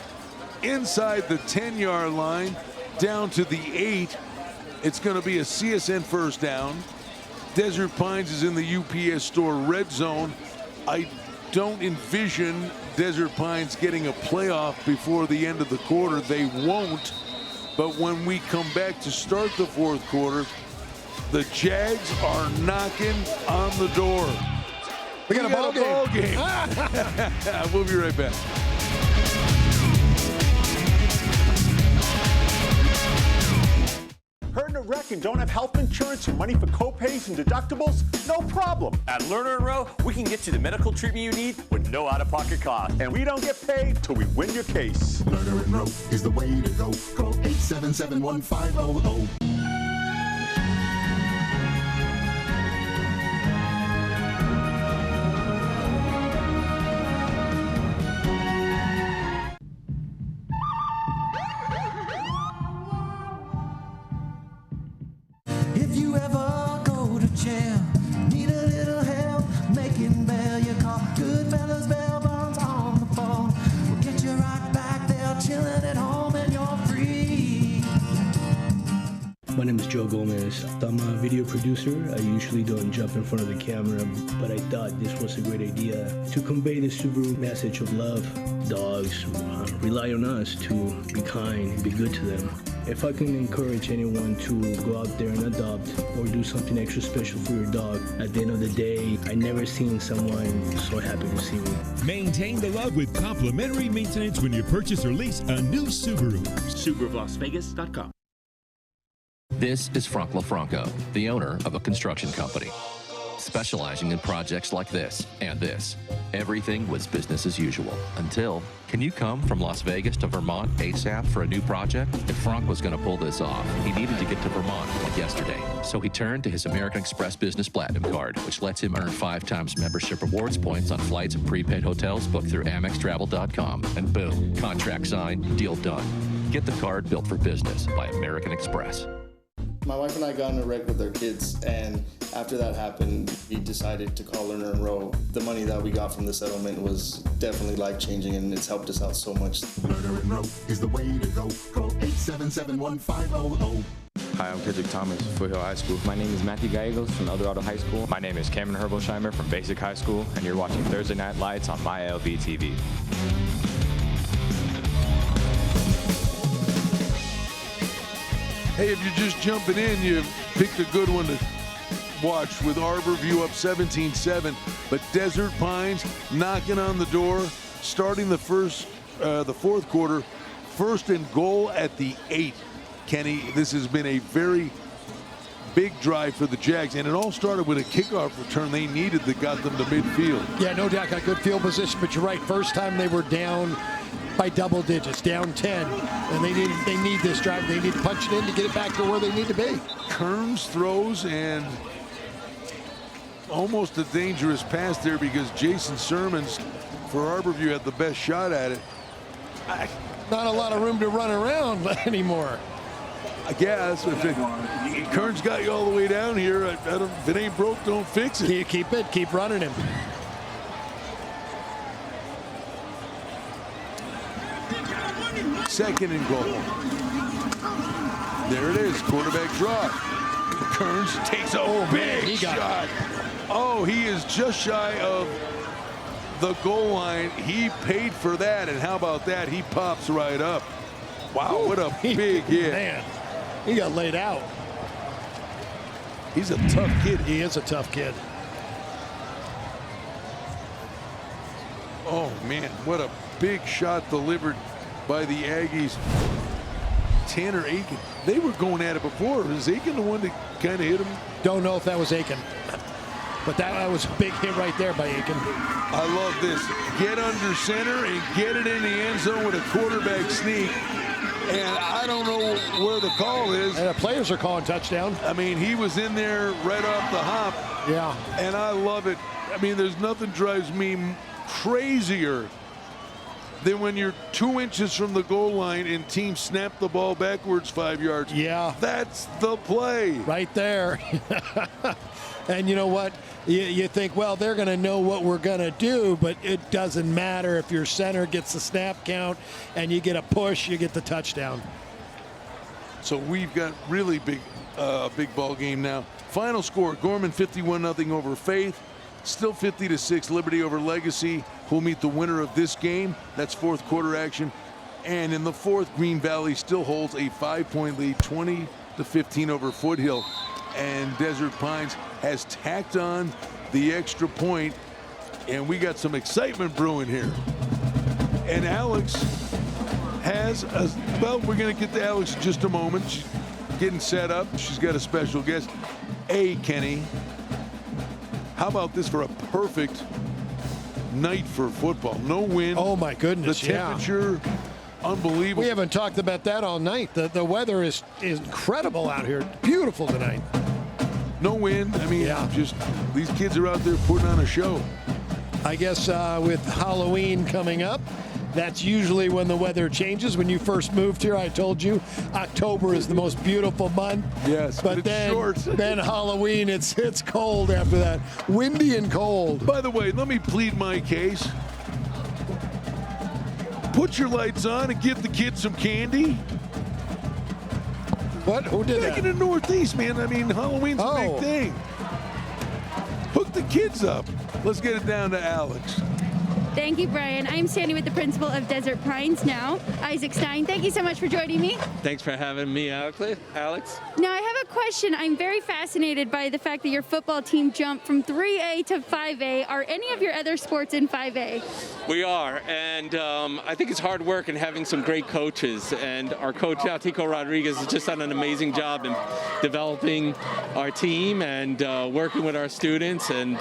inside the 10-yard line down to the 8. It's going to be a CSN first down. Desert Pines is in the UPS store red zone. I don't envision Desert Pines getting a playoff before the end of the quarter. They won't. But when we come back to start the fourth quarter, the Jags are knocking on the door. We got a ball game. We'll be right back. Hurt in a wreck and don't have health insurance or money for co-pays and deductibles? No problem. At Lerner & Rowe, we can get you the medical treatment you need with no out-of-pocket cost. And we don't get paid till we win your case. Lerner & Rowe is the way to go. Call 877-1500. If you ever go to jail, need a little help making bail, you call Goodfellas bail bonds on the phone. We'll get you right back there, chilling at home, and you're free. My name is Joe Gomez. I'm a video producer. I usually don't jump in front of the camera, but I thought this was a great idea to convey the Subaru message of love. Dogs rely on us to be kind and be good to them. If I can encourage anyone to go out there and adopt or do something extra special for your dog, at the end of the day, I never seen someone so happy to see me. Maintain the love with complimentary maintenance when you purchase or lease a new Subaru. SubaruLasVegas.com. This is Frank LaFranco, the owner of a construction company, specializing in projects like this and this. Everything was business as usual until, can you come from Las Vegas to Vermont ASAP for a new project? If Frank was going to pull this off, he needed to get to Vermont like yesterday. So he turned to his American Express Business Platinum Card, which lets him earn 5 times membership rewards points on flights and prepaid hotels booked through AmexTravel.com. And boom, contract signed, deal done. Get the card built for business by American Express. My wife and I got in a wreck with our kids, and after that happened, we decided to call Lerner & Rowe. The money that we got from the settlement was definitely life-changing, and it's helped us out so much. Lerner & Rowe is the way to go. Call 877-1500. Hi, I'm Kendrick Thomas, Foothill High School. My name is Matthew Gallegos from Eldorado High School. My name is Cameron Herbolsheimer from Basic High School, and you're watching Thursday Night Lights on MyLV TV. Hey, if you're just jumping in, you picked a good one to watch with Arborview up 17-7, but Desert Pines knocking on the door, starting the fourth quarter, 1st and goal at the 8. Kenny, this has been a very big drive for the Jags, and it all started with a kickoff return they needed that got them to midfield. Yeah, no doubt, got good field position, but you're right. First time they were down by double digits, down 10, and they need this drive. They need to punch it in to get it back to where they need to be. Kearns throws, and almost a dangerous pass there because Jason Sermons for Arborview had the best shot at it. Not a lot of room to run around anymore. I guess if Kearns got you all the way down here, if it ain't broke, don't fix it. You keep running him. Second and goal. There it is, quarterback draw. Kearns takes a big shot. Oh, he is just shy of the goal line. He paid for that, and how about that? He pops right up. Wow, what a big hit. Man, he got laid out. He's a tough kid. He is a tough kid. Oh, man, what a big shot delivered by the Aggies. Tanner Aiken. They were going at it before. Was Aiken the one that kind of hit him? Don't know if that was Aiken. But that was a big hit right there by Aiken. I love this. Get under center and get it in the end zone with a quarterback sneak. And I don't know where the call is. And the players are calling touchdown. I mean, he was in there right off the hop. Yeah. And I love it. I mean, there's nothing drives me crazier than when you're 2 inches from the goal line and teams snap the ball backwards 5 yards. Yeah. That's the play. Right there. And you know what? You think, well, they're going to know what we're going to do, but it doesn't matter if your center gets the snap count and you get a push, you get the touchdown. So we've got really big ball game now. Final score, Gorman 51-0 over Faith. Still 50-6, Liberty over Legacy. Who'll meet the winner of this game? That's fourth quarter action. And in the fourth, Green Valley still holds a 5-point lead, 20-15 over Foothill. And Desert Pines has tacked on the extra point, and we got some excitement brewing here. And Alex has well, we're going to get to Alex in just a moment. She's getting set up. She's got a special guest. Kenny, how about this for a perfect night for football? No wind. Oh my goodness! The temperature, unbelievable. We haven't talked about that all night. The weather is incredible out here. Beautiful tonight. No wind. I mean, just these kids are out there putting on a show. I guess with Halloween coming up, that's usually when the weather changes. When you first moved here, I told you October is the most beautiful month. Yes, but it's then short. Then Halloween, it's cold after that, windy and cold. By the way, let me plead my case. Put your lights on and give the kids some candy. What? Who did that? Back in the Northeast, man. I mean, Halloween's a big thing. Hook the kids up. Let's get it down to Alex. Thank you, Brian. I'm standing with the principal of Desert Pines now, Isaac Stein. Thank you so much for joining me. Thanks for having me, Alex. Now, I have a question. I'm very fascinated by the fact that your football team jumped from 3A to 5A. Are any of your other sports in 5A? We are, and I think it's hard work and having some great coaches. And our coach, Tico Rodriguez, has just done an amazing job in developing our team and working with our students, and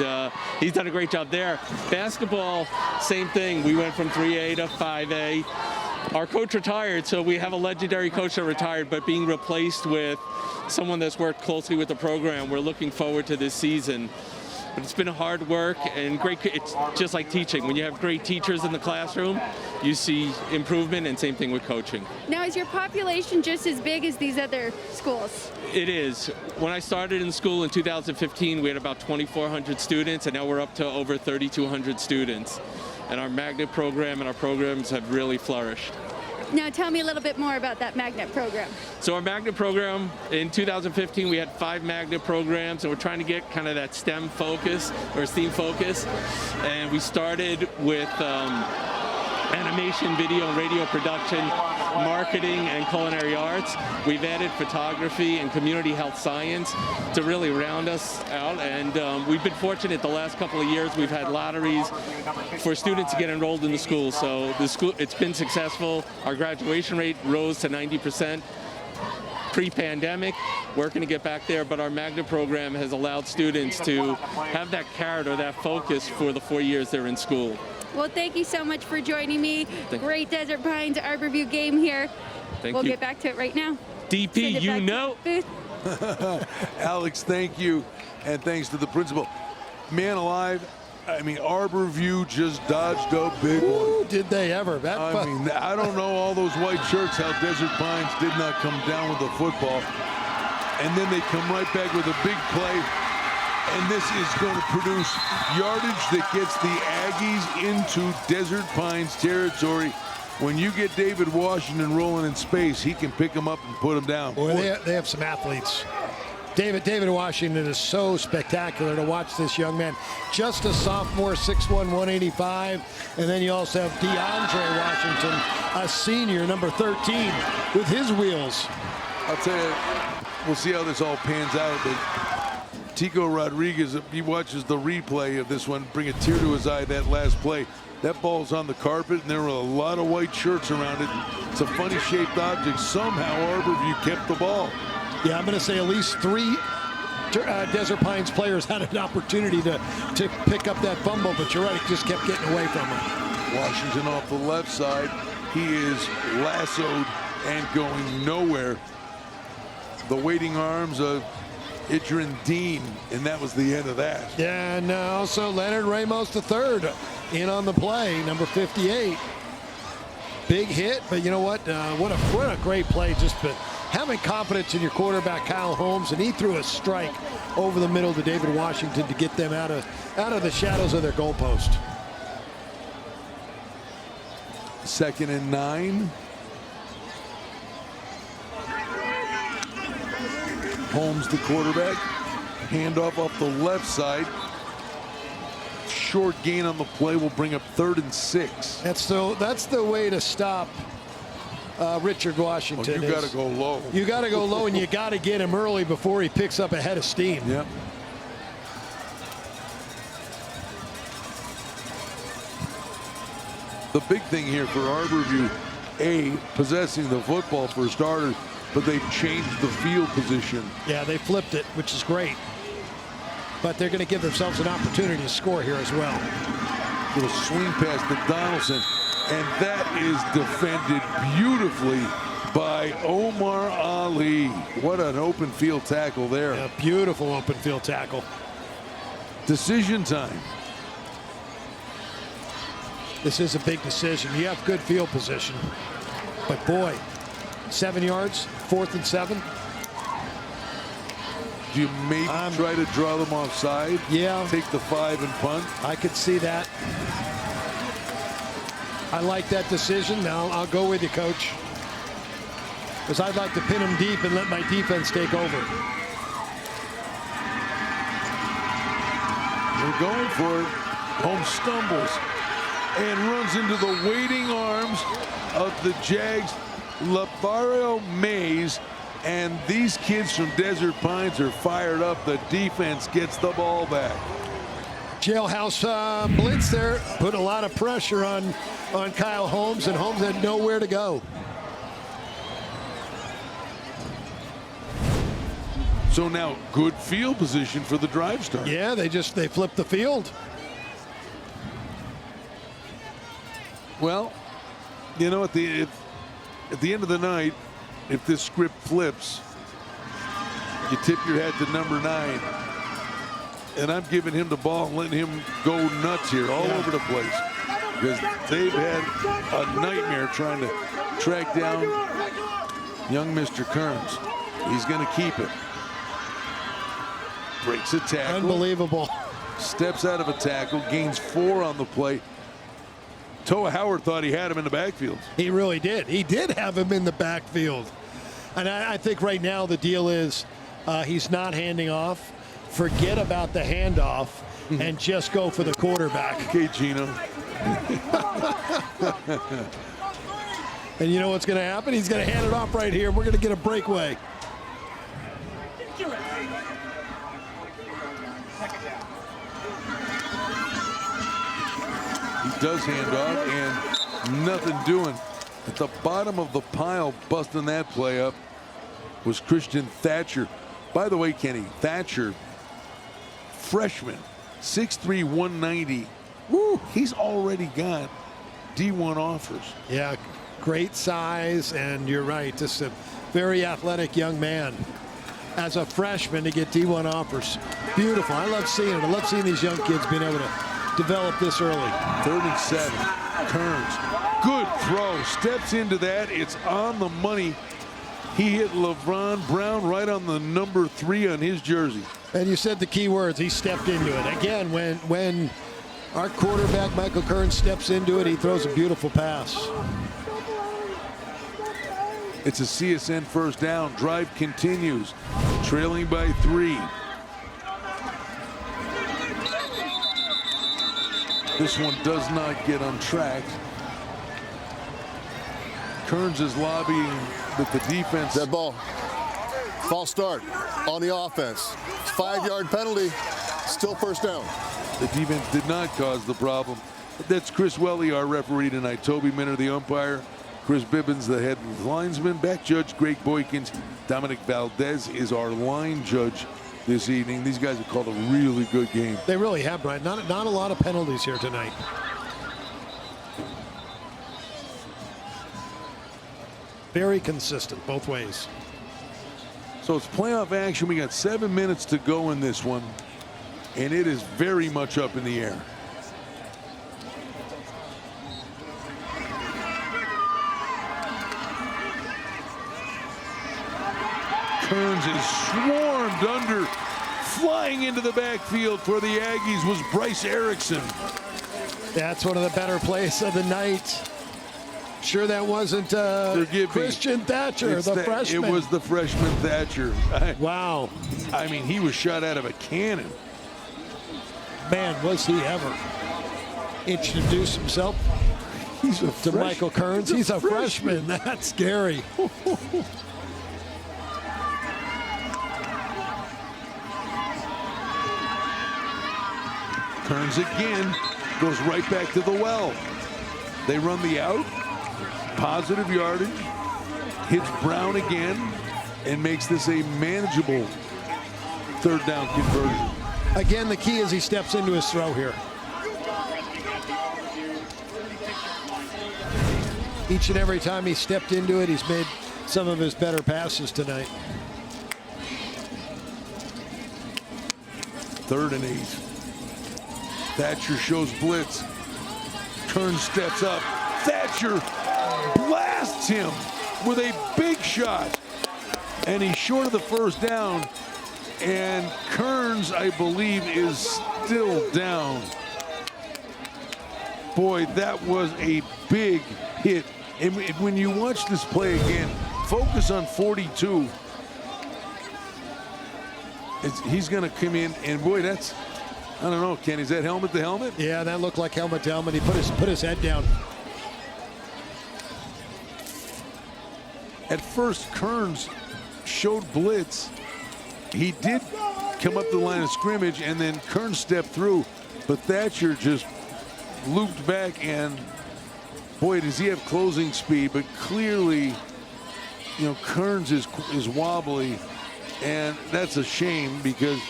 he's done a great job there. Basketball, same thing. We went from 3A to 5A. Our coach retired, so we have a legendary coach that retired, but being replaced with someone that's worked closely with the program. We're looking forward to this season. But it's been hard work and great. It's just like teaching. When you have great teachers in the classroom, you see improvement, and same thing with coaching. Now, is your population just as big as these other schools? It is. When I started in school in 2015, we had about 2,400 students, and now we're up to over 3,200 students. And our magnet program and our programs have really flourished. Now tell me a little bit more about that magnet program. So our magnet program, in 2015, we had 5 magnet programs, and we're trying to get kind of that STEM focus or STEAM focus. And we started with animation, video, and radio production, marketing, and culinary arts. We've added photography and community health science to really round us out. And we've been fortunate the last couple of years. We've had lotteries for students to get enrolled in the school. So the school, it's been successful. Our graduation rate rose to 90%. Pre-pandemic, working to get back there, but our magnet program has allowed students to have that carrot or that focus for the 4 years they're in school. Well, thank you so much for joining me. Great Desert Pines Arborview game here. We'll get back to it right now. DP, you know. Alex, thank you, and thanks to the principal. Man alive, I mean, Arborview just dodged a big one. Did they ever? I mean, I don't know all those white shirts, how Desert Pines did not come down with the football. And then they come right back with a big play. And this is going to produce yardage that gets the Aggies into Desert Pines territory. When you get David Washington rolling in space, he can pick them up and put them down. Boy, they have some athletes. David Washington is so spectacular to watch this young man. Just a sophomore, 6'1", 185. And then you also have DeAndre Washington, a senior, number 13, with his wheels. I'll tell you, we'll see how this all pans out. But Tico Rodriguez, he watches the replay of this one, bring a tear to his eye, that last play. That ball's on the carpet, and there were a lot of white shirts around it. It's a funny-shaped object. Somehow, Arborview kept the ball. Yeah, I'm going to say at least 3 Desert Pines players had an opportunity to pick up that fumble, but you're right, it just kept getting away from him. Washington off the left side. He is lassoed and going nowhere. The waiting arms of Idrin Dean, and that was the end of that. Yeah, and also Leonard Ramos III in on the play, number 58. Big hit, but you know what? What a great play. Just having confidence in your quarterback, Kyle Holmes, and he threw a strike over the middle to David Washington to get them out of the shadows of their goalpost. 2nd and 9. Holmes, the quarterback. Handoff off the left side. Short gain on the play will bring up 3rd and 6. That's the way to stop Richard Washington. You got to go low. You got to go low, and you got to get him early before he picks up a head of steam. Yep. The big thing here for Arborview, possessing the football for starters, but they've changed the field position. Yeah, they flipped it, which is great. But they're going to give themselves an opportunity to score here as well. Little swing pass to Donaldson, and that is defended beautifully by Omar Ali. What an open field tackle there. Yeah, beautiful open field tackle. Decision time. This is a big decision. You have good field position. But boy, 7 yards, 4th and 7. Do you maybe try to draw them offside? Yeah. Take the 5 and punt? I could see that. I like that decision. Now I'll go with you, Coach. Because I'd like to pin them deep and let my defense take over. They're going for it. Holmes stumbles and runs into the waiting arms of the Jags. Labario Mays, and these kids from Desert Pines are fired up. The defense gets the ball back. Jailhouse blitz there, put a lot of pressure on Kyle Holmes, and Holmes had nowhere to go. So now good field position for the drive start. Yeah, they flipped the field. Well, you know, at the end of the night, if this script flips, you tip your hat to number 9. And I'm giving him the ball and letting him go nuts here all over the place. Because they've had a nightmare trying to track down young Mr. Kearns. He's going to keep it. Breaks a tackle. Unbelievable. Steps out of a tackle, gains 4 on the play. Toa Howard thought he had him in the backfield. He really did. He did have him in the backfield. And I think right now the deal is he's not handing off. Forget about the handoff and just go for the quarterback. Okay, Gino. And you know what's going to happen? He's going to hand it off right here. We're going to get a breakaway. He does hand off, and nothing doing. At the bottom of the pile, busting that play up, was Christian Thatcher. By the way, Kenny, Thatcher, freshman, 6'3", 190. Woo, he's already got D1 offers. Yeah, great size, and you're right, just a very athletic young man. As a freshman to get D1 offers. Beautiful. I love seeing it. I love seeing these young kids being able to develop this early. 3rd and 7. Kearns. Good throw. Steps into that. It's on the money. He hit LeBron Brown right on the number 3 on his jersey. And you said the key words. He stepped into it. Again, when our quarterback, Michael Kearns, steps into it, he throws a beautiful pass. It's a CSN first down. Drive continues. Trailing by 3. This one does not get untracked. Kearns is lobbying with the defense. Dead ball. False start on the offense. 5-yard penalty. Still first down. The defense did not cause the problem. That's Chris Welly, our referee tonight. Toby Minner, the umpire. Chris Bibbins, the head linesman. Back judge Greg Boykins. Dominic Valdez is our line judge this evening. These guys have called a really good game. They really have, Brian. Not a lot of penalties here tonight. Very consistent both ways. So it's playoff action. We got 7 minutes to go in this one, and it is very much up in the air. Kearns is swarmed under. Flying into the backfield for the Aggies was Bryce Erickson. That's one of the better plays of the night. Sure that wasn't Christian Thatcher, the freshman. It was the freshman Thatcher. Wow. I mean, he was shot out of a cannon. Man, was he ever. Introduce himself to Michael Kearns. He's a freshman. That's scary. Kearns again goes right back to the well. They run the out. Positive yardage. Hits Brown again and makes this a manageable 3rd down conversion. Again, the key is he steps into his throw here. Each and every time he stepped into it, he's made some of his better passes tonight. 3rd and 8. Thatcher shows blitz. Kearns steps up. Thatcher blasts him with a big shot. And he's short of the first down. And Kearns, I believe, is still down. Boy, that was a big hit. And when you watch this play again, focus on 42. He's going to come in, and boy, that's, I don't know, Ken, is that helmet to helmet? Yeah, that looked like helmet to helmet. He put his head down. At first, Kearns showed blitz. He did come up the line of scrimmage, and then Kearns stepped through, but Thatcher just looped back, and boy, does he have closing speed, but clearly, you know, Kearns is wobbly, and that's a shame because,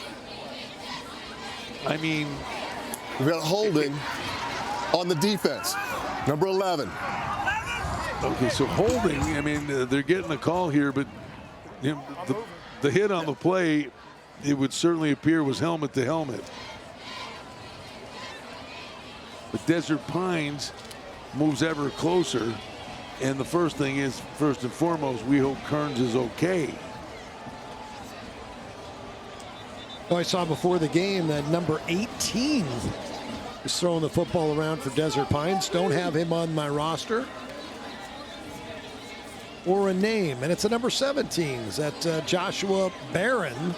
I mean, we've got holding on the defense, number 11. Okay, so holding, I mean, they're getting a call here, but you know, the hit on the play, it would certainly appear was helmet to helmet. But Desert Pines moves ever closer, and the first thing is, first and foremost, we hope Kearns is okay. Oh, I saw before the game that number 18 is throwing the football around for Desert Pines. Don't have him on my roster or a name, and it's a number 17. Is that Joshua Barron,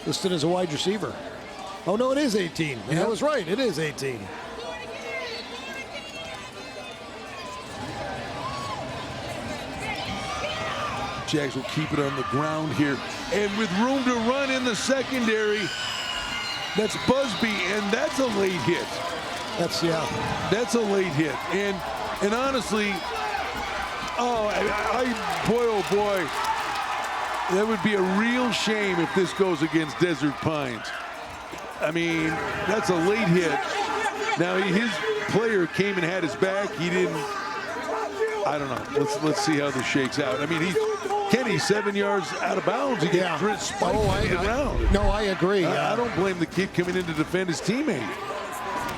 listed as a wide receiver? Oh no, it is 18. Yeah. I was right. It is 18. Jags will keep it on the ground here. And with room to run in the secondary, that's Busby, and that's a late hit. That's a late hit. And honestly, boy, oh boy, that would be a real shame if this goes against Desert Pines. I mean, that's a late hit. Now, his player came and had his back. He didn't. I don't know. Let's see how this shakes out. I mean, Kenny's 7 yards out of bounds. He gets spiked to the ground. No, I agree. I don't blame the kid coming in to defend his teammate.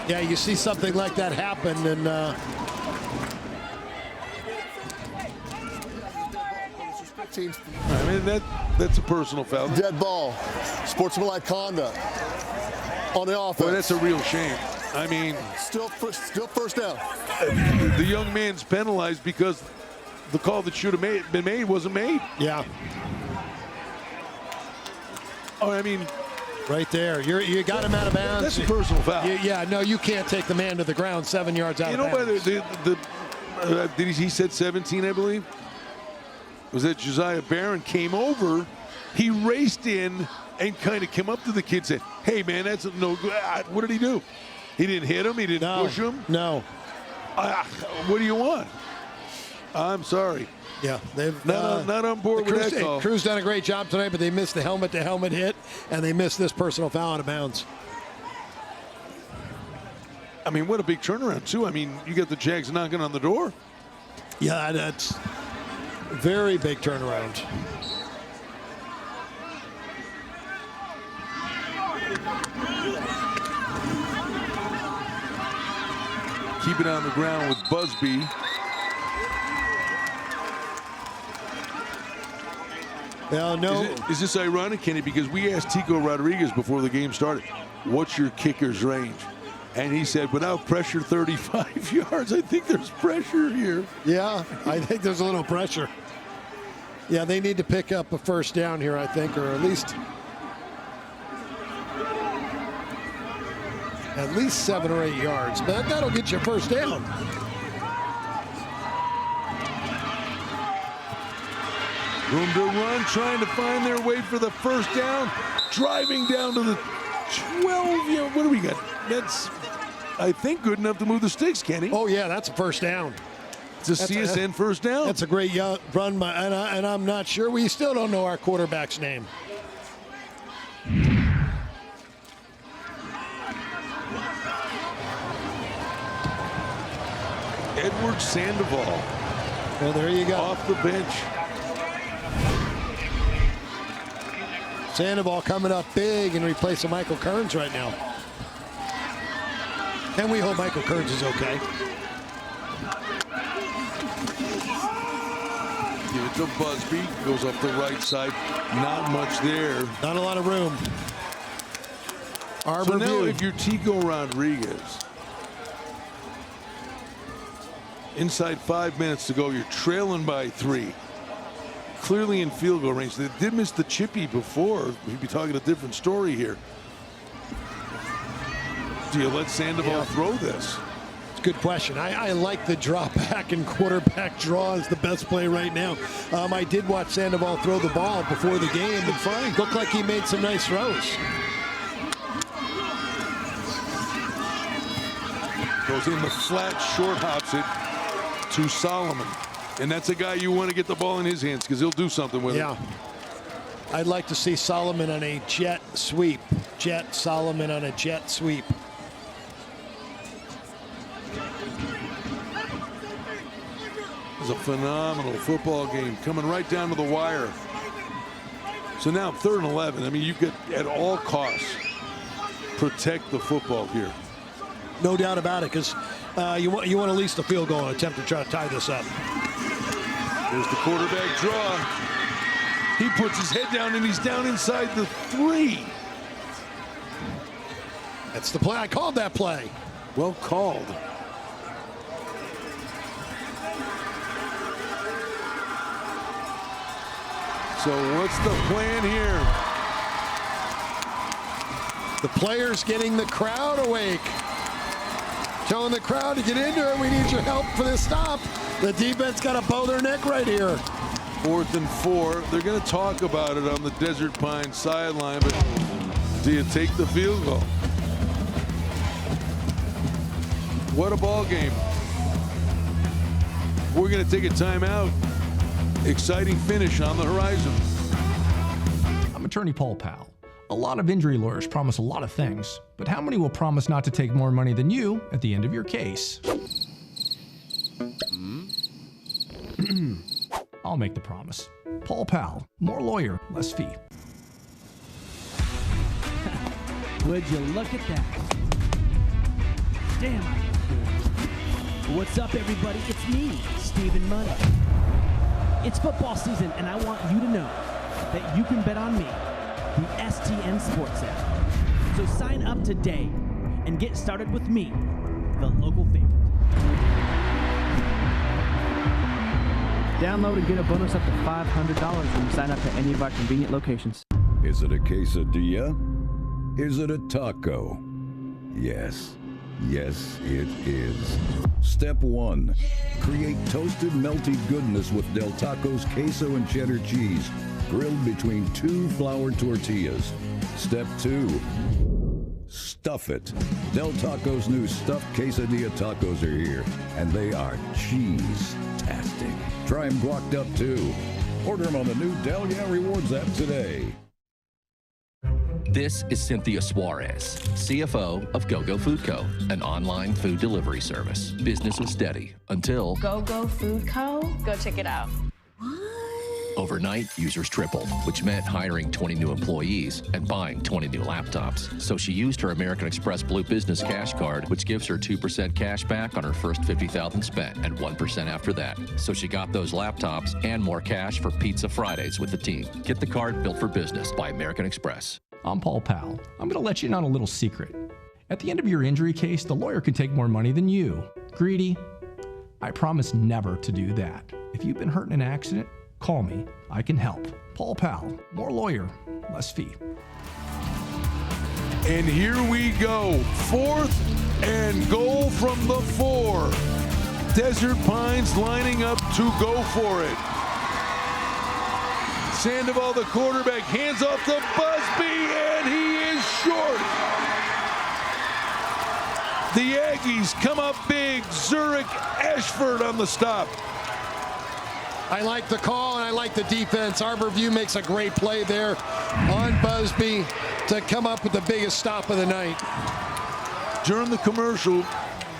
Yeah, you see something like that happen, and I mean, that's a personal foul. Dead ball. Sportsmanlike conduct on the offense. Boy, that's a real shame. I mean, still first down. The young man's penalized because the call that should have been made wasn't made. Yeah. Oh, I mean, right there, you got him out of bounds. That's a personal foul. No, you can't take the man to the ground 7 yards out of bounds. He said 17, I believe. Was that Josiah Barron came over? He raced in and kind of came up to the kid and said, "Hey, man, that's no good." What did he do? He didn't hit him. He didn't push him. No. What do you want? I'm sorry. Yeah, they've not on board with that call. Crew's done a great job tonight, but they missed the helmet-to-helmet hit, and they missed this personal foul out of bounds. I mean, what a big turnaround, too. I mean, you got the Jags knocking on the door. Yeah, that's a very big turnaround. Keep it on the ground with Busby. Well, no. Is this ironic, Kenny? Because we asked Tico Rodriguez before the game started, what's your kicker's range? And he said, without pressure, 35 yards. I think there's pressure here. Yeah, I think there's a little pressure. Yeah, they need to pick up a first down here, I think, or at least 7 or 8 yards. But that'll get you a first down. Room to run, trying to find their way for the first down. Driving down to the 12. What do we got? That's, I think, good enough to move the sticks, Kenny. Oh, yeah, that's a first down. It's a CSN first down. That's a great run, and I'm not sure. We still don't know our quarterback's name. Edward Sandoval. Well, there you go. Off the bench. Sandoval coming up big and replacing Michael Kearns right now. And we hope Michael Kearns is okay. Give it to Busby. Goes up the right side. Not much there. Not a lot of room. Arbor so now view. If you're Tico Rodriguez, inside 5 minutes to go, you're trailing by 3. Clearly in field goal range. They did miss the chippy before. We'd be talking a different story here. Do you let Sandoval throw this? It's a good question. I like the drop back and quarterback draw is the best play right now. I did watch Sandoval throw the ball before the game. And fine. Looked like he made some nice throws. Goes in the flat, short hops it to Solomon. And that's a guy you want to get the ball in his hands because he'll do something with it. Yeah. I'd like to see Solomon on a jet sweep. Solomon on a jet sweep. It's a phenomenal football game coming right down to the wire. So now 3rd and 11. I mean, you could at all costs protect the football here. No doubt about it, because you want at least a field goal attempt to try to tie this up. There's the quarterback draw. He puts his head down and he's down inside the 3. That's the play. I called that play. Well called. So what's the plan here? The players getting the crowd awake. Telling the crowd to get into it. We need your help for this stop. The defense got to bow their neck right here. 4th and 4. They're going to talk about it on the Desert Pines sideline, but do you take the field goal? What a ball game. We're going to take a timeout. Exciting finish on the horizon. I'm attorney Paul Powell. A lot of injury lawyers promise a lot of things, but how many will promise not to take more money than you at the end of your case? I'll make the promise. Paul Powell, more lawyer, less fee. Would you look at that? Damn, I look good. What's up, everybody? It's me, Stephen Money. It's football season, and I want you to know that you can bet on me, the STN Sports app. So sign up today and get started with me, the local favorite. Download and get a bonus up to $500 when you sign up at any of our convenient locations. Is it a quesadilla? Is it a taco? Yes. Yes, it is. Step 1. Create toasted, melty goodness with Del Taco's queso and cheddar cheese, grilled between 2 flour tortillas. Step 2. Stuff it. Del Taco's new stuffed quesadilla tacos are here, and they are cheese-tastic. Try them guacced up, too. Order them on the new Del Yeah Rewards app today. This is Cynthia Suarez, CFO of GoGo Food Co., an online food delivery service. Business was steady until GoGo Food Co. Go check it out. overnight users tripled, which meant hiring 20 new employees and buying 20 new laptops. So she used her American Express Blue Business Cash Card, which gives her 2% cash back on her first $50,000 spent and 1% after that. So she got those laptops and more cash for Pizza Fridays with the team. Get the card built for business by American Express. I'm Paul Powell. I'm going to let you in on a little secret. At the end of your injury case, the lawyer can take more money than you. Greedy? I promise never to do that. If you've been hurt in an accident, call me. I can help. Paul Powell, more lawyer, less fee. And here we go. 4th and goal from the 4. Desert Pines lining up to go for it. Sandoval, the quarterback, hands off to Busby, and he is short. The Aggies come up big. Zurich Ashford on the stop. I like the call and I like the defense. Arborview makes a great play there on Busby to come up with the biggest stop of the night. During the commercial,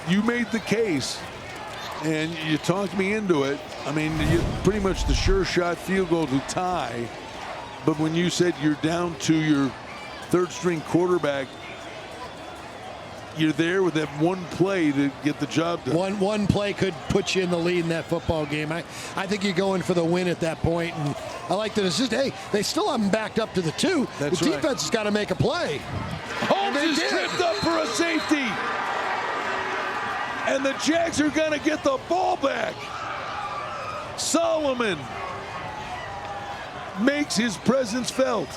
you made the case and you talked me into it. I mean, pretty much the sure shot field goal to tie. But when you said you're down to your third string quarterback, you're there with that one play to get the job done. One play could put you in the lead in that football game. I think you're going for the win at that point. And I like that it's just, hey, they still haven't backed up to the 2. That's the right. defense has got to make a play. Holmes is tripped up for a safety. And the Jags are going to get the ball back. Solomon makes his presence felt.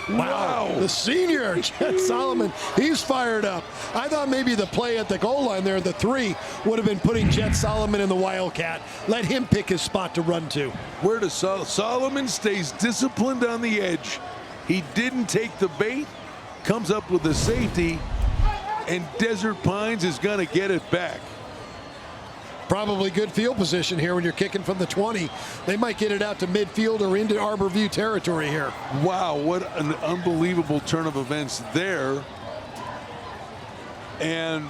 Wow. The senior, Jet Solomon, he's fired up. I thought maybe the play at the goal line there, the 3, would have been putting Jet Solomon in the Wildcat. Let him pick his spot to run to. Where does Solomon stays disciplined on the edge. He didn't take the bait, comes up with the safety, and Desert Pines is going to get it back. Probably good field position here when you're kicking from the 20. They might get it out to midfield or into Arborview territory here. Wow, what an unbelievable turn of events there. And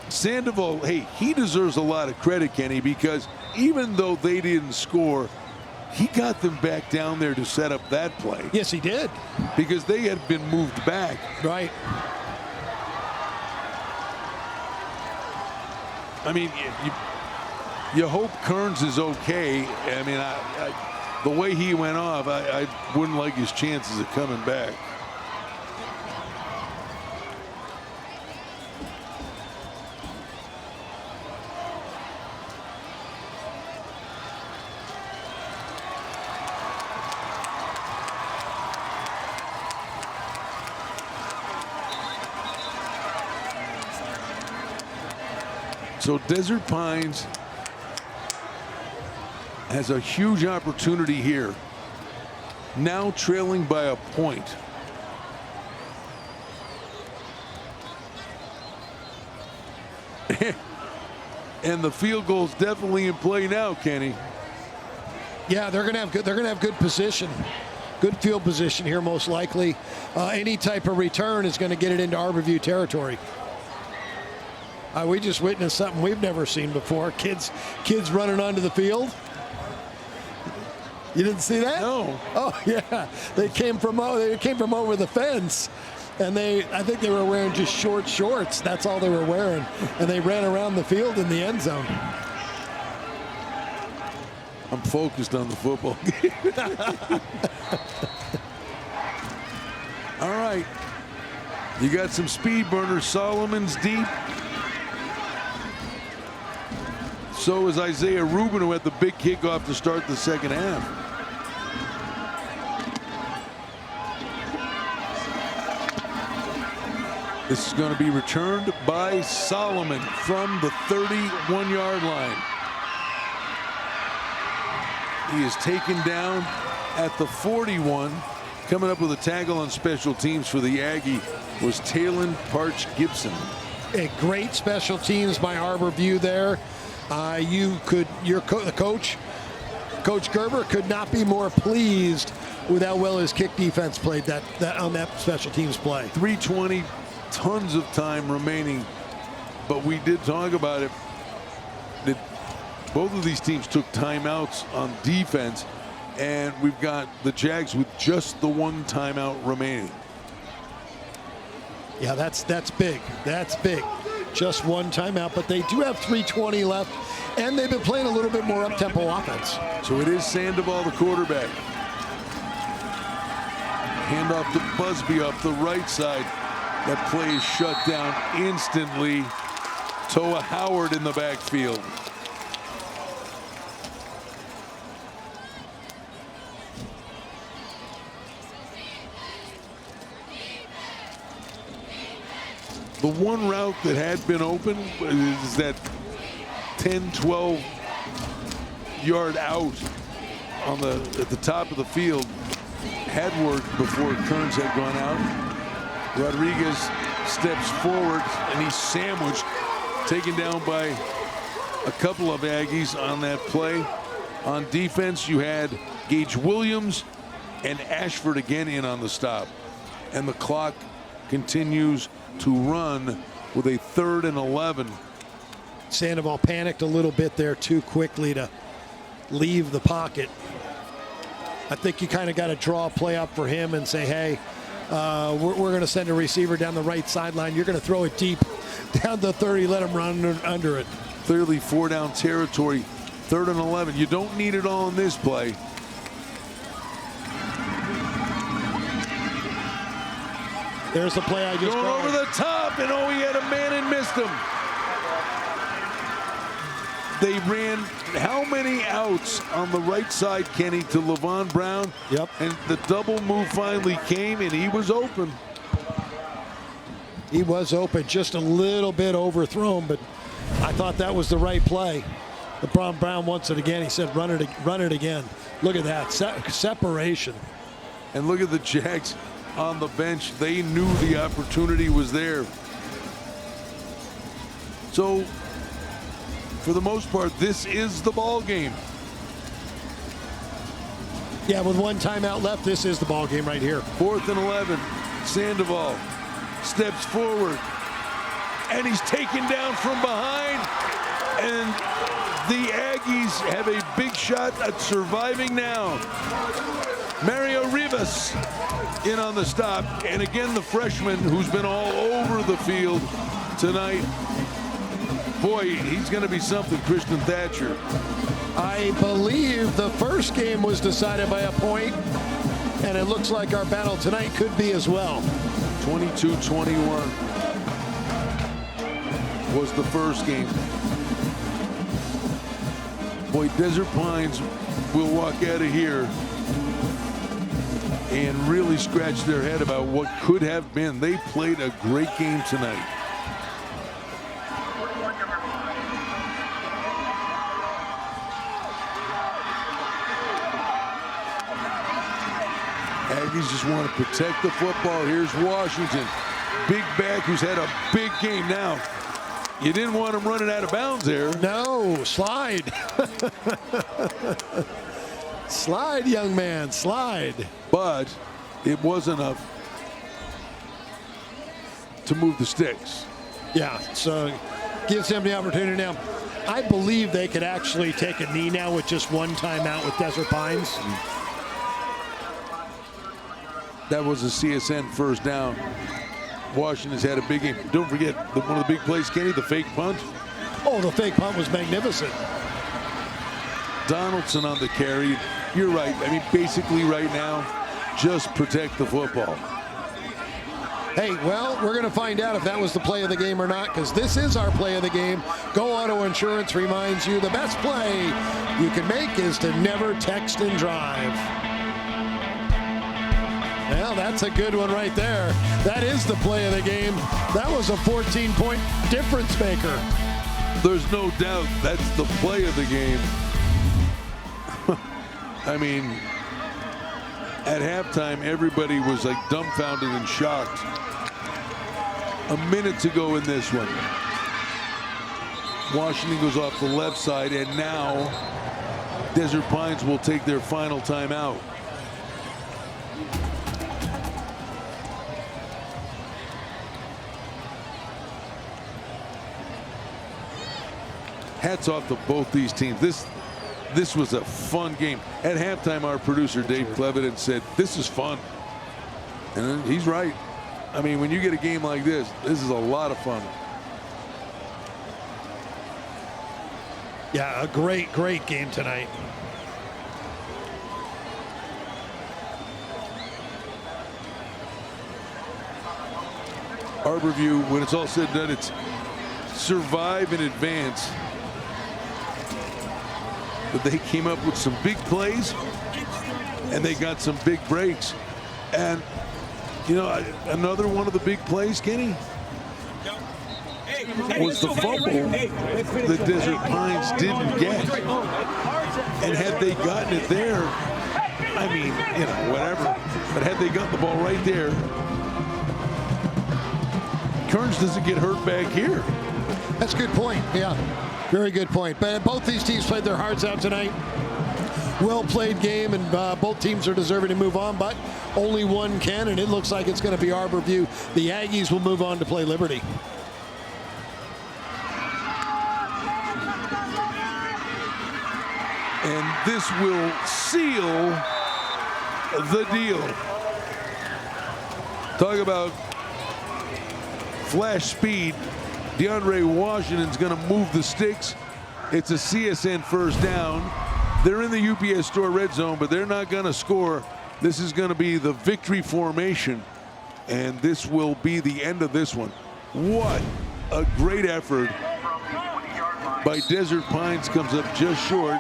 Sandoval, hey, he deserves a lot of credit, Kenny, because even though they didn't score, he got them back down there to set up that play. Yes, he did. Because they had been moved back. Right. I mean, you hope Kearns is okay. I mean, the way he went off, I wouldn't like his chances of coming back. So Desert Pines has a huge opportunity here. Now trailing by a point. And the field goal is definitely in play now, Kenny. Yeah, they're going to have good position, good field position here, most likely. Any type of return is going to get it into Arborview territory. We just witnessed something we've never seen before. Kids running onto the field. You didn't see that? No. Oh yeah, they came from over the fence, and I think they were wearing just short shorts. That's all they were wearing, and they ran around the field in the end zone. I'm focused on the football game. All right. You got some speed burners. Solomon's deep. So is Isaiah Rubin, who had the big kickoff to start the second half. This is going to be returned by Solomon from the 31-yard line. He is taken down at the 41. Coming up with a tackle on special teams for the Aggie was Talon Parch Gibson. A great special teams by Arborview there. The Coach Gerber could not be more pleased with how well his kick defense played on that special teams play. 3:20, tons of time remaining, but we did talk about it. That both of these teams took timeouts on defense, and we've got the Jags with just the one timeout remaining. Yeah, that's big. That's big. Just one timeout, but they do have 3:20 left, and they've been playing a little bit more up-tempo offense. So it is Sandoval, the quarterback. Hand off to Busby up the right side. That play is shut down instantly. Toa Howard in the backfield. The one route that had been open is that 10, 12 yard out at the top of the field. Had worked before Kearns had gone out. Rodriguez steps forward and he's sandwiched, taken down by a couple of Aggies on that play. On defense, you had Gage Williams and Ashford again in on the stop. And the clock continues to run with a 3rd and 11. Sandoval panicked a little bit there too quickly to leave the pocket. I think you kind of got to draw a play up for him and say, hey, we're going to send a receiver down the right sideline. You're going to throw it deep down the 30, let him run under it. Clearly 4-down territory, 3rd and 11. You don't need it all in this play. There's the play I just going called. Over the top, and he had a man and missed him. They ran how many outs on the right side, Kenny, to Levon Brown? Yep. And the double move finally came, and he was open. He was open, just a little bit overthrown, but I thought that was the right play. LeBron Brown wants it again. He said, run it again. Look at that, separation. And look at the Jags on the bench. They knew the opportunity was there. So, for the most part, this is the ball game. Yeah, with one timeout left, this is the ball game right here. 4th and 11. Sandoval steps forward, and he's taken down from behind. And the Aggies have a big shot at surviving now. Mario Rivas in on the stop, and again the freshman who's been all over the field tonight. Boy, he's going to be something, Christian Thatcher. I believe the first game was decided by a point, and it looks like our battle tonight could be as well. 22-21 was the first game. Boy, Desert Pines will walk out of here and really scratch their head about what could have been. They played a great game tonight. Aggies just want to protect the football. Here's Washington. Big back who's had a big game now. You didn't want him running out of bounds there. No, slide. Slide, young man, slide. But it was enough to move the sticks. Yeah, so gives him the opportunity now. I believe they could actually take a knee now with just one timeout with Desert Pines. That was a CSN first down. Washington's had a big game. Don't forget one of the big plays, Kenny, the fake punt. Oh, the fake punt was magnificent. Donaldson on the carry. You're right. I mean, basically right now, just protect the football. Hey, well, we're going to find out if that was the play of the game or not, because this is our play of the game. Go Auto Insurance reminds you the best play you can make is to never text and drive. Well, that's a good one right there. That is the play of the game. That was a 14-point difference maker. There's no doubt that's the play of the game. I mean, at halftime, everybody was like dumbfounded and shocked. A minute to go in this one. Washington goes off the left side, and now Desert Pines will take their final timeout. Hats off to both these teams. This was a fun game. At halftime, our producer, Dave Cleveton, said, this is fun. And he's right. I mean, when you get a game like this is a lot of fun. Yeah, a great, great game tonight. Arborview, when it's all said and done, it's survive and advance. But they came up with some big plays, and they got some big breaks. And, you know, another one of the big plays, Kenny, was the fumble that Desert Pines didn't get. And had they gotten it there, I mean, you know, whatever. But had they gotten the ball right there, Kearns doesn't get hurt back here. That's a good point, yeah. Very good point. But both these teams played their hearts out tonight. Well played game, and both teams are deserving to move on, but only one can, and it looks like it's going to be Arborview. The Aggies will move on to play Liberty. And this will seal the deal. Talk about flash speed. DeAndre Washington's going to move the sticks. It's a CSN first down. They're in the UPS store red zone, but they're not going to score. This is going to be the victory formation, and this will be the end of this one. What a great effort by Desert Pines, comes up just short,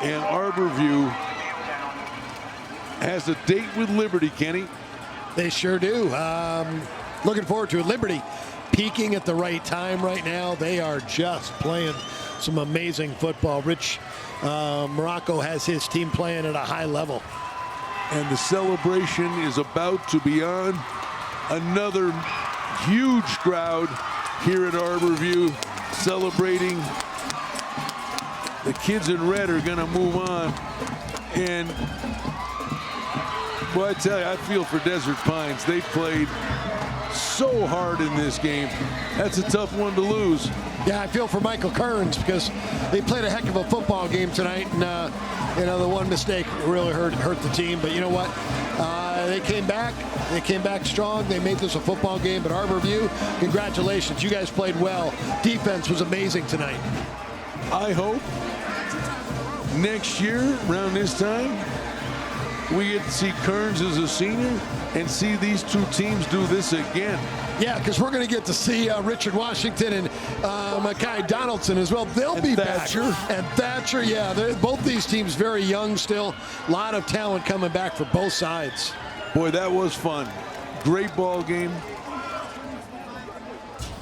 and Arborview has a date with Liberty, Kenny. They sure do. Looking forward to it. Liberty peaking at the right time right now. They are just playing some amazing football. Rich Morocco has his team playing at a high level. And the celebration is about to be on. Another huge crowd here at Arborview celebrating. The kids in red are going to move on. And, well, I tell you, I feel for Desert Pines. They played so hard in this game. That's a tough one to lose. Yeah, I feel for Michael Kearns because they played a heck of a football game tonight, and you know, the one mistake really hurt the team. But you know what? They came back. They came back strong. They made this a football game. But Arborview, congratulations. You guys played well. Defense was amazing tonight. I hope next year, around this time, we get to see Kearns as a senior and see these two teams do this again. Yeah, because we're going to get to see Richard Washington and Mackay Donaldson as well. They'll be Thatcher. back. And Thatcher, yeah. Both these teams very young still. A lot of talent coming back for both sides. Boy, that was fun. Great ball game.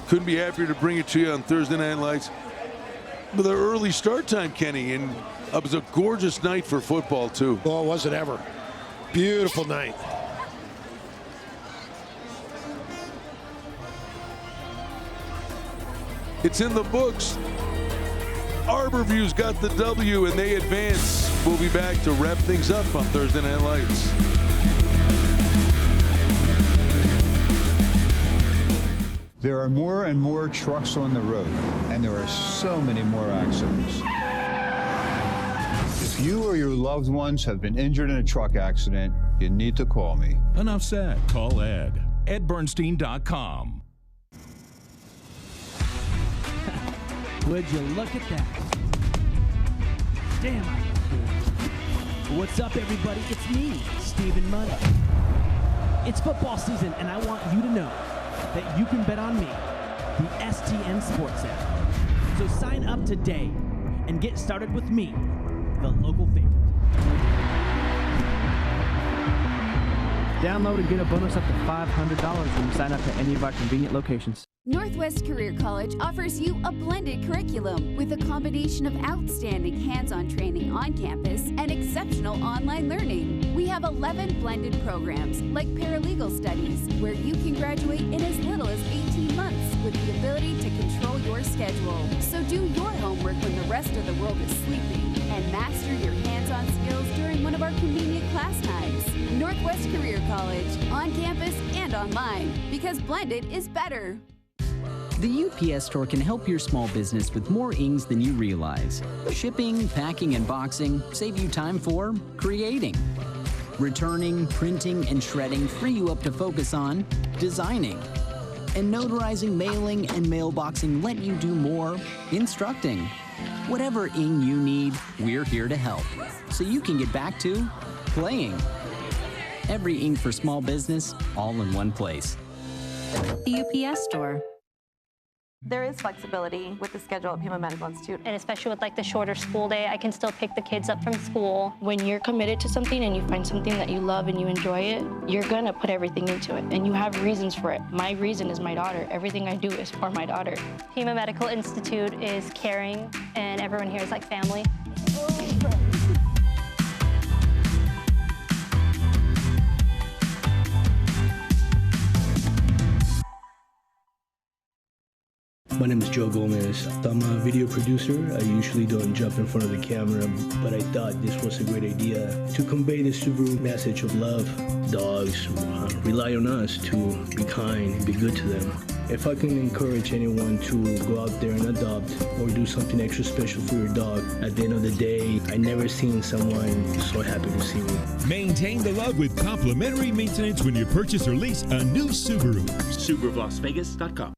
Couldn't be happier to bring it to you on Thursday Night Lights. With an early start time, Kenny, and it was a gorgeous night for football, too. Oh, was it ever. Beautiful night. It's in the books. Arborview's got the W, and they advance. We'll be back to wrap things up on Thursday Night Lights. There are more and more trucks on the road, and there are so many more accidents. If you or your loved ones have been injured in a truck accident, you need to call me. Enough said. Call Ed. EdBernstein.com. Would you look at that? Damn, I look good. What's up, everybody? It's me, Stephen Money. It's football season, and I want you to know that you can bet on me, the STN Sports app. So sign up today and get started with me, the local favorite. Download and get a bonus up to $500 when you sign up at any of our convenient locations. Northwest Career College offers you a blended curriculum with a combination of outstanding hands-on training on campus and exceptional online learning. We have 11 blended programs like paralegal studies, where you can graduate in as little as 18 months with the ability to control your schedule. So do your homework when the rest of the world is sleeping and master your hands-on skills during one of our convenient class times. Northwest Career College, on campus and online, because blended is better. The UPS store can help your small business with more ings than you realize. Shipping, packing, and boxing save you time for creating. Returning, printing, and shredding free you up to focus on designing. And notarizing, mailing, and mailboxing let you do more instructing. Whatever ing you need, we're here to help, so you can get back to playing. Every ing for small business, all in one place. The UPS store. There is flexibility with the schedule at Pima Medical Institute. And especially with like the shorter school day, I can still pick the kids up from school. When you're committed to something and you find something that you love and you enjoy it, you're gonna put everything into it. And you have reasons for it. My reason is my daughter. Everything I do is for my daughter. Pima Medical Institute is caring, and everyone here is like family. My name is Joe Gomez. I'm a video producer. I usually don't jump in front of the camera, but I thought this was a great idea to convey the Subaru message of love. Dogs rely on us to be kind and be good to them. If I can encourage anyone to go out there and adopt or do something extra special for your dog, at the end of the day, I never seen someone so happy to see me. Maintain the love with complimentary maintenance when you purchase or lease a new Subaru. SubaruLasVegas.com.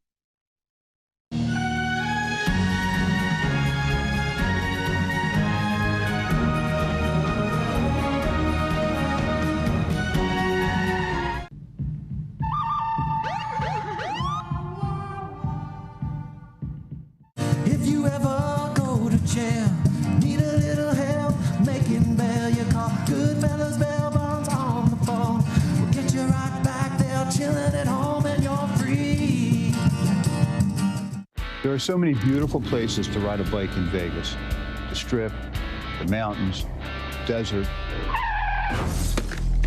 If you ever go to jail, need a little help making bail, you call Goodfellas, bail bonds on the phone. We'll get you right back there, chilling at home, and you're free. There are so many beautiful places to ride a bike in Vegas. The Strip, the mountains, desert.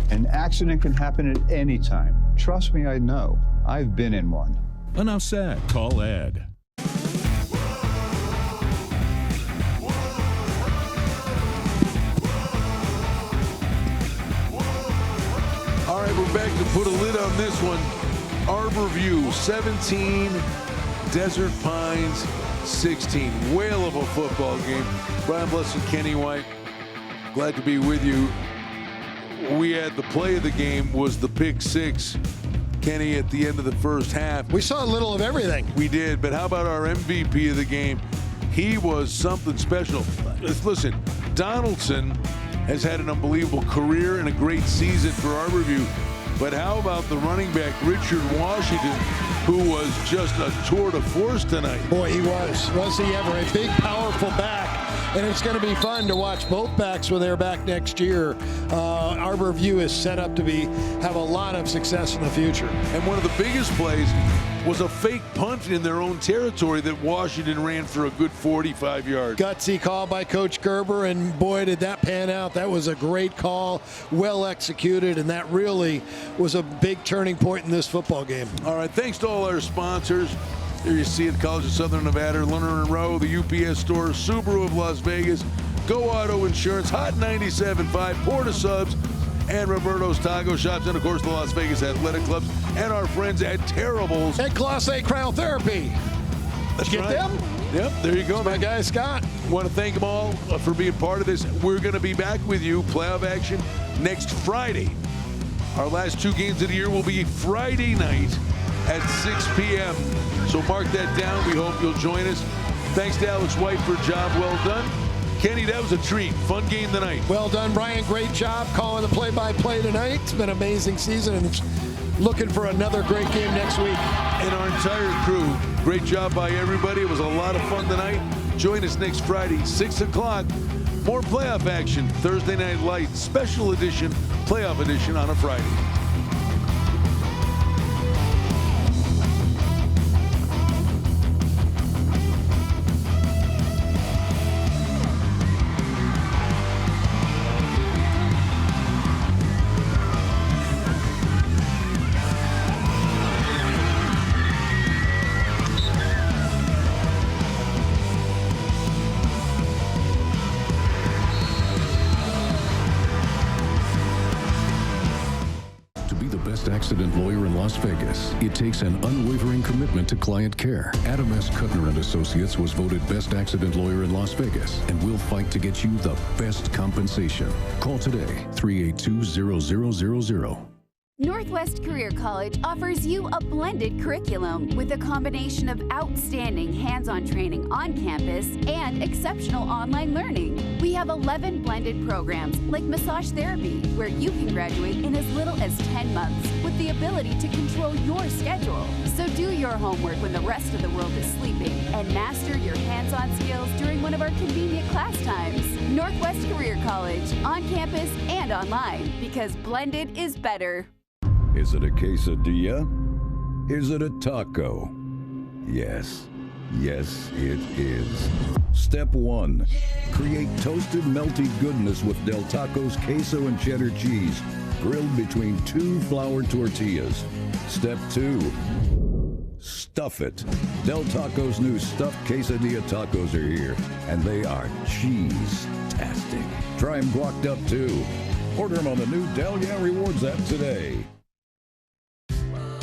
An accident can happen at any time. Trust me, I know. I've been in one. Enough said. Call Ed. All right, we're back to put a lid on this one. Arborview 17, Desert Pines 16. Whale of a football game. Brian Bless and Kenny White, glad to be with you. We had the play of the game was the pick six. Kenny, at the end of the first half. We saw a little of everything. We did, but how about our MVP of the game? He was something special. Listen, Donaldson has had an unbelievable career and a great season for Arborview. But how about the running back, Richard Washington, who was just a tour de force tonight? Boy, he was. Was he ever. A big, powerful back. And it's going to be fun to watch both backs when they're back next year. Arborview is set up to have a lot of success in the future. And one of the biggest plays was a fake punt in their own territory that Washington ran for a good 45 yards. Gutsy call by Coach Gerber, and boy, did that pan out. That was a great call, well executed, and that really was a big turning point in this football game. All right, thanks to all our sponsors. There you see it, College of Southern Nevada, Lerner and Rowe, the UPS Store, Subaru of Las Vegas, Go Auto Insurance, Hot 97.5, Porta Subs, and Roberto's Taco Shops, and of course the Las Vegas Athletic Clubs, and our friends at Terrible's. And Glossy Cryotherapy. That's Get right. them? Yep, there you go. My guy Scott. Want to thank them all for being part of this. We're going to be back with you, playoff action, next Friday. Our last 2 games of the year will be Friday night at 6 p.m. So mark that down. We hope you'll join us. Thanks to Alex White for a job well done. Kenny, that was a treat. Fun game tonight. Well done, Brian. Great job calling the play-by-play tonight. It's been an amazing season, and it's looking for another great game next week. And our entire crew, great job by everybody. It was a lot of fun tonight. Join us next Friday, 6 o'clock. More playoff action, Thursday Night Lights, special edition, playoff edition on a Friday. Accident lawyer in Las Vegas. It takes an unwavering commitment to client care. Adam S. Kuttner and Associates was voted best accident lawyer in Las Vegas and will fight to get you the best compensation. Call today, 382-0000. Northwest Career College offers you a blended curriculum with a combination of outstanding hands-on training on campus and exceptional online learning. We have 11 blended programs like massage therapy, where you can graduate in as little as 10 months with the ability to control your schedule. So do your homework when the rest of the world is sleeping and master your hands-on skills during one of our convenient class times. Northwest Career College, on campus and online, because blended is better. Is it a quesadilla? Is it a taco? Yes. Yes, it is. Step 1. Create toasted, melty goodness with Del Taco's queso and cheddar cheese, grilled between 2 flour tortillas. Step 2. Stuff it. Del Taco's new stuffed quesadilla tacos are here, and they are cheese-tastic. Try them guacced up, too. Order them on the new Del Yeah Rewards app today.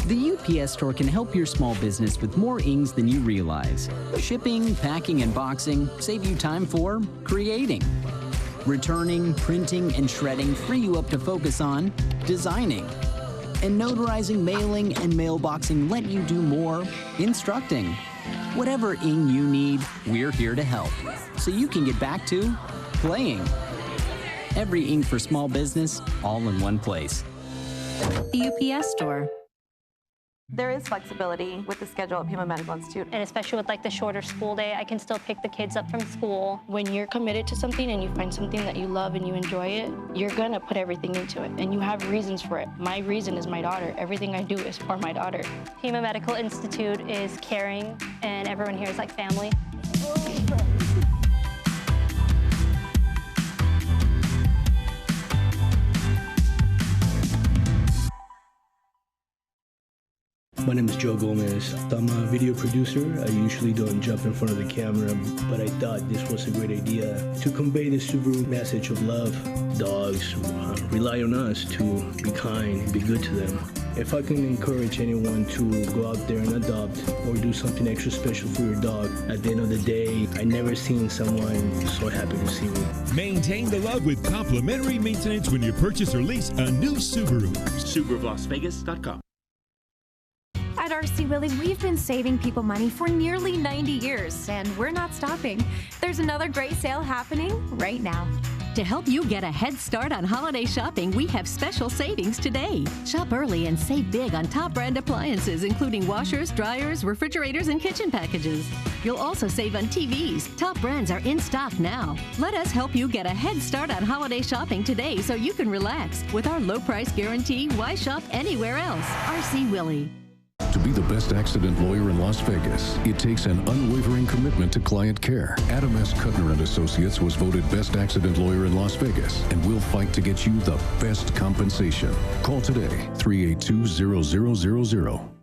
The UPS Store can help your small business with more ings than you realize. Shipping, packing, and boxing save you time for creating. Returning, printing, and shredding free you up to focus on designing. And notarizing, mailing, and mailboxing let you do more instructing. Whatever ing you need, we're here to help, so you can get back to playing. Every ing for small business, all in one place. The UPS Store. There is flexibility with the schedule at Pima Medical Institute. And especially with like the shorter school day, I can still pick the kids up from school. When you're committed to something and you find something that you love and you enjoy it, you're gonna put everything into it. And you have reasons for it. My reason is my daughter. Everything I do is for my daughter. Pima Medical Institute is caring, and everyone here is like family. My name is Joe Gomez. I'm a video producer. I usually don't jump in front of the camera, but I thought this was a great idea to convey the Subaru message of love. Dogs rely on us to be kind, be good to them. If I can encourage anyone to go out there and adopt or do something extra special for your dog, at the end of the day, I never seen someone so happy to see me. Maintain the love with complimentary maintenance when you purchase or lease a new Subaru. SubaruLasVegas.com. At RC Willey, we've been saving people money for nearly 90 years, and we're not stopping. There's another great sale happening right now. To help you get a head start on holiday shopping, we have special savings today. Shop early and save big on top brand appliances, including washers, dryers, refrigerators, and kitchen packages. You'll also save on TVs. Top brands are in stock now. Let us help you get a head start on holiday shopping today so you can relax. With our low price guarantee, why shop anywhere else? RC Willey. To be the best accident lawyer in Las Vegas, it takes an unwavering commitment to client care. Adam S. Kuttner and Associates was voted best accident lawyer in Las Vegas and will fight to get you the best compensation. Call today, 382-0000.